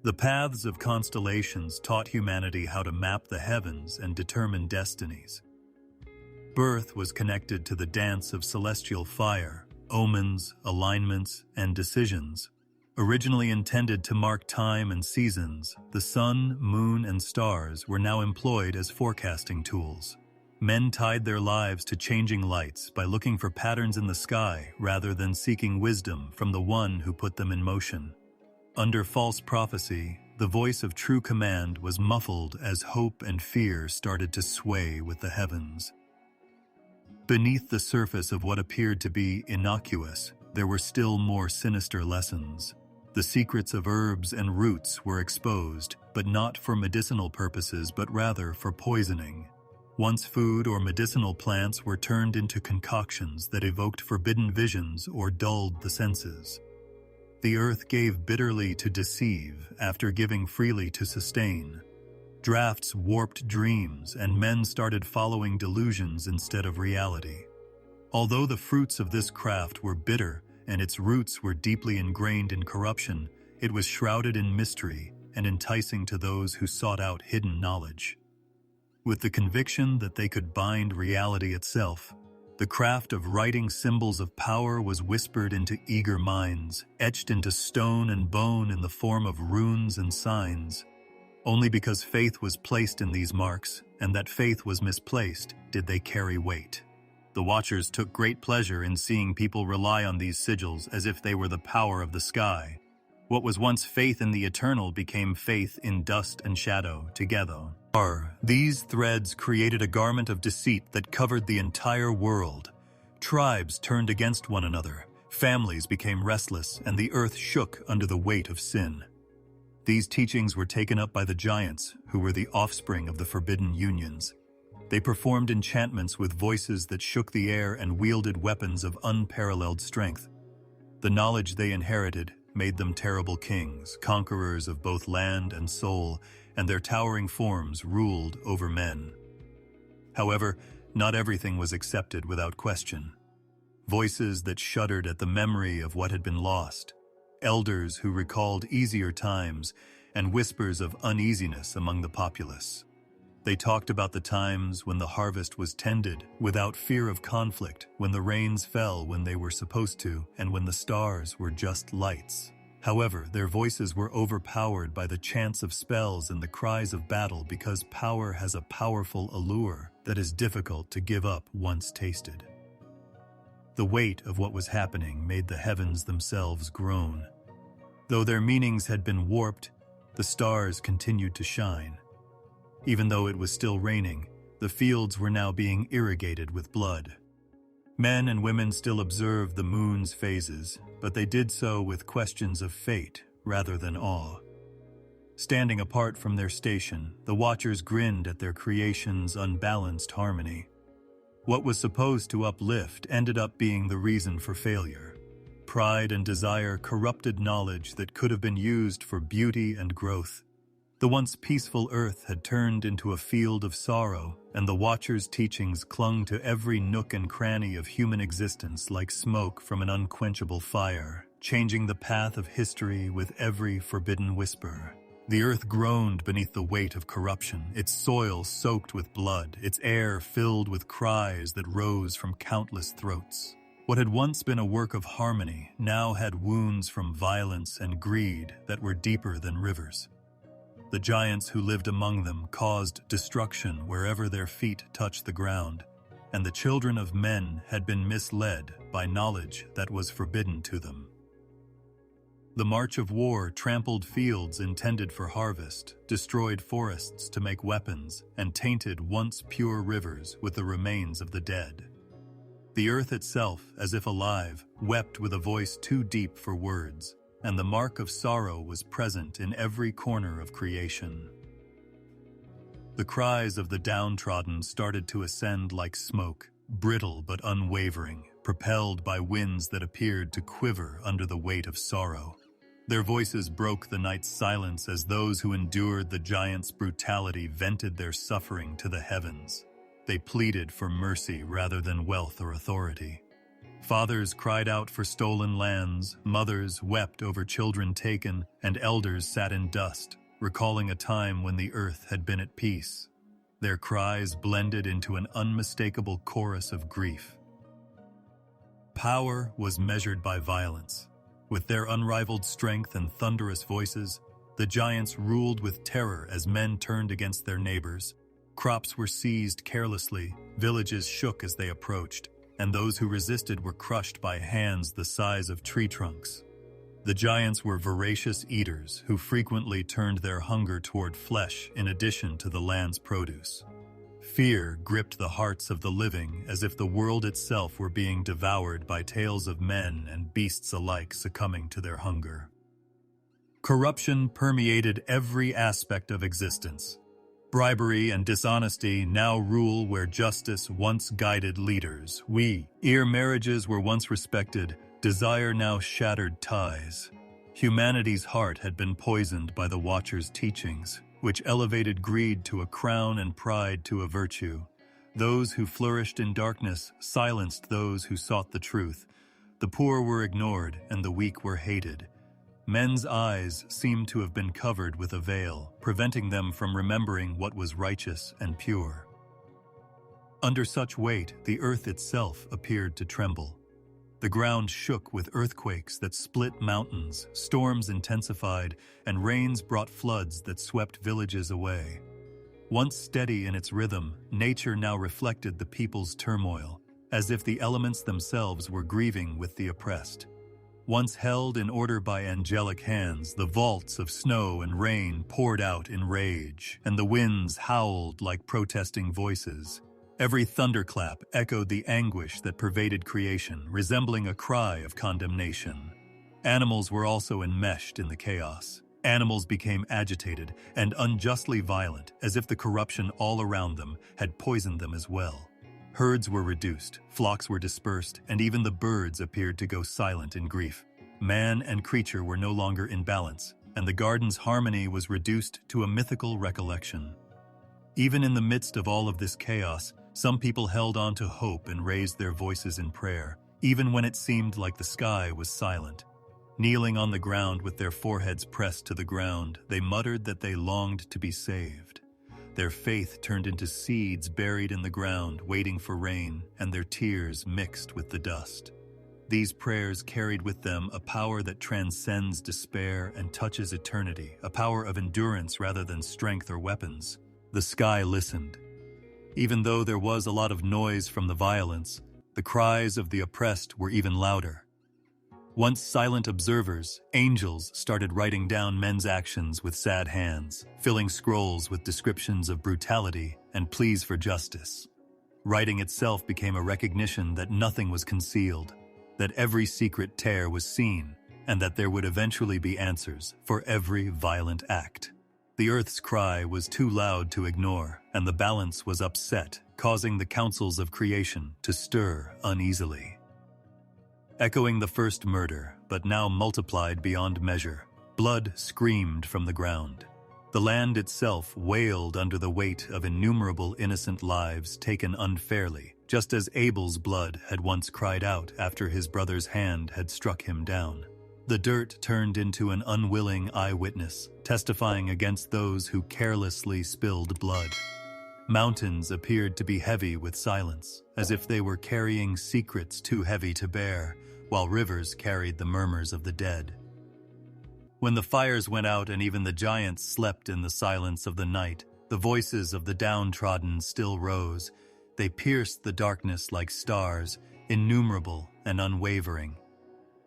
The paths of constellations taught humanity how to map the heavens and determine destinies. Birth was connected to the dance of celestial fire, omens, alignments, and decisions. Originally intended to mark time and seasons, the sun, moon, and stars were now employed as forecasting tools. Men tied their lives to changing lights by looking for patterns in the sky rather than seeking wisdom from the one who put them in motion. Under false prophecy, the voice of true command was muffled as hope and fear started to sway with the heavens. Beneath the surface of what appeared to be innocuous, there were still more sinister lessons. The secrets of herbs and roots were exposed, but not for medicinal purposes but rather for poisoning. Once food or medicinal plants were turned into concoctions that evoked forbidden visions or dulled the senses. The earth gave bitterly to deceive after giving freely to sustain. Drafts warped dreams, and men started following delusions instead of reality. Although the fruits of this craft were bitter and its roots were deeply ingrained in corruption, it was shrouded in mystery and enticing to those who sought out hidden knowledge. With the conviction that they could bind reality itself, the craft of writing symbols of power was whispered into eager minds, etched into stone and bone in the form of runes and signs. Only because faith was placed in these marks, and that faith was misplaced, did they carry weight. The Watchers took great pleasure in seeing people rely on these sigils as if they were the power of the sky. What was once faith in the eternal became faith in dust and shadow together. These threads created a garment of deceit that covered the entire world. Tribes turned against one another, families became restless, and the earth shook under the weight of sin. These teachings were taken up by the giants, who were the offspring of the forbidden unions. They performed enchantments with voices that shook the air and wielded weapons of unparalleled strength. The knowledge they inherited made them terrible kings, conquerors of both land and soul, and their towering forms ruled over men. However, not everything was accepted without question. Voices that shuddered at the memory of what had been lost, elders who recalled easier times, and whispers of uneasiness among the populace. They talked about the times when the harvest was tended without fear of conflict, when the rains fell when they were supposed to, and when the stars were just lights. However, their voices were overpowered by the chants of spells and the cries of battle because power has a powerful allure that is difficult to give up once tasted. The weight of what was happening made the heavens themselves groan. Though their meanings had been warped, the stars continued to shine. Even though it was still raining, the fields were now being irrigated with blood. Men and women still observed the moon's phases, but they did so with questions of fate rather than awe. Standing apart from their station, the watchers grinned at their creation's unbalanced harmony. What was supposed to uplift ended up being the reason for failure. Pride and desire corrupted knowledge that could have been used for beauty and growth. The once peaceful earth had turned into a field of sorrow, and the Watchers' teachings clung to every nook and cranny of human existence like smoke from an unquenchable fire, changing the path of history with every forbidden whisper. The earth groaned beneath the weight of corruption, its soil soaked with blood, its air filled with cries that rose from countless throats. What had once been a work of harmony now had wounds from violence and greed that were deeper than rivers. The giants who lived among them caused destruction wherever their feet touched the ground, and the children of men had been misled by knowledge that was forbidden to them. The march of war trampled fields intended for harvest, destroyed forests to make weapons, and tainted once pure rivers with the remains of the dead. The earth itself, as if alive, wept with a voice too deep for words, and the mark of sorrow was present in every corner of creation. The cries of the downtrodden started to ascend like smoke, brittle but unwavering, propelled by winds that appeared to quiver under the weight of sorrow. Their voices broke the night's silence as those who endured the giants' brutality vented their suffering to the heavens. They pleaded for mercy rather than wealth or authority. Fathers cried out for stolen lands, mothers wept over children taken, and elders sat in dust, recalling a time when the earth had been at peace. Their cries blended into an unmistakable chorus of grief. Power was measured by violence. With their unrivaled strength and thunderous voices, the giants ruled with terror as men turned against their neighbors. Crops were seized carelessly, villages shook as they approached, and those who resisted were crushed by hands the size of tree trunks. The giants were voracious eaters who frequently turned their hunger toward flesh in addition to the land's produce. Fear gripped the hearts of the living as if the world itself were being devoured by tales of men and beasts alike succumbing to their hunger. Corruption permeated every aspect of existence. Bribery and dishonesty now rule where justice once guided leaders. Ere marriages were once respected, desire now shattered ties. Humanity's heart had been poisoned by the Watchers' teachings, which elevated greed to a crown and pride to a virtue. Those who flourished in darkness silenced those who sought the truth. The poor were ignored and the weak were hated. Men's eyes seemed to have been covered with a veil, preventing them from remembering what was righteous and pure. Under such weight, the earth itself appeared to tremble. The ground shook with earthquakes that split mountains, storms intensified, and rains brought floods that swept villages away. Once steady in its rhythm, nature now reflected the people's turmoil, as if the elements themselves were grieving with the oppressed. Once held in order by angelic hands, the vaults of snow and rain poured out in rage, and the winds howled like protesting voices. Every thunderclap echoed the anguish that pervaded creation, resembling a cry of condemnation. Animals were also enmeshed in the chaos. Animals became agitated and unjustly violent, as if the corruption all around them had poisoned them as well. Herds were reduced, flocks were dispersed, and even the birds appeared to go silent in grief. Man and creature were no longer in balance, and the garden's harmony was reduced to a mythical recollection. Even in the midst of all of this chaos, some people held on to hope and raised their voices in prayer, even when it seemed like the sky was silent. Kneeling on the ground with their foreheads pressed to the ground, they muttered that they longed to be saved. Their faith turned into seeds buried in the ground, waiting for rain, and their tears mixed with the dust. These prayers carried with them a power that transcends despair and touches eternity, a power of endurance rather than strength or weapons. The sky listened. Even though there was a lot of noise from the violence, the cries of the oppressed were even louder. Once silent observers, angels started writing down men's actions with sad hands, filling scrolls with descriptions of brutality and pleas for justice. Writing itself became a recognition that nothing was concealed, that every secret tear was seen, and that there would eventually be answers for every violent act. The earth's cry was too loud to ignore, and the balance was upset, causing the councils of creation to stir uneasily. Echoing the first murder, but now multiplied beyond measure, blood screamed from the ground. The land itself wailed under the weight of innumerable innocent lives taken unfairly, just as Abel's blood had once cried out after his brother's hand had struck him down. The dirt turned into an unwilling eyewitness, testifying against those who carelessly spilled blood. Mountains appeared to be heavy with silence, as if they were carrying secrets too heavy to bear, while rivers carried the murmurs of the dead. When the fires went out and even the giants slept in the silence of the night, the voices of the downtrodden still rose. They pierced the darkness like stars, innumerable and unwavering.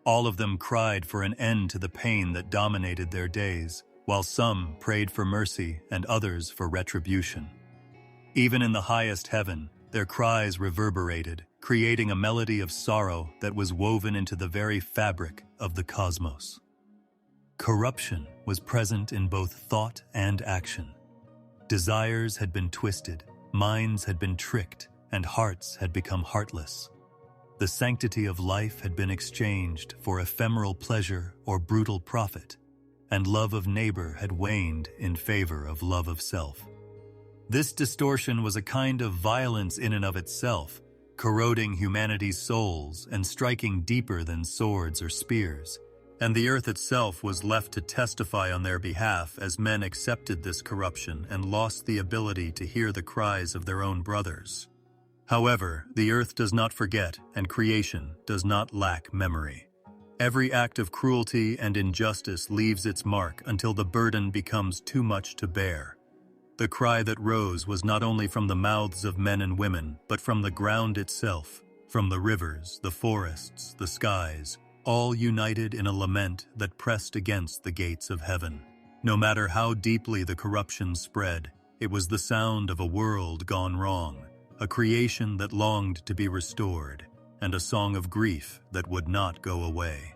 All of them cried for an end to the pain that dominated their days, while some prayed for mercy and others for retribution. Even in the highest heaven, their cries reverberated, creating a melody of sorrow that was woven into the very fabric of the cosmos. Corruption was present in both thought and action. Desires had been twisted, minds had been tricked, and hearts had become heartless. The sanctity of life had been exchanged for ephemeral pleasure or brutal profit, and love of neighbor had waned in favor of love of self. This distortion was a kind of violence in and of itself, corroding humanity's souls and striking deeper than swords or spears. And the earth itself was left to testify on their behalf as men accepted this corruption and lost the ability to hear the cries of their own brothers. However, the earth does not forget, and creation does not lack memory. Every act of cruelty and injustice leaves its mark until the burden becomes too much to bear. The cry that rose was not only from the mouths of men and women, but from the ground itself, from the rivers, the forests, the skies, all united in a lament that pressed against the gates of heaven. No matter how deeply the corruption spread, it was the sound of a world gone wrong, a creation that longed to be restored, and a song of grief that would not go away.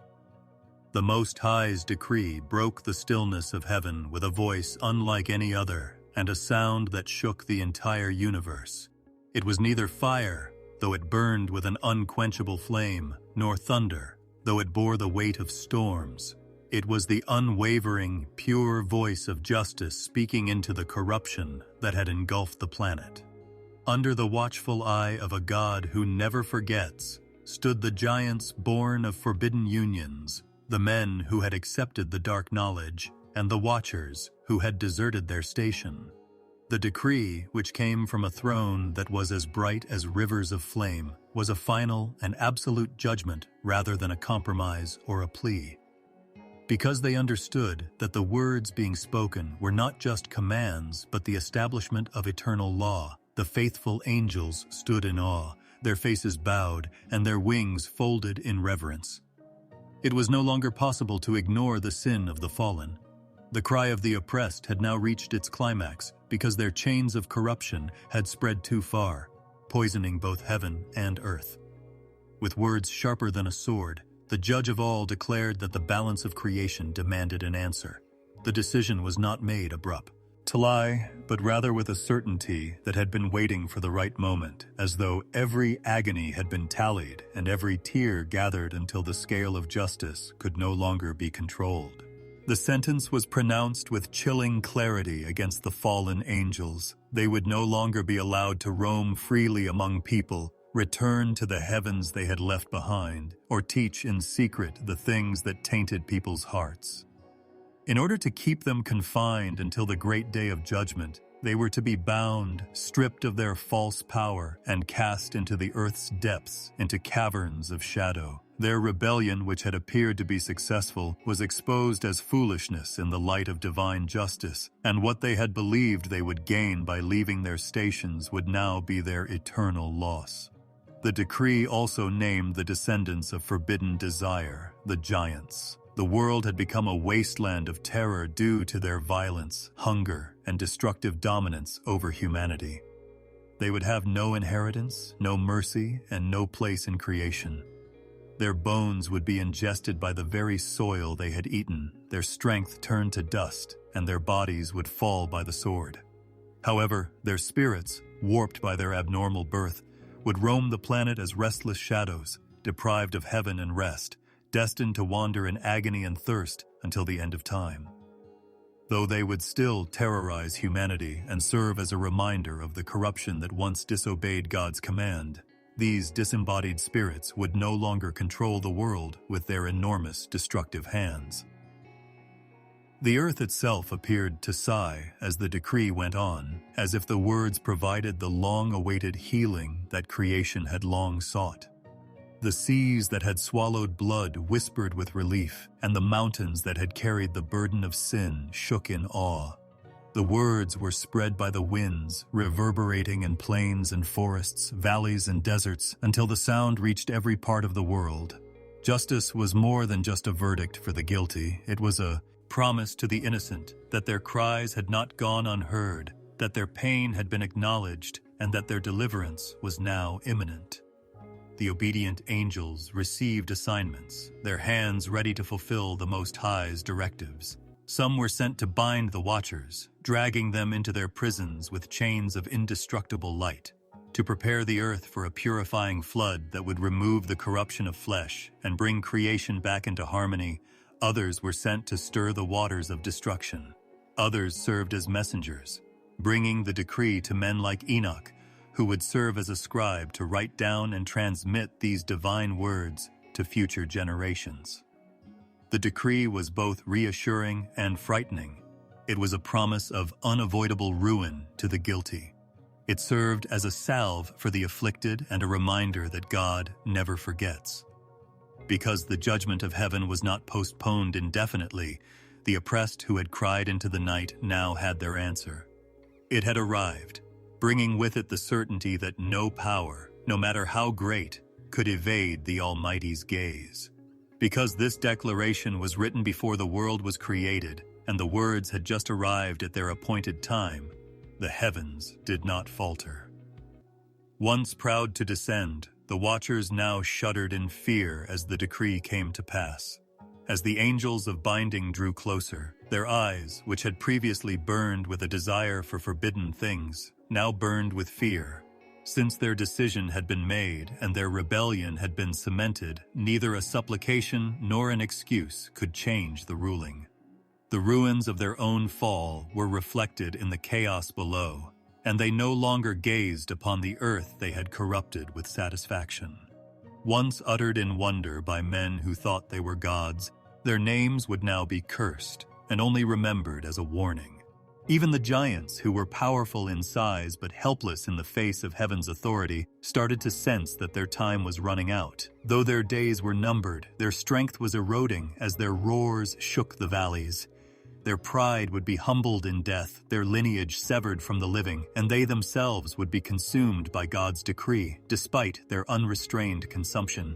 The Most High's decree broke the stillness of heaven with a voice unlike any other, and a sound that shook the entire universe. It was neither fire, though it burned with an unquenchable flame, nor thunder, though it bore the weight of storms. It was the unwavering, pure voice of justice speaking into the corruption that had engulfed the planet. Under the watchful eye of a God who never forgets, stood the giants born of forbidden unions, the men who had accepted the dark knowledge, and the watchers who had deserted their station. The decree, which came from a throne that was as bright as rivers of flame, was a final and absolute judgment rather than a compromise or a plea. Because they understood that the words being spoken were not just commands but the establishment of eternal law, the faithful angels stood in awe, their faces bowed and their wings folded in reverence. It was no longer possible to ignore the sin of the fallen. The cry of the oppressed had now reached its climax because their chains of corruption had spread too far, poisoning both heaven and earth. With words sharper than a sword, the judge of all declared that the balance of creation demanded an answer. The decision was not made abrupt, to lie, but rather with a certainty that had been waiting for the right moment, as though every agony had been tallied and every tear gathered until the scale of justice could no longer be controlled. The sentence was pronounced with chilling clarity against the fallen angels. They would no longer be allowed to roam freely among people, return to the heavens they had left behind, or teach in secret the things that tainted people's hearts. In order to keep them confined until the great day of judgment, they were to be bound, stripped of their false power, and cast into the earth's depths, into caverns of shadow. Their rebellion, which had appeared to be successful, was exposed as foolishness in the light of divine justice, and what they had believed they would gain by leaving their stations would now be their eternal loss. The decree also named the descendants of forbidden desire, the giants. The world had become a wasteland of terror due to their violence, hunger, and destructive dominance over humanity. They would have no inheritance, no mercy, and no place in creation. Their bones would be ingested by the very soil they had eaten, their strength turned to dust, and their bodies would fall by the sword. However, their spirits, warped by their abnormal birth, would roam the planet as restless shadows, deprived of heaven and rest, destined to wander in agony and thirst until the end of time. Though they would still terrorize humanity and serve as a reminder of the corruption that once disobeyed God's command, these disembodied spirits would no longer control the world with their enormous destructive hands. The earth itself appeared to sigh as the decree went on, as if the words provided the long-awaited healing that creation had long sought. The seas that had swallowed blood whispered with relief, and the mountains that had carried the burden of sin shook in awe. The words were spread by the winds, reverberating in plains and forests, valleys and deserts, until the sound reached every part of the world. Justice was more than just a verdict for the guilty. It was a promise to the innocent that their cries had not gone unheard, that their pain had been acknowledged, and that their deliverance was now imminent. The obedient angels received assignments, their hands ready to fulfill the Most High's directives. Some were sent to bind the watchers, dragging them into their prisons with chains of indestructible light, to prepare the earth for a purifying flood that would remove the corruption of flesh and bring creation back into harmony. Others were sent to stir the waters of destruction. Others served as messengers, bringing the decree to men like Enoch, who would serve as a scribe to write down and transmit these divine words to future generations. The decree was both reassuring and frightening. It was a promise of unavoidable ruin to the guilty. It served as a salve for the afflicted and a reminder that God never forgets. Because the judgment of heaven was not postponed indefinitely, the oppressed who had cried into the night now had their answer. It had arrived, bringing with it the certainty that no power, no matter how great, could evade the Almighty's gaze. Because this declaration was written before the world was created, and the words had just arrived at their appointed time, the heavens did not falter. Once proud to descend, the watchers now shuddered in fear as the decree came to pass. As the angels of binding drew closer, their eyes, which had previously burned with a desire for forbidden things, now burned with fear. Since their decision had been made and their rebellion had been cemented, neither a supplication nor an excuse could change the ruling. The ruins of their own fall were reflected in the chaos below, and they no longer gazed upon the earth they had corrupted with satisfaction. Once uttered in wonder by men who thought they were gods, their names would now be cursed and only remembered as a warning. Even the giants, who were powerful in size but helpless in the face of heaven's authority, started to sense that their time was running out. Though their days were numbered, their strength was eroding as their roars shook the valleys. Their pride would be humbled in death, their lineage severed from the living, and they themselves would be consumed by God's decree, despite their unrestrained consumption.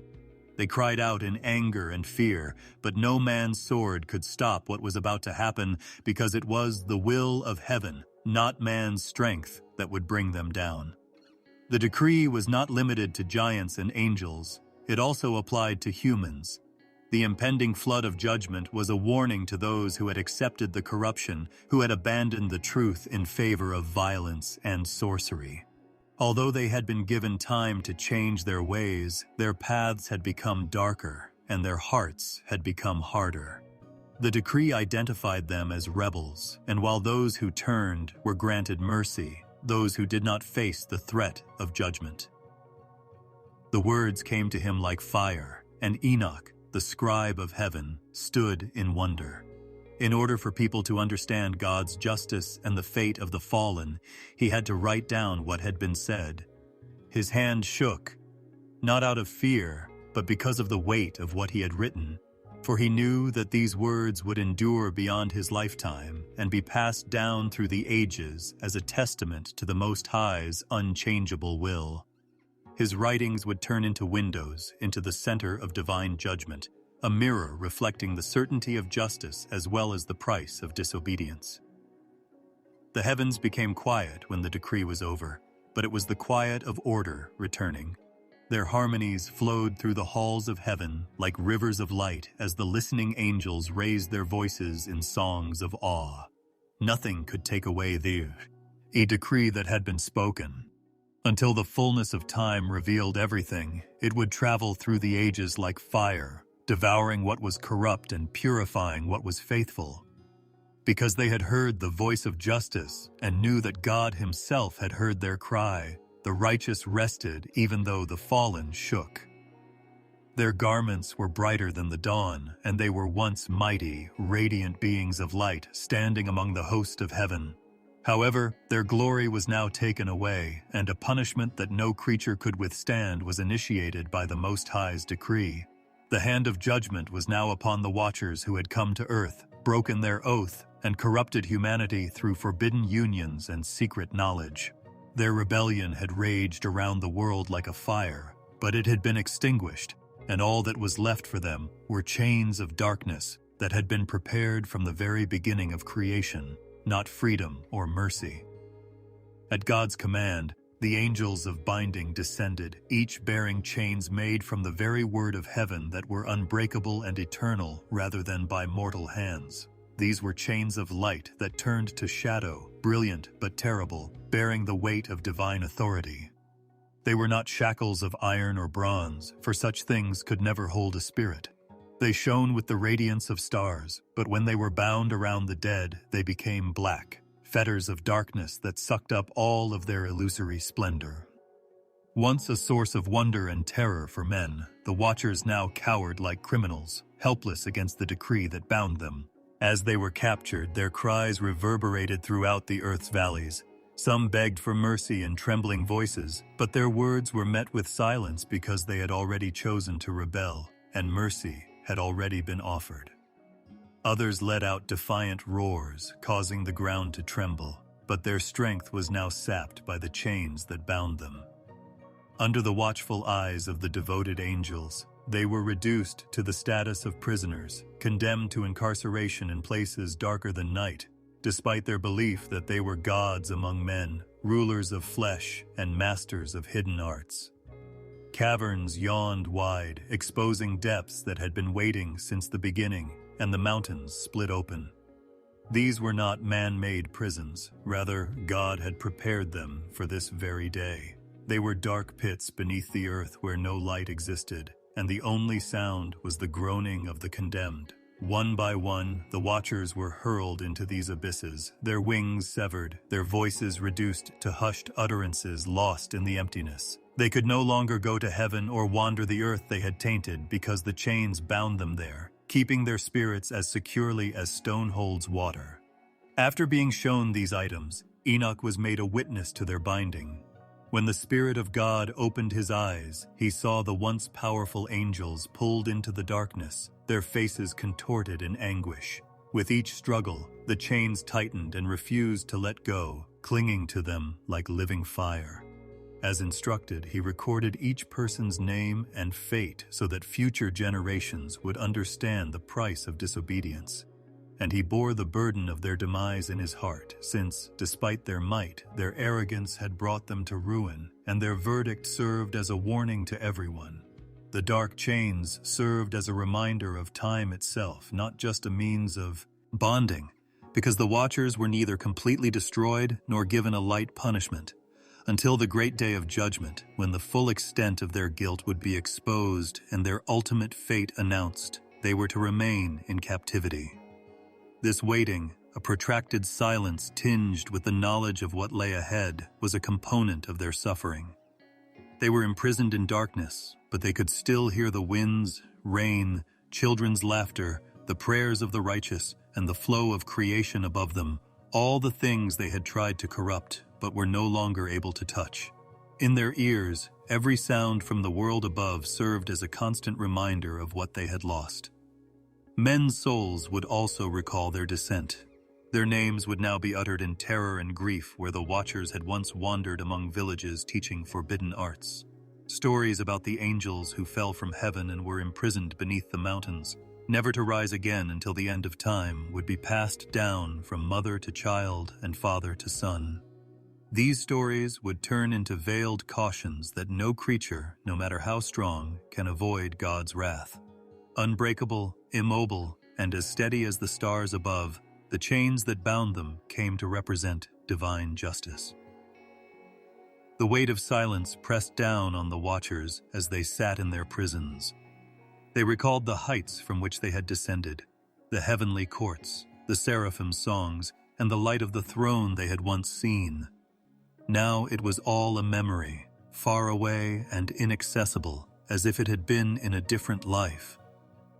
They cried out in anger and fear, but no man's sword could stop what was about to happen, because it was the will of heaven, not man's strength, that would bring them down. The decree was not limited to giants and angels. It also applied to humans. The impending flood of judgment was a warning to those who had accepted the corruption, who had abandoned the truth in favor of violence and sorcery. Although they had been given time to change their ways, their paths had become darker, and their hearts had become harder. The decree identified them as rebels, and while those who turned were granted mercy, those who did not face the threat of judgment. The words came to him like fire, and Enoch, the scribe of heaven, stood in wonder. In order for people to understand God's justice and the fate of the fallen, he had to write down what had been said. His hand shook, not out of fear, but because of the weight of what he had written, for he knew that these words would endure beyond his lifetime and be passed down through the ages as a testament to the Most High's unchangeable will. His writings would turn into windows into the center of divine judgment, a mirror reflecting the certainty of justice as well as the price of disobedience. The heavens became quiet when the decree was over. but it was the quiet of order returning. Their harmonies flowed through the halls of heaven like rivers of light as the listening angels raised their voices in songs of awe. Nothing could take away a decree that had been spoken. Until the fullness of time revealed everything, it would travel through the ages like fire, devouring what was corrupt and purifying what was faithful. Because they had heard the voice of justice and knew that God himself had heard their cry, the righteous rested even though the fallen shook. Their garments were brighter than the dawn, and they were once mighty, radiant beings of light standing among the host of heaven. However, their glory was now taken away, and a punishment that no creature could withstand was initiated by the Most High's decree. The hand of judgment was now upon the Watchers who had come to earth, broken their oath, and corrupted humanity through forbidden unions and secret knowledge. Their rebellion had raged around the world like a fire, but it had been extinguished, and all that was left for them were chains of darkness that had been prepared from the very beginning of creation, not freedom or mercy. At God's command, the angels of binding descended, each bearing chains made from the very word of heaven that were unbreakable and eternal rather than by mortal hands. These were chains of light that turned to shadow, brilliant but terrible, bearing the weight of divine authority. They were not shackles of iron or bronze, for such things could never hold a spirit. They shone with the radiance of stars, but when they were bound around the dead, they became black, fetters of darkness that sucked up all of their illusory splendor. Once a source of wonder and terror for men, the Watchers now cowered like criminals, helpless against the decree that bound them. As they were captured, their cries reverberated throughout the earth's valleys. Some begged for mercy in trembling voices, but their words were met with silence because they had already chosen to rebel, and mercy had already been offered. Others let out defiant roars, causing the ground to tremble, but their strength was now sapped by the chains that bound them. Under the watchful eyes of the devoted angels, they were reduced to the status of prisoners, condemned to incarceration in places darker than night, despite their belief that they were gods among men, rulers of flesh, and masters of hidden arts. Caverns yawned wide, exposing depths that had been waiting since the beginning, and the mountains split open. These were not man-made prisons, rather, God had prepared them for this very day. They were dark pits beneath the earth where no light existed, and the only sound was the groaning of the condemned. One by one, the Watchers were hurled into these abysses, their wings severed, their voices reduced to hushed utterances lost in the emptiness. They could no longer go to heaven or wander the earth they had tainted because the chains bound them there, keeping their spirits as securely as stone holds water. After being shown these items, Enoch was made a witness to their binding. When the Spirit of God opened his eyes, he saw the once powerful angels pulled into the darkness, their faces contorted in anguish. With each struggle, the chains tightened and refused to let go, clinging to them like living fire. As instructed, he recorded each person's name and fate so that future generations would understand the price of disobedience. And he bore the burden of their demise in his heart, since, despite their might, their arrogance had brought them to ruin, and their verdict served as a warning to everyone. The dark chains served as a reminder of time itself, not just a means of bonding, because the Watchers were neither completely destroyed nor given a light punishment, until the great day of judgment, when the full extent of their guilt would be exposed and their ultimate fate announced. They were to remain in captivity. This waiting, a protracted silence tinged with the knowledge of what lay ahead, was a component of their suffering. They were imprisoned in darkness, but they could still hear the winds, rain, children's laughter, the prayers of the righteous, and the flow of creation above them, all the things they had tried to corrupt but were no longer able to touch. In their ears, every sound from the world above served as a constant reminder of what they had lost. Men's souls would also recall their descent. Their names would now be uttered in terror and grief where the Watchers had once wandered among villages teaching forbidden arts. Stories about the angels who fell from heaven and were imprisoned beneath the mountains, never to rise again until the end of time, would be passed down from mother to child and father to son. These stories would turn into veiled cautions that no creature, no matter how strong, can avoid God's wrath. Unbreakable, immobile, and as steady as the stars above, the chains that bound them came to represent divine justice. The weight of silence pressed down on the watchers as they sat in their prisons. They recalled the heights from which they had descended, the heavenly courts, the seraphim songs, and the light of the throne they had once seen. Now it was all a memory, far away and inaccessible, as if it had been in a different life.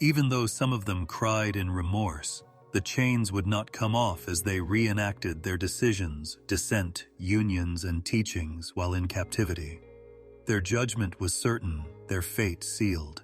Even though some of them cried in remorse, the chains would not come off as they reenacted their decisions, dissent, unions, and teachings while in captivity. Their judgment was certain, their fate sealed.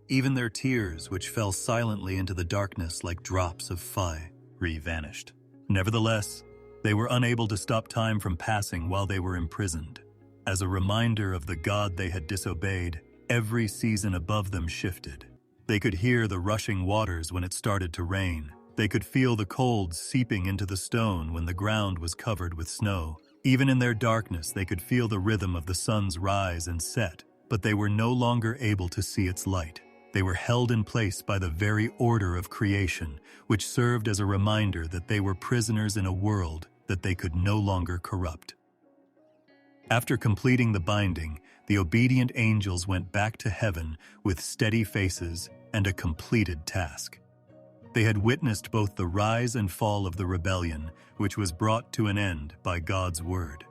Even their tears, which fell silently into the darkness like drops of fire, vanished. Nevertheless, they were unable to stop time from passing while they were imprisoned. As a reminder of the God they had disobeyed, every season above them shifted. They could hear the rushing waters when it started to rain. They could feel the cold seeping into the stone when the ground was covered with snow. Even in their darkness, they could feel the rhythm of the sun's rise and set, but they were no longer able to see its light. They were held in place by the very order of creation, which served as a reminder that they were prisoners in a world that they could no longer corrupt. After completing the binding, the obedient angels went back to heaven with steady faces and a completed task. They had witnessed both the rise and fall of the rebellion, which was brought to an end by God's word.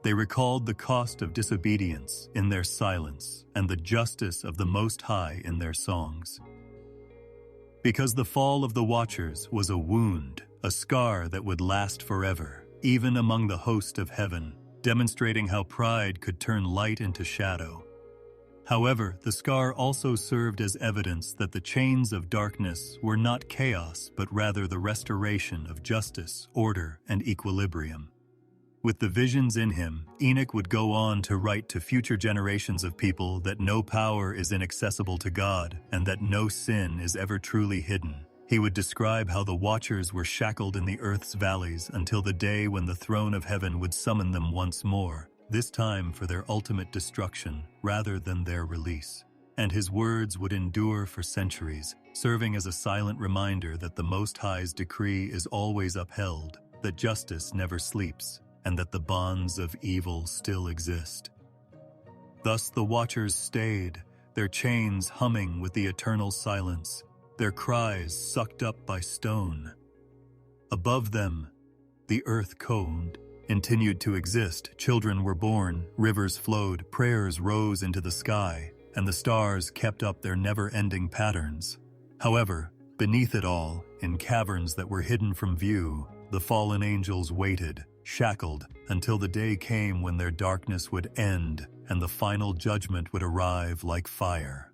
They recalled the cost of disobedience in their silence and the justice of the Most High in their songs. Because the fall of the Watchers was a wound, a scar that would last forever, even among the host of heaven, demonstrating how pride could turn light into shadow. However, the scar also served as evidence that the chains of darkness were not chaos, but rather the restoration of justice, order, and equilibrium. With the visions in him, Enoch would go on to write to future generations of people that no power is inaccessible to God and that no sin is ever truly hidden. He would describe how the Watchers were shackled in the earth's valleys until the day when the throne of heaven would summon them once more, this time for their ultimate destruction rather than their release. And his words would endure for centuries, serving as a silent reminder that the Most High's decree is always upheld, that justice never sleeps, and that the bonds of evil still exist. Thus the Watchers stayed, their chains humming with the eternal silence, their cries sucked up by stone. Above them, the earth continued to exist. Children were born, rivers flowed, prayers rose into the sky, and the stars kept up their never-ending patterns. However, beneath it all, in caverns that were hidden from view, the fallen angels waited, shackled, until the day came when their darkness would end and the final judgment would arrive like fire.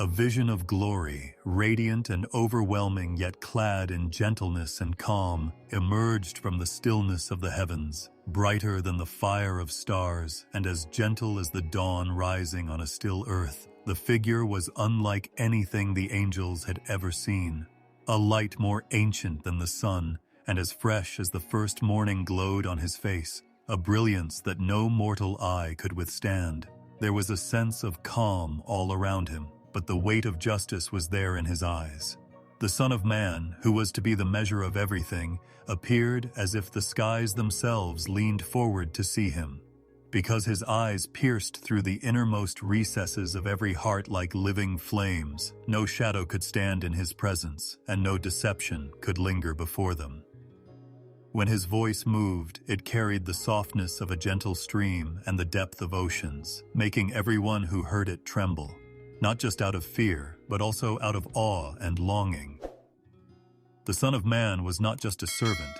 A vision of glory, radiant and overwhelming yet clad in gentleness and calm, emerged from the stillness of the heavens, brighter than the fire of stars and as gentle as the dawn rising on a still earth. The figure was unlike anything the angels had ever seen. A light more ancient than the sun, and as fresh as the first morning glowed on his face, a brilliance that no mortal eye could withstand. There was a sense of calm all around him, but the weight of justice was there in his eyes. The Son of Man, who was to be the measure of everything, appeared as if the skies themselves leaned forward to see him. Because his eyes pierced through the innermost recesses of every heart like living flames, no shadow could stand in his presence, and no deception could linger before them. When his voice moved, it carried the softness of a gentle stream and the depth of oceans, making everyone who heard it tremble, not just out of fear, but also out of awe and longing. The Son of Man was not just a servant.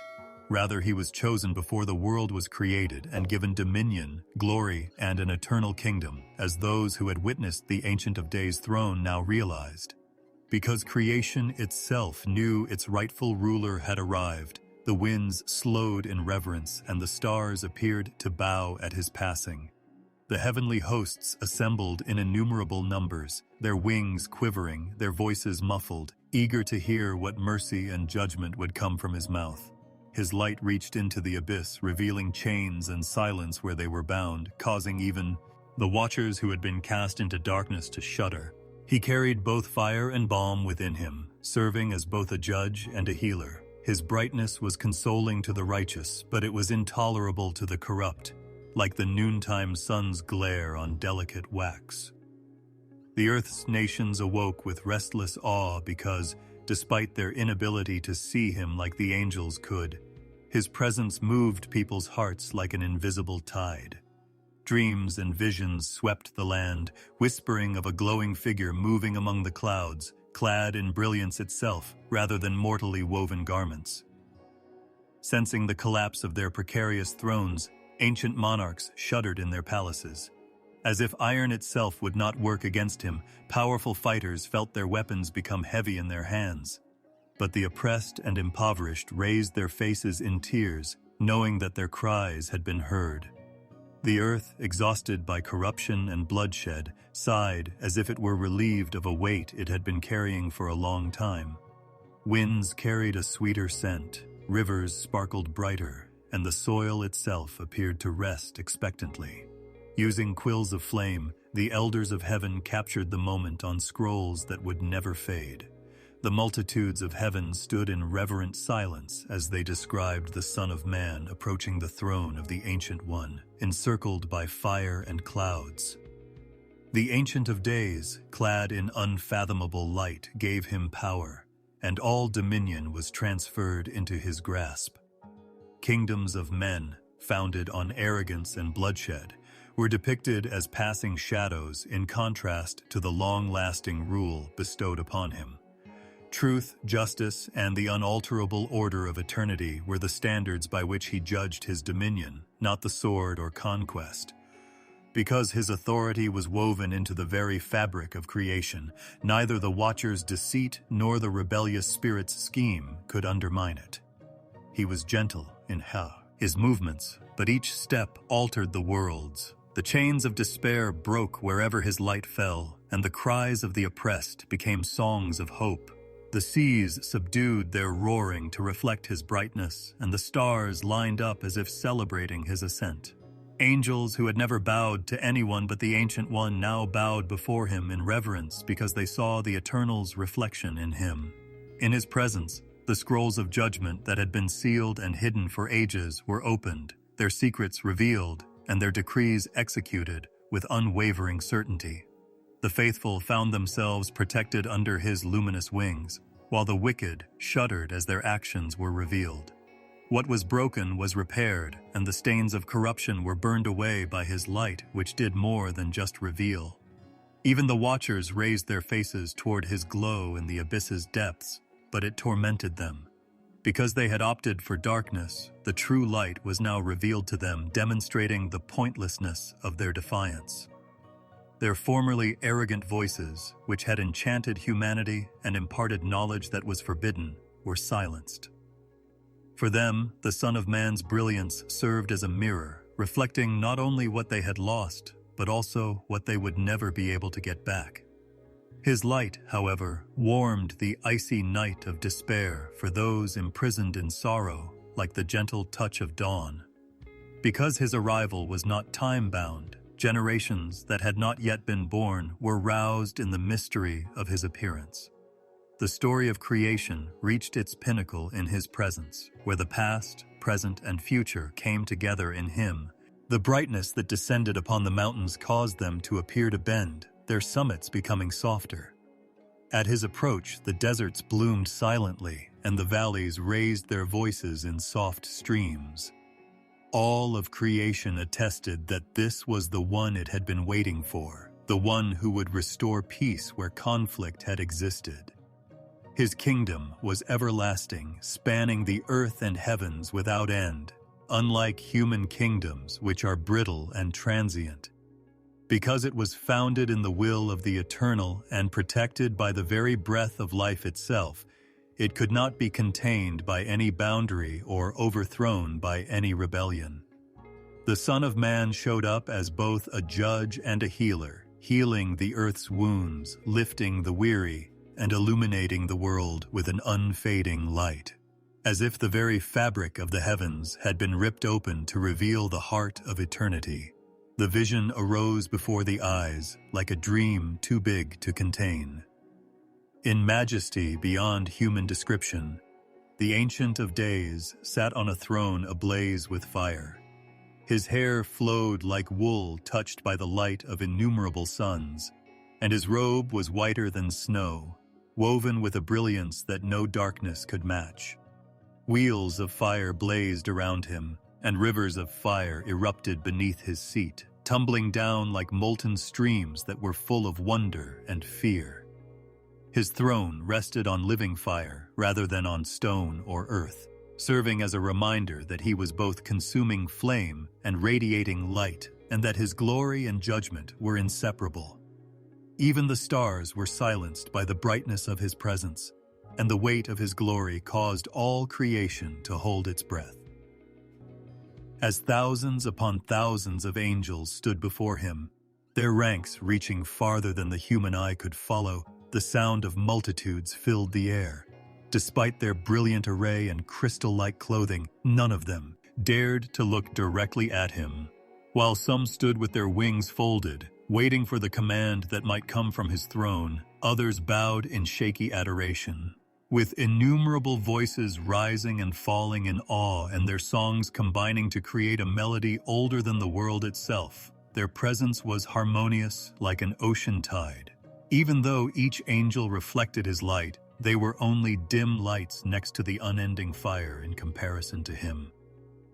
Rather, he was chosen before the world was created and given dominion, glory, and an eternal kingdom, as those who had witnessed the Ancient of Days throne now realized. Because creation itself knew its rightful ruler had arrived, the winds slowed in reverence and the stars appeared to bow at his passing. The heavenly hosts assembled in innumerable numbers, their wings quivering, their voices muffled, eager to hear what mercy and judgment would come from his mouth. his light reached into the abyss, revealing chains and silence where they were bound, causing even the watchers who had been cast into darkness to shudder. He carried both fire and balm within him, serving as both a judge and a healer. His brightness was consoling to the righteous, but it was intolerable to the corrupt, like the noontime sun's glare on delicate wax. The earth's nations awoke with restless awe because, despite their inability to see him like the angels could, his presence moved people's hearts like an invisible tide. Dreams and visions swept the land, whispering of a glowing figure moving among the clouds, clad in brilliance itself rather than mortally woven garments. Sensing the collapse of their precarious thrones, ancient monarchs shuddered in their palaces. As if iron itself would not work against him, powerful fighters felt their weapons become heavy in their hands. But the oppressed and impoverished raised their faces in tears, knowing that their cries had been heard. The earth, exhausted by corruption and bloodshed, sighed as if it were relieved of a weight it had been carrying for a long time. Winds carried a sweeter scent, rivers sparkled brighter, and the soil itself appeared to rest expectantly. Using quills of flame, the elders of heaven captured the moment on scrolls that would never fade. The multitudes of heaven stood in reverent silence as they described the Son of Man approaching the throne of the Ancient One, encircled by fire and clouds. The Ancient of Days, clad in unfathomable light, gave him power, and all dominion was transferred into his grasp. Kingdoms of men, founded on arrogance and bloodshed, were depicted as passing shadows in contrast to the long-lasting rule bestowed upon him. Truth, justice, and the unalterable order of eternity were the standards by which he judged his dominion, not the sword or conquest. Because his authority was woven into the very fabric of creation, neither the Watcher's deceit nor the rebellious spirit's scheme could undermine it. He was gentle in his movements, but each step altered the worlds. The chains of despair broke wherever his light fell, and the cries of the oppressed became songs of hope. The seas subdued their roaring to reflect his brightness, and the stars lined up as if celebrating his ascent. Angels who had never bowed to anyone but the Ancient One now bowed before him in reverence because they saw the Eternal's reflection in him. In his presence, the scrolls of judgment that had been sealed and hidden for ages were opened, their secrets revealed, and their decrees executed with unwavering certainty. The faithful found themselves protected under his luminous wings, while the wicked shuddered as their actions were revealed. What was broken was repaired, and the stains of corruption were burned away by his light, which did more than just reveal. Even the watchers raised their faces toward his glow in the abyss's depths, but it tormented them. Because they had opted for darkness, the true light was now revealed to them, demonstrating the pointlessness of their defiance. Their formerly arrogant voices, which had enchanted humanity and imparted knowledge that was forbidden, were silenced. For them, the Son of Man's brilliance served as a mirror, reflecting not only what they had lost, but also what they would never be able to get back. His light, however, warmed the icy night of despair for those imprisoned in sorrow, like the gentle touch of dawn. Because his arrival was not time-bound, generations that had not yet been born were roused in the mystery of his appearance. The story of creation reached its pinnacle in his presence, where the past, present, and future came together in him. The brightness that descended upon the mountains caused them to appear to bend, their summits becoming softer. At his approach, the deserts bloomed silently, and the valleys raised their voices in soft streams. All of creation attested that this was the one it had been waiting for, the one who would restore peace where conflict had existed. His kingdom was everlasting, spanning the earth and heavens without end, unlike human kingdoms which are brittle and transient. Because it was founded in the will of the eternal and protected by the very breath of life itself, it could not be contained by any boundary or overthrown by any rebellion. The Son of Man showed up as both a judge and a healer, healing the earth's wounds, lifting the weary, and illuminating the world with an unfading light. as if the very fabric of the heavens had been ripped open to reveal the heart of eternity. The vision arose before the eyes like a dream too big to contain. In majesty beyond human description, the Ancient of Days sat on a throne ablaze with fire. His hair flowed like wool touched by the light of innumerable suns, and his robe was whiter than snow, woven with a brilliance that no darkness could match. Wheels of fire blazed around him, and rivers of fire erupted beneath his seat, tumbling down like molten streams that were full of wonder and fear. His throne rested on living fire rather than on stone or earth, serving as a reminder that he was both consuming flame and radiating light, and that his glory and judgment were inseparable. Even the stars were silenced by the brightness of his presence, and the weight of his glory caused all creation to hold its breath. As thousands upon thousands of angels stood before him, their ranks reaching farther than the human eye could follow, the sound of multitudes filled the air. Despite their brilliant array and crystal-like clothing, none of them dared to look directly at him. While some stood with their wings folded, waiting for the command that might come from his throne, others bowed in shaky adoration. With innumerable voices rising and falling in awe and their songs combining to create a melody older than the world itself, their presence was harmonious like an ocean tide. Even though each angel reflected his light, they were only dim lights next to the unending fire in comparison to him.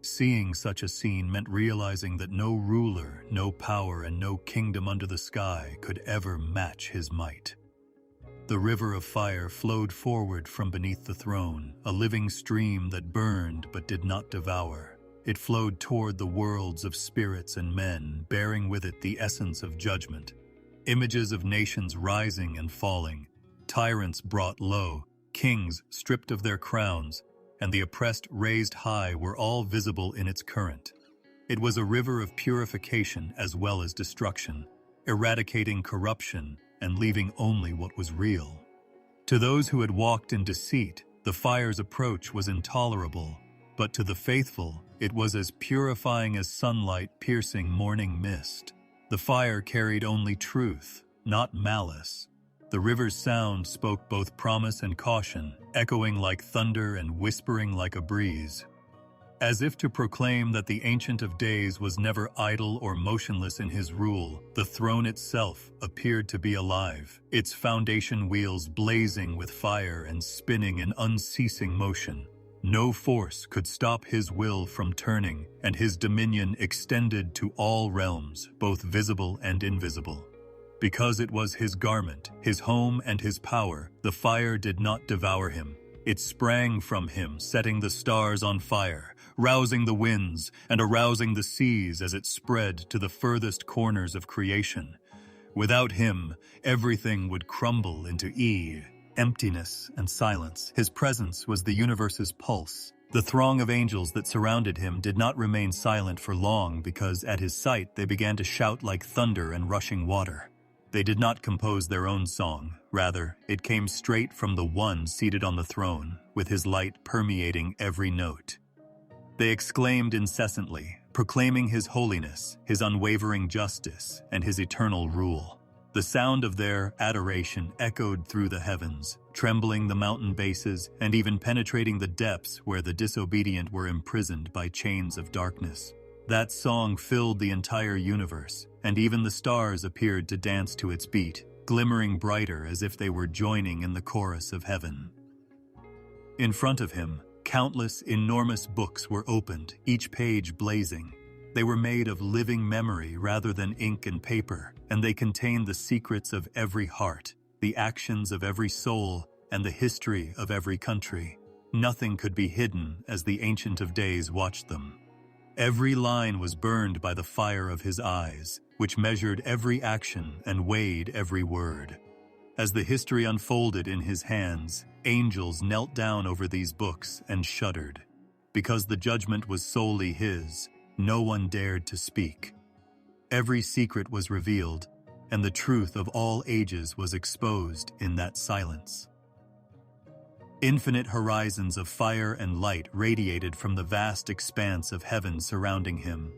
Seeing such a scene meant realizing that no ruler, no power, and no kingdom under the sky could ever match his might. The river of fire flowed forward from beneath the throne, a living stream that burned but did not devour. It flowed toward the worlds of spirits and men, bearing with it the essence of judgment. Images of nations rising and falling, tyrants brought low, kings stripped of their crowns, and the oppressed raised high were all visible in its current. It was a river of purification as well as destruction, eradicating corruption and leaving only what was real. To those who had walked in deceit, the fire's approach was intolerable, but to the faithful, it was as purifying as sunlight piercing morning mist. The fire carried only truth, not malice. The river's sound spoke both promise and caution, echoing like thunder and whispering like a breeze. As if to proclaim that the Ancient of Days was never idle or motionless in his rule, the throne itself appeared to be alive, its foundation wheels blazing with fire and spinning in unceasing motion. No force could stop his will from turning, and his dominion extended to all realms, both visible and invisible. Because it was his garment, his home, and his power, the fire did not devour him. It sprang from him, setting the stars on fire, rousing the winds, and arousing the seas as it spread to the furthest corners of creation. Without him, everything would crumble into emptiness and silence. His presence was the universe's pulse. The throng of angels that surrounded him did not remain silent for long because at his sight they began to shout like thunder and rushing water. They did not compose their own song. Rather, it came straight from the one seated on the throne, with his light permeating every note. They exclaimed incessantly, proclaiming his holiness, his unwavering justice, and his eternal rule. The sound of their adoration echoed through the heavens, trembling the mountain bases and even penetrating the depths where the disobedient were imprisoned by chains of darkness. That song filled the entire universe, and even the stars appeared to dance to its beat, glimmering brighter as if they were joining in the chorus of heaven. In front of him, countless enormous books were opened, each page blazing. They were made of living memory rather than ink and paper, and they contained the secrets of every heart, the actions of every soul, and the history of every country. Nothing could be hidden as the Ancient of Days watched them. Every line was burned by the fire of his eyes, which measured every action and weighed every word. As the history unfolded in his hands, angels knelt down over these books and shuddered. Because the judgment was solely his, no one dared to speak. Every secret was revealed, and the truth of all ages was exposed in that silence. Infinite horizons of fire and light radiated from the vast expanse of heaven surrounding him.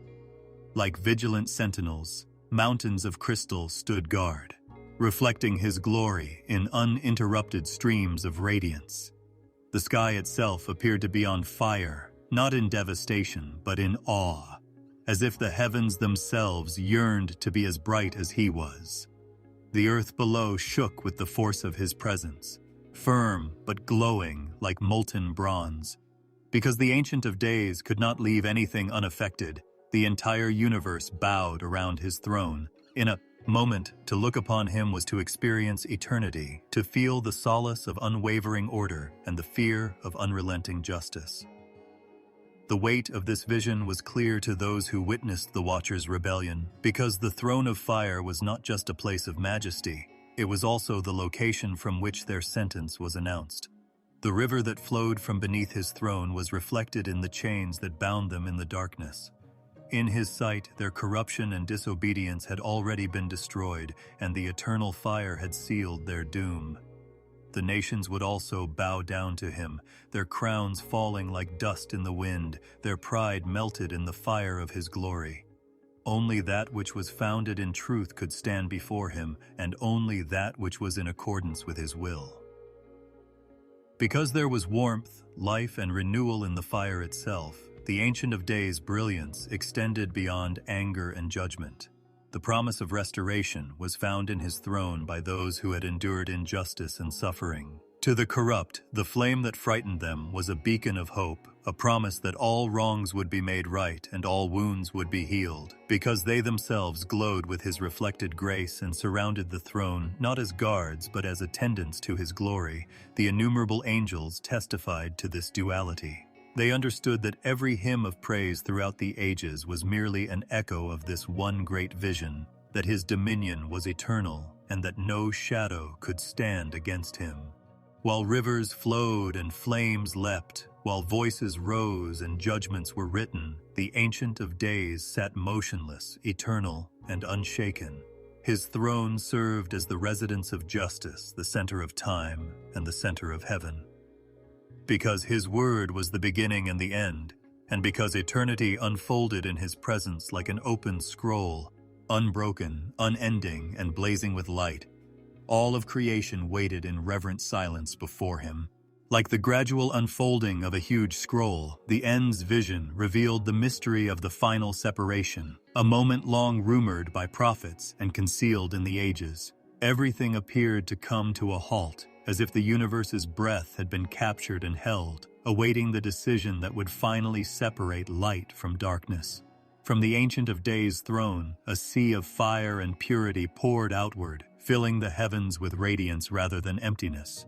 Like vigilant sentinels, mountains of crystal stood guard, reflecting his glory in uninterrupted streams of radiance. The sky itself appeared to be on fire, not in devastation, but in awe, as if the heavens themselves yearned to be as bright as he was. The earth below shook with the force of his presence, firm but glowing like molten bronze. Because the Ancient of Days could not leave anything unaffected, the entire universe bowed around his throne. In a moment, to look upon him was to experience eternity, to feel the solace of unwavering order and the fear of unrelenting justice. The weight of this vision was clear to those who witnessed the Watcher's rebellion, because the throne of fire was not just a place of majesty, it was also the location from which their sentence was announced. The river that flowed from beneath his throne was reflected in the chains that bound them in the darkness. In his sight, their corruption and disobedience had already been destroyed, and the eternal fire had sealed their doom. The nations would also bow down to him, their crowns falling like dust in the wind, their pride melted in the fire of his glory. Only that which was founded in truth could stand before him, and only that which was in accordance with his will. Because there was warmth, life, and renewal in the fire itself, the Ancient of Days' brilliance extended beyond anger and judgment. The promise of restoration was found in his throne by those who had endured injustice and suffering. To the corrupt, the flame that frightened them was a beacon of hope, a promise that all wrongs would be made right and all wounds would be healed, because they themselves glowed with his reflected grace and surrounded the throne not as guards but as attendants to his glory. The innumerable angels testified to this duality. They understood that every hymn of praise throughout the ages was merely an echo of this one great vision, that his dominion was eternal and that no shadow could stand against him. While rivers flowed and flames leapt, while voices rose and judgments were written, the Ancient of Days sat motionless, eternal, and unshaken. His throne served as the residence of justice, the center of time, and the center of heaven. Because his word was the beginning and the end, and because eternity unfolded in his presence like an open scroll, unbroken, unending, and blazing with light, all of creation waited in reverent silence before him. Like the gradual unfolding of a huge scroll, the end's vision revealed the mystery of the final separation, a moment long rumored by prophets and concealed in the ages. Everything appeared to come to a halt, as if the universe's breath had been captured and held, awaiting the decision that would finally separate light from darkness. From the Ancient of Days' throne, a sea of fire and purity poured outward, filling the heavens with radiance rather than emptiness.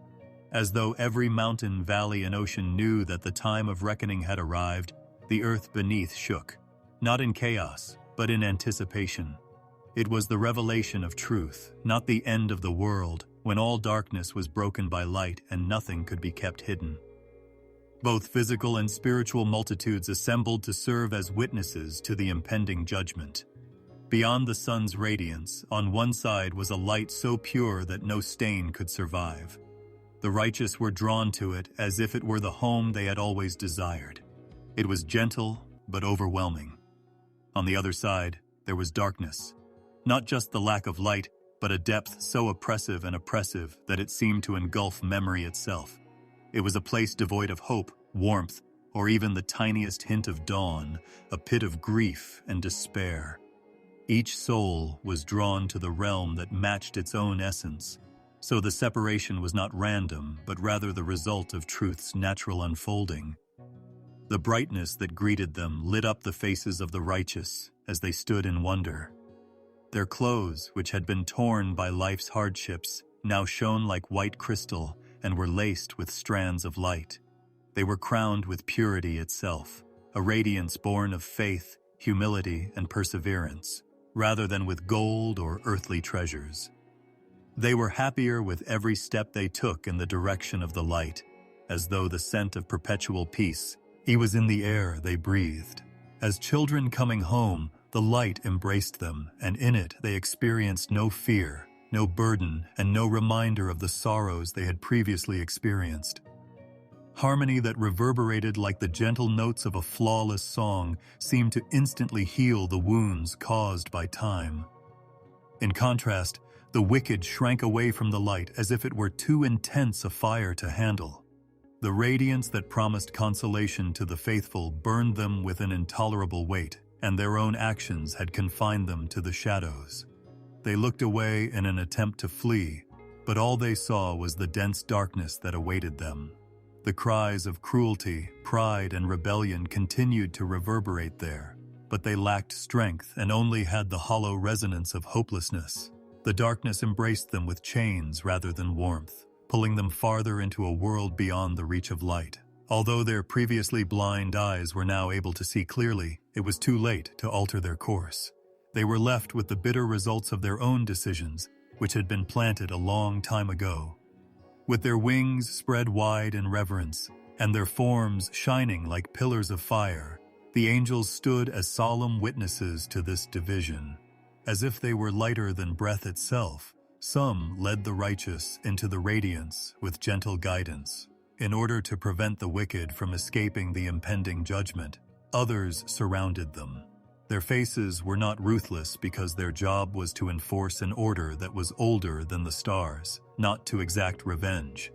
As though every mountain, valley, and ocean knew that the time of reckoning had arrived, the earth beneath shook, not in chaos, but in anticipation. It was the revelation of truth, not the end of the world, when all darkness was broken by light and nothing could be kept hidden. Both physical and spiritual multitudes assembled to serve as witnesses to the impending judgment. Beyond the sun's radiance, on one side was a light so pure that no stain could survive. The righteous were drawn to it as if it were the home they had always desired. It was gentle, but overwhelming. On the other side, there was darkness. Not just the lack of light, but a depth so oppressive and oppressive that it seemed to engulf memory itself. It was a place devoid of hope, warmth, or even the tiniest hint of dawn, a pit of grief and despair. Each soul was drawn to the realm that matched its own essence, so the separation was not random, but rather the result of truth's natural unfolding. The brightness that greeted them lit up the faces of the righteous as they stood in wonder. Their clothes, which had been torn by life's hardships, now shone like white crystal and were laced with strands of light. They were crowned with purity itself, a radiance born of faith, humility, and perseverance, rather than with gold or earthly treasures. They were happier with every step they took in the direction of the light, as though the scent of perpetual peace was in the air they breathed. As children coming home, the light embraced them, and in it they experienced no fear, no burden, and no reminder of the sorrows they had previously experienced. harmony that reverberated like the gentle notes of a flawless song seemed to instantly heal the wounds caused by time. In contrast, the wicked shrank away from the light as if it were too intense a fire to handle. The radiance that promised consolation to the faithful burned them with an intolerable weight, and their own actions had confined them to the shadows. They looked away in an attempt to flee, but all they saw was the dense darkness that awaited them. The cries of cruelty, pride, and rebellion continued to reverberate there, but they lacked strength and only had the hollow resonance of hopelessness. The darkness embraced them with chains rather than warmth, pulling them farther into a world beyond the reach of light. Although their previously blind eyes were now able to see clearly, it was too late to alter their course. They were left with the bitter results of their own decisions, which had been planted a long time ago. With their wings spread wide in reverence, and their forms shining like pillars of fire, the angels stood as solemn witnesses to this division. As if they were lighter than breath itself, some led the righteous into the radiance with gentle guidance. In order to prevent the wicked from escaping the impending judgment, others surrounded them. Their faces were not ruthless because their job was to enforce an order that was older than the stars, not to exact revenge.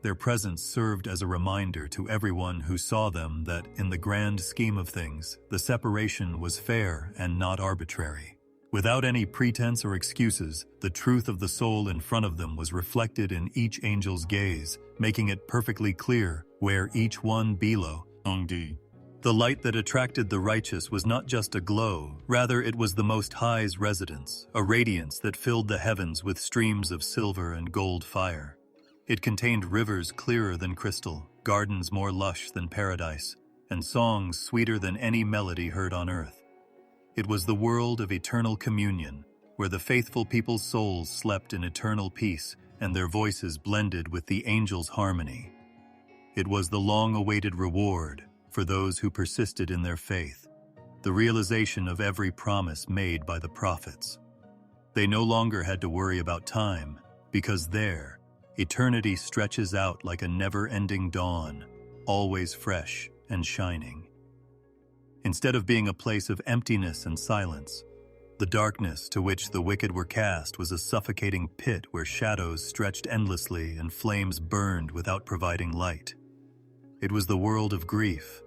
Their presence served as a reminder to everyone who saw them that, in the grand scheme of things, the separation was fair and not arbitrary. Without any pretense or excuses, the truth of the soul in front of them was reflected in each angel's gaze, making it perfectly clear where each one belonged. The light that attracted the righteous was not just a glow, rather it was the Most High's residence, a radiance that filled the heavens with streams of silver and gold fire. It contained rivers clearer than crystal, gardens more lush than paradise, and songs sweeter than any melody heard on earth. It was the world of eternal communion, where the faithful people's souls slept in eternal peace and their voices blended with the angels' harmony. It was the long-awaited reward for those who persisted in their faith, the realization of every promise made by the prophets. They no longer had to worry about time, because there, eternity stretches out like a never-ending dawn, always fresh and shining. Instead of being a place of emptiness and silence, the darkness to which the wicked were cast was a suffocating pit where shadows stretched endlessly and flames burned without providing light. It was the world of grief,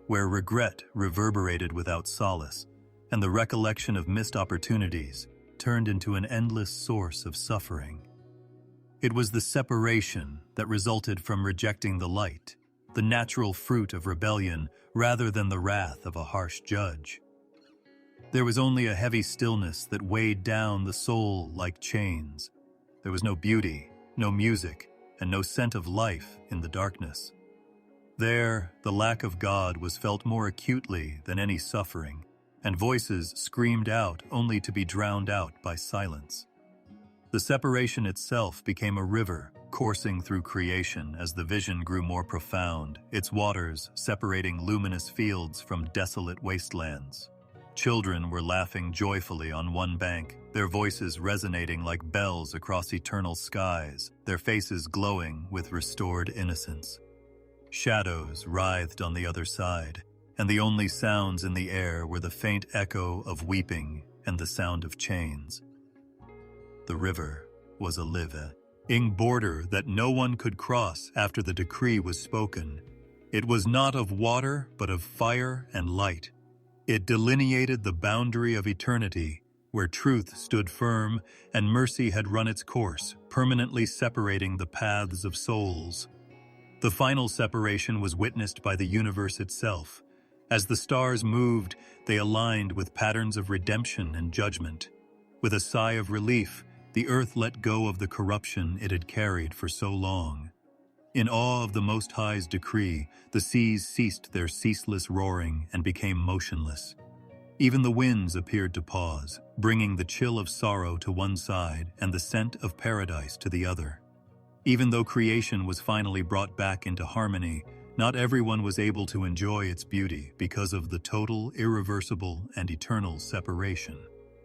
where regret reverberated without solace, and the recollection of missed opportunities turned into an endless source of suffering. It was the separation that resulted from rejecting the light, the natural fruit of rebellion rather than the wrath of a harsh judge. There was only a heavy stillness that weighed down the soul like chains. There was no beauty, no music, and no scent of life in the darkness. There, the lack of God was felt more acutely than any suffering, and voices screamed out only to be drowned out by silence. The separation itself became a river, coursing through creation as the vision grew more profound, its waters separating luminous fields from desolate wastelands. Children were laughing joyfully on one bank, their voices resonating like bells across eternal skies, their faces glowing with restored innocence. Shadows writhed on the other side, and the only sounds in the air were the faint echo of weeping and the sound of chains. The river was a living border that no one could cross after the decree was spoken. It was not of water, but of fire and light. It delineated the boundary of eternity, where truth stood firm and mercy had run its course, permanently separating the paths of souls. The final separation was witnessed by the universe itself. As the stars moved, they aligned with patterns of redemption and judgment. With a sigh of relief, the earth let go of the corruption it had carried for so long. In awe of the Most High's decree, the seas ceased their ceaseless roaring and became motionless. Even the winds appeared to pause, bringing the chill of sorrow to one side and the scent of paradise to the other. Even though creation was finally brought back into harmony, not everyone was able to enjoy its beauty because of the total, irreversible, and eternal separation.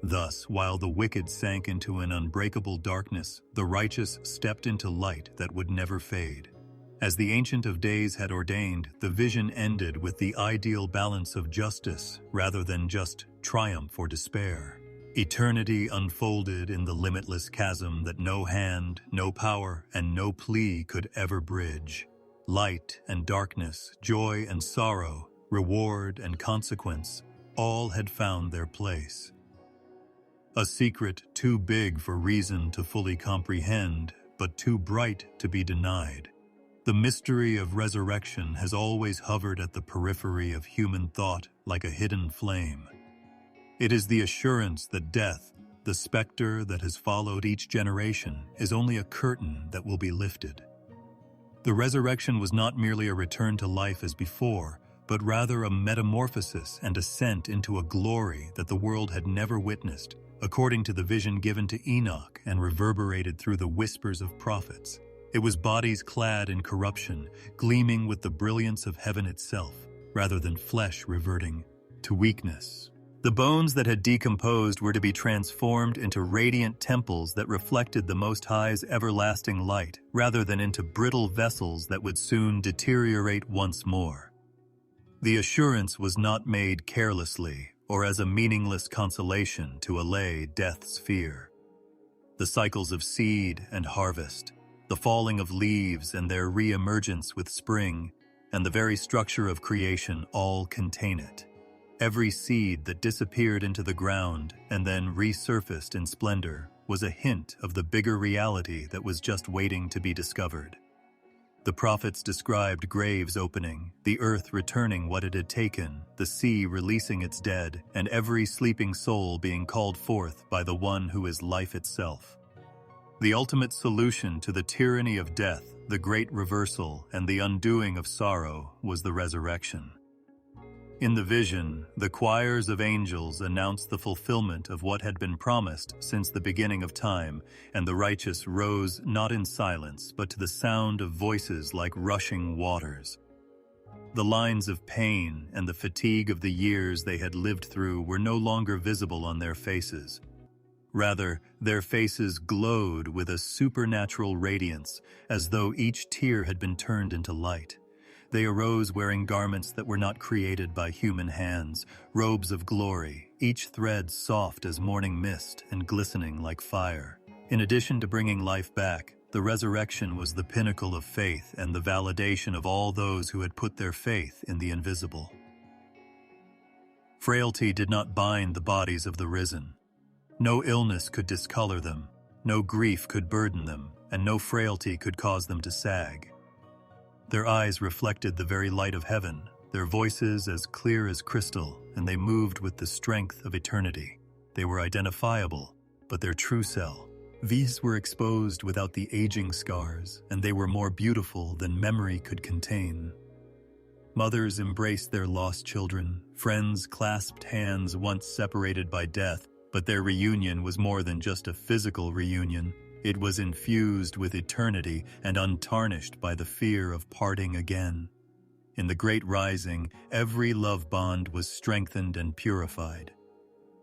Thus, while the wicked sank into an unbreakable darkness, the righteous stepped into light that would never fade. As the Ancient of Days had ordained, the vision ended with the ideal balance of justice rather than just triumph or despair. Eternity unfolded in the limitless chasm that no hand, no power, and no plea could ever bridge. Light and darkness, joy and sorrow, reward and consequence, all had found their place. A secret too big for reason to fully comprehend, but too bright to be denied. The mystery of resurrection has always hovered at the periphery of human thought like a hidden flame. It is the assurance that death, the specter that has followed each generation, is only a curtain that will be lifted. The resurrection was not merely a return to life as before, but rather a metamorphosis and ascent into a glory that the world had never witnessed, according to the vision given to Enoch and reverberated through the whispers of prophets. It was bodies clad in corruption, gleaming with the brilliance of heaven itself, rather than flesh reverting to weakness. The bones that had decomposed were to be transformed into radiant temples that reflected the Most High's everlasting light, rather than into brittle vessels that would soon deteriorate once more. The assurance was not made carelessly or as a meaningless consolation to allay death's fear. The cycles of seed and harvest, the falling of leaves and their re-emergence with spring, and the very structure of creation all contain it. Every seed that disappeared into the ground and then resurfaced in splendor was a hint of the bigger reality that was just waiting to be discovered. The prophets described graves opening, the earth returning what it had taken, the sea releasing its dead, and every sleeping soul being called forth by the one who is life itself. The ultimate solution to the tyranny of death, the great reversal, and the undoing of sorrow was the resurrection. In the vision, the choirs of angels announced the fulfillment of what had been promised since the beginning of time, and the righteous rose not in silence, but to the sound of voices like rushing waters. The lines of pain and the fatigue of the years they had lived through were no longer visible on their faces. Rather, their faces glowed with a supernatural radiance, as though each tear had been turned into light. They arose wearing garments that were not created by human hands, robes of glory, each thread soft as morning mist and glistening like fire. In addition to bringing life back, the resurrection was the pinnacle of faith and the validation of all those who had put their faith in the invisible. Frailty did not bind the bodies of the risen. No illness could discolor them, no grief could burden them, and no frailty could cause them to sag. Their eyes reflected the very light of heaven, their voices as clear as crystal, and they moved with the strength of eternity. They were identifiable, but their true self. These were exposed without the aging scars, and they were more beautiful than memory could contain. Mothers embraced their lost children, friends clasped hands once separated by death, but their reunion was more than just a physical reunion. It was infused with eternity and untarnished by the fear of parting again. In the great rising, every love bond was strengthened and purified.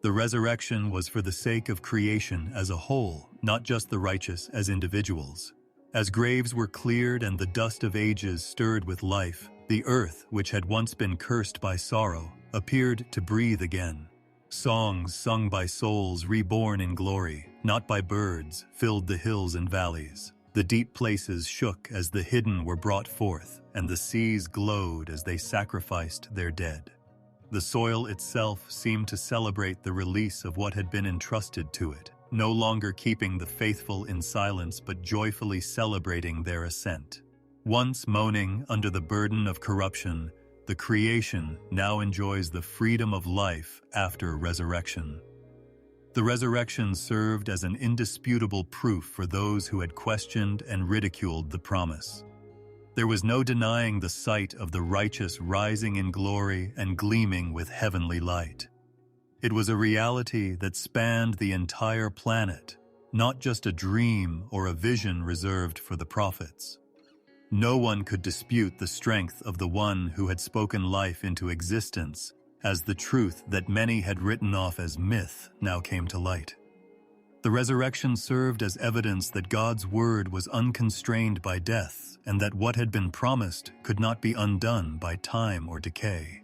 The resurrection was for the sake of creation as a whole, not just the righteous as individuals. As graves were cleared and the dust of ages stirred with life, the earth, which had once been cursed by sorrow, appeared to breathe again. Songs sung by souls reborn in glory, not by birds, filled the hills and valleys. The deep places shook as the hidden were brought forth, and the seas glowed as they sacrificed their dead. The soil itself seemed to celebrate the release of what had been entrusted to it, no longer keeping the faithful in silence but joyfully celebrating their ascent. Once moaning under the burden of corruption, the creation now enjoys the freedom of life after resurrection. The resurrection served as an indisputable proof for those who had questioned and ridiculed the promise. There was no denying the sight of the righteous rising in glory and gleaming with heavenly light. It was a reality that spanned the entire planet, not just a dream or a vision reserved for the prophets. No one could dispute the strength of the one who had spoken life into existence, as the truth that many had written off as myth now came to light. The resurrection served as evidence that God's word was unconstrained by death and that what had been promised could not be undone by time or decay.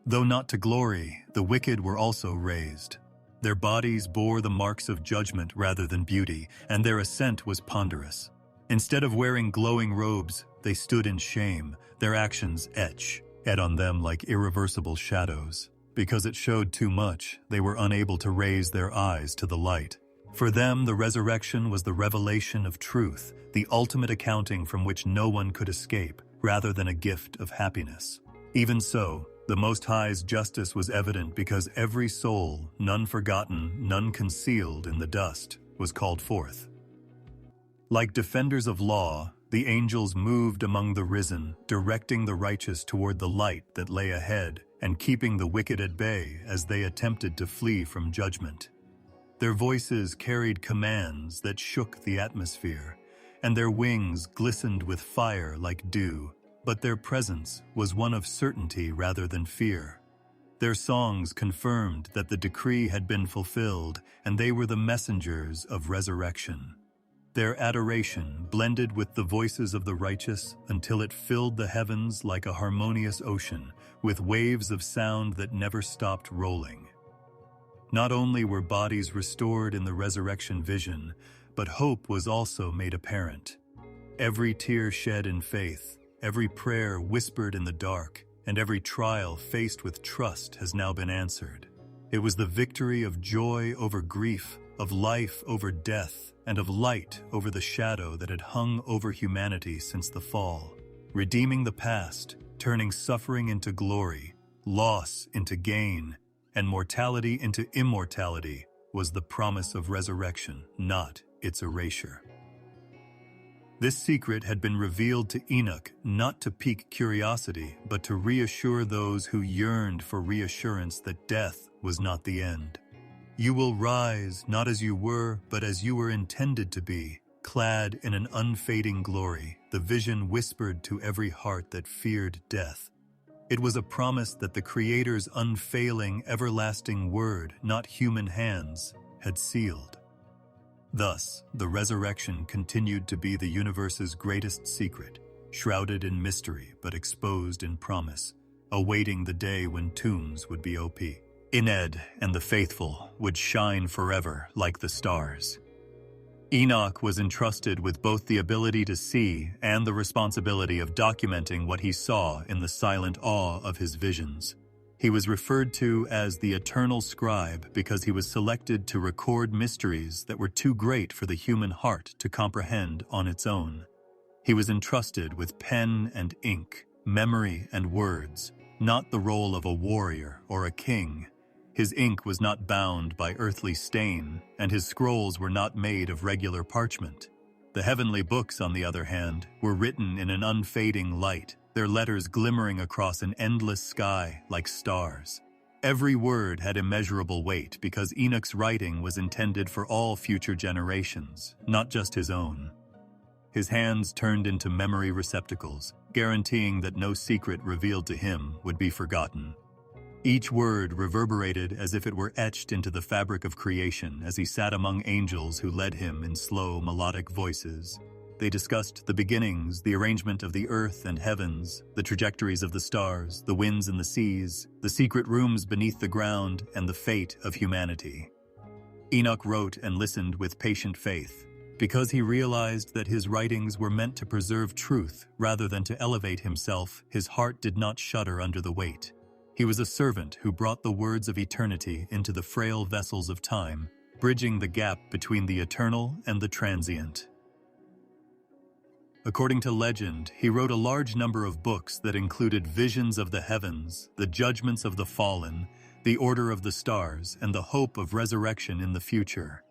Though not to glory, the wicked were also raised. Their bodies bore the marks of judgment rather than beauty, and their ascent was ponderous. Instead of wearing glowing robes, they stood in shame, their actions etched on them like irreversible shadows. Because it showed too much, they were unable to raise their eyes to the light. For them, the resurrection was the revelation of truth, the ultimate accounting from which no one could escape, rather than a gift of happiness. Even so, the Most High's justice was evident because every soul, none forgotten, none concealed in the dust, was called forth. Like defenders of law, the angels moved among the risen, directing the righteous toward the light that lay ahead and keeping the wicked at bay as they attempted to flee from judgment. Their voices carried commands that shook the atmosphere, and their wings glistened with fire like dew, but their presence was one of certainty rather than fear. Their songs confirmed that the decree had been fulfilled, and they were the messengers of resurrection. Their adoration blended with the voices of the righteous until it filled the heavens like a harmonious ocean, with waves of sound that never stopped rolling. Not only were bodies restored in the resurrection vision, but hope was also made apparent. Every tear shed in faith, every prayer whispered in the dark, and every trial faced with trust has now been answered. It was the victory of joy over grief, of life over death, and of light over the shadow that had hung over humanity since the fall, redeeming the past, turning suffering into glory, loss into gain, and mortality into immortality was the promise of resurrection, not its erasure. This secret had been revealed to Enoch not to pique curiosity, but to reassure those who yearned for reassurance that death was not the end. You will rise, not as you were, but as you were intended to be, clad in an unfading glory, the vision whispered to every heart that feared death. It was a promise that the Creator's unfailing, everlasting word, not human hands, had sealed. Thus, the resurrection continued to be the universe's greatest secret, shrouded in mystery but exposed in promise, awaiting the day when tombs would be opened. Enoch and the faithful would shine forever like the stars. Enoch was entrusted with both the ability to see and the responsibility of documenting what he saw in the silent awe of his visions. He was referred to as the eternal scribe because he was selected to record mysteries that were too great for the human heart to comprehend on its own. He was entrusted with pen and ink, memory and words, not the role of a warrior or a king. His ink was not bound by earthly stain, and his scrolls were not made of regular parchment. The heavenly books, on the other hand, were written in an unfading light, their letters glimmering across an endless sky like stars. Every word had immeasurable weight because Enoch's writing was intended for all future generations, not just his own. His hands turned into memory receptacles, guaranteeing that no secret revealed to him would be forgotten. Each word reverberated as if it were etched into the fabric of creation as he sat among angels who led him in slow, melodic voices. They discussed the beginnings, the arrangement of the earth and heavens, the trajectories of the stars, the winds and the seas, the secret rooms beneath the ground, and the fate of humanity. Enoch wrote and listened with patient faith, because he realized that his writings were meant to preserve truth rather than to elevate himself. His heart did not shudder under the weight. He was a servant who brought the words of eternity into the frail vessels of time, bridging the gap between the eternal and the transient. According to legend, he wrote a large number of books that included visions of the heavens, the judgments of the fallen, the order of the stars, and the hope of resurrection in the future.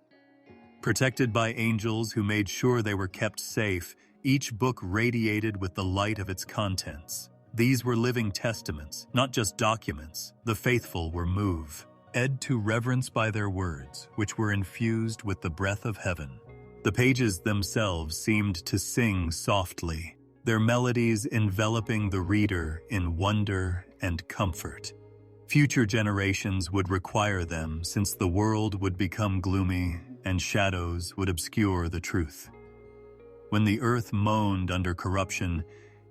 Protected by angels who made sure they were kept safe, each book radiated with the light of its contents. These were living testaments, not just documents. The faithful were moved to reverence by their words, which were infused with the breath of heaven. The pages themselves seemed to sing softly, their melodies enveloping the reader in wonder and comfort. Future generations would require them since the world would become gloomy and shadows would obscure the truth. When the earth moaned under corruption,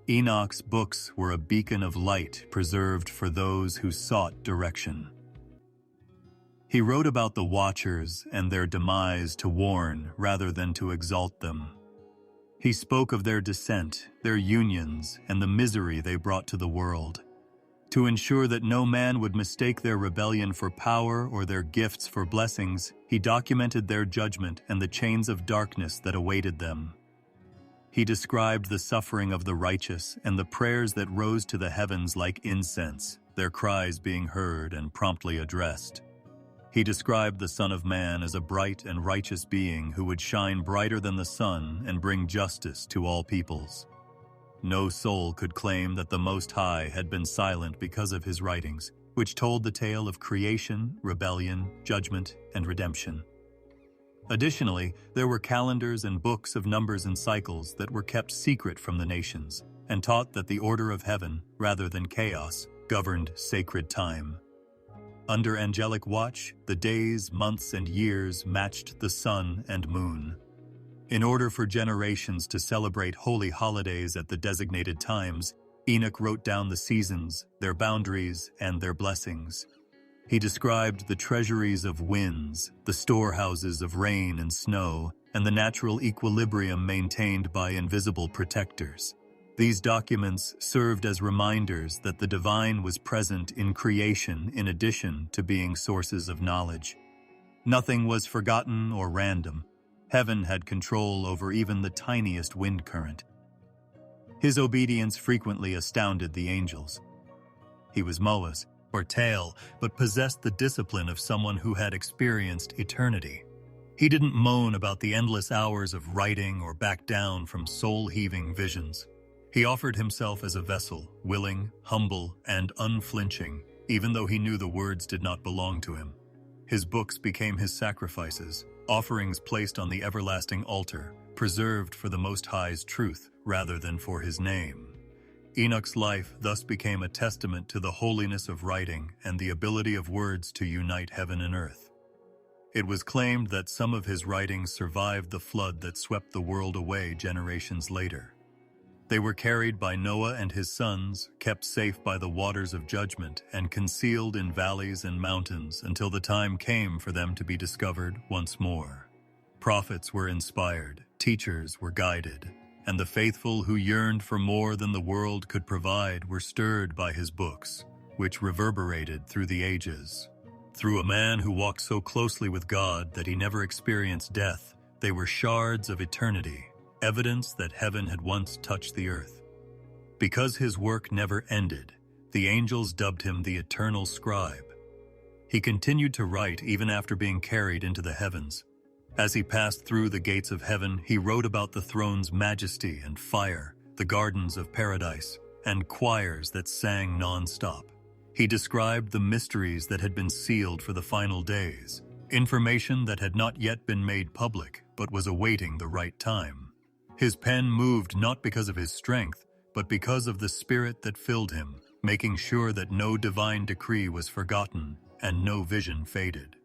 Enoch's books were a beacon of light preserved for those who sought direction. He wrote about the watchers and their demise to warn rather than to exalt them. He spoke of their descent, their unions, and the misery they brought to the world. To ensure that no man would mistake their rebellion for power or their gifts for blessings, he documented their judgment and the chains of darkness that awaited them. He described the suffering of the righteous and the prayers that rose to the heavens like incense, their cries being heard and promptly addressed. He described the Son of Man as a bright and righteous being who would shine brighter than the sun and bring justice to all peoples. No soul could claim that the Most High had been silent because of his writings, which told the tale of creation, rebellion, judgment, and redemption. Additionally, there were calendars and books of numbers and cycles that were kept secret from the nations and taught that the order of heaven, rather than chaos, governed sacred time. Under angelic watch, the days, months, and years matched the sun and moon. In order for generations to celebrate holy holidays at the designated times, Enoch wrote down the seasons, their boundaries, and their blessings. He described the treasuries of winds, the storehouses of rain and snow, and the natural equilibrium maintained by invisible protectors. These documents served as reminders that the divine was present in creation in addition to being sources of knowledge. Nothing was forgotten or random. Heaven had control over even the tiniest wind current. His obedience frequently astounded the angels. He was Moas, or tail, but possessed the discipline of someone who had experienced eternity. He didn't moan about the endless hours of writing or back down from soul-heaving visions. He offered himself as a vessel, willing, humble, and unflinching, even though he knew the words did not belong to him. His books became his sacrifices, offerings placed on the everlasting altar, preserved for the Most High's truth rather than for his name. Enoch's life thus became a testament to the holiness of writing and the ability of words to unite heaven and earth. It was claimed that some of his writings survived the flood that swept the world away generations later. They were carried by Noah and his sons, kept safe by the waters of judgment, and concealed in valleys and mountains until the time came for them to be discovered once more. Prophets were inspired, teachers were guided, and the faithful who yearned for more than the world could provide were stirred by his books, which reverberated through the ages. Through a man who walked so closely with God that he never experienced death, they were shards of eternity, evidence that heaven had once touched the earth. Because his work never ended, the angels dubbed him the Eternal Scribe. He continued to write even after being carried into the heavens. As he passed through the gates of heaven, he wrote about the throne's majesty and fire, the gardens of paradise, and choirs that sang non-stop. He described the mysteries that had been sealed for the final days, information that had not yet been made public but was awaiting the right time. His pen moved not because of his strength, but because of the spirit that filled him, making sure that no divine decree was forgotten and no vision faded.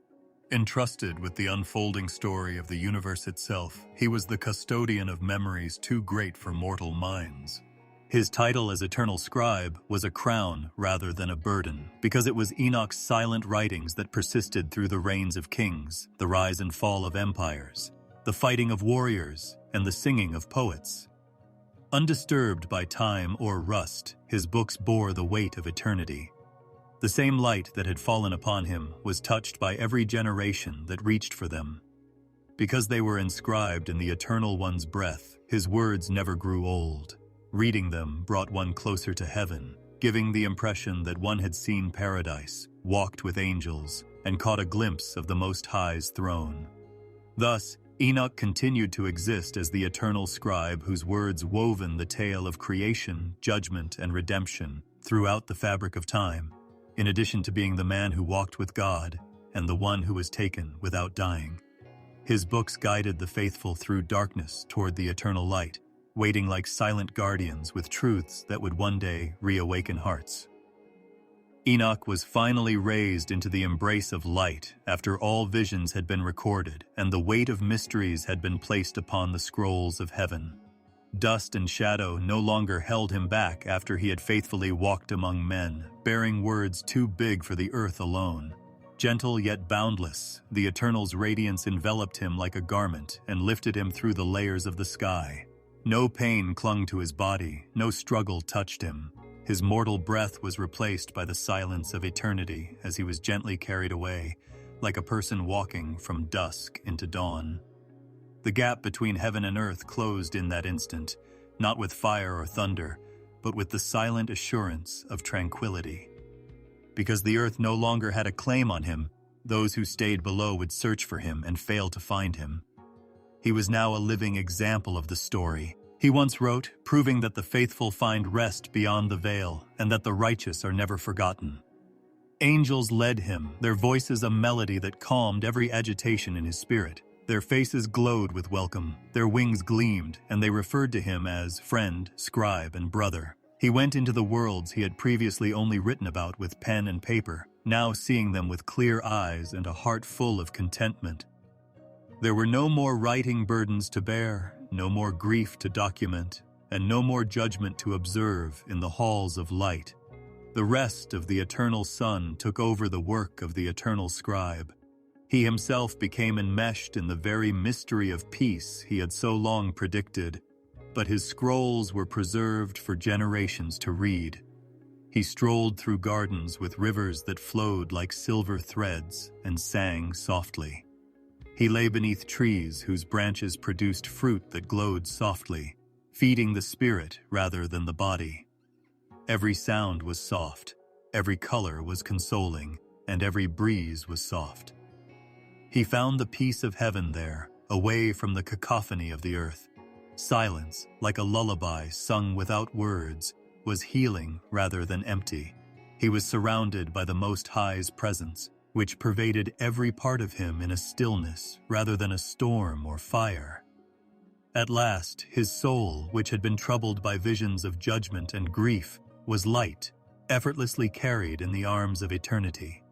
Entrusted with the unfolding story of the universe itself, he was the custodian of memories too great for mortal minds. His title as Eternal Scribe was a crown rather than a burden, because it was Enoch's silent writings that persisted through the reigns of kings, the rise and fall of empires, the fighting of warriors, and the singing of poets. Undisturbed by time or rust, his books bore the weight of eternity. The same light that had fallen upon him was touched by every generation that reached for them. Because they were inscribed in the Eternal One's breath, his words never grew old. Reading them brought one closer to heaven, giving the impression that one had seen paradise, walked with angels, and caught a glimpse of the Most High's throne. Thus, Enoch continued to exist as the eternal scribe whose words woven the tale of creation, judgment, and redemption throughout the fabric of time, in addition to being the man who walked with God and the one who was taken without dying. His books guided the faithful through darkness toward the eternal light, waiting like silent guardians with truths that would one day reawaken hearts. Enoch was finally raised into the embrace of light after all visions had been recorded and the weight of mysteries had been placed upon the scrolls of heaven. Dust and shadow no longer held him back after he had faithfully walked among men, bearing words too big for the earth alone. Gentle yet boundless, the Eternal's radiance enveloped him like a garment and lifted him through the layers of the sky. No pain clung to his body, no struggle touched him. His mortal breath was replaced by the silence of eternity as he was gently carried away, like a person walking from dusk into dawn. The gap between heaven and earth closed in that instant, not with fire or thunder, but with the silent assurance of tranquility. Because the earth no longer had a claim on him, those who stayed below would search for him and fail to find him. He was now a living example of the story. He once wrote, proving that the faithful find rest beyond the veil and that the righteous are never forgotten. Angels led him, their voices a melody that calmed every agitation in his spirit. Their faces glowed with welcome, their wings gleamed, and they referred to him as friend, scribe, and brother. He went into the worlds he had previously only written about with pen and paper, now seeing them with clear eyes and a heart full of contentment. There were no more writing burdens to bear, no more grief to document, and no more judgment to observe in the halls of light. The rest of the eternal Son took over the work of the eternal scribe. He himself became enmeshed in the very mystery of peace he had so long predicted, but his scrolls were preserved for generations to read. He strolled through gardens with rivers that flowed like silver threads and sang softly. He lay beneath trees whose branches produced fruit that glowed softly, feeding the spirit rather than the body. Every sound was soft, every color was consoling, and every breeze was soft. He found the peace of heaven there, away from the cacophony of the earth. Silence, like a lullaby sung without words, was healing rather than empty. He was surrounded by the Most High's presence, which pervaded every part of him in a stillness rather than a storm or fire. At last, his soul, which had been troubled by visions of judgment and grief, was light, effortlessly carried in the arms of eternity.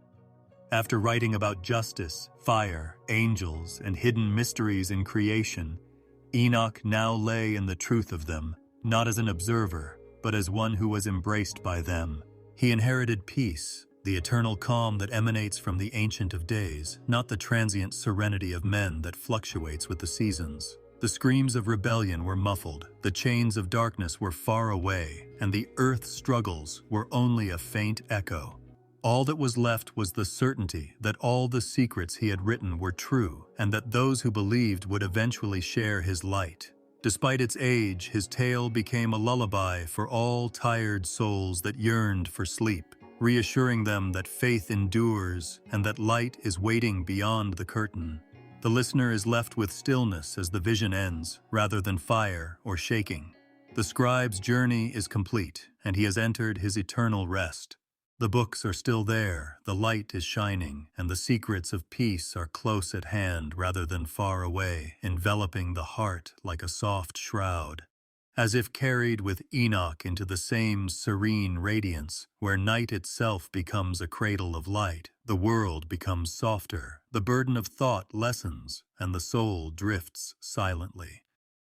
After writing about justice, fire, angels, and hidden mysteries in creation, Enoch now lay in the truth of them, not as an observer, but as one who was embraced by them. He inherited peace, the eternal calm that emanates from the Ancient of Days, not the transient serenity of men that fluctuates with the seasons. The screams of rebellion were muffled, the chains of darkness were far away, and the earth's struggles were only a faint echo. All that was left was the certainty that all the secrets he had written were true, and that those who believed would eventually share his light. Despite its age, his tale became a lullaby for all tired souls that yearned for sleep, reassuring them that faith endures and that light is waiting beyond the curtain. The listener is left with stillness as the vision ends, rather than fire or shaking. The scribe's journey is complete, and he has entered his eternal rest. The books are still there, the light is shining, and the secrets of peace are close at hand rather than far away, enveloping the heart like a soft shroud. As if carried with Enoch into the same serene radiance, where night itself becomes a cradle of light, the world becomes softer, the burden of thought lessens, and the soul drifts silently.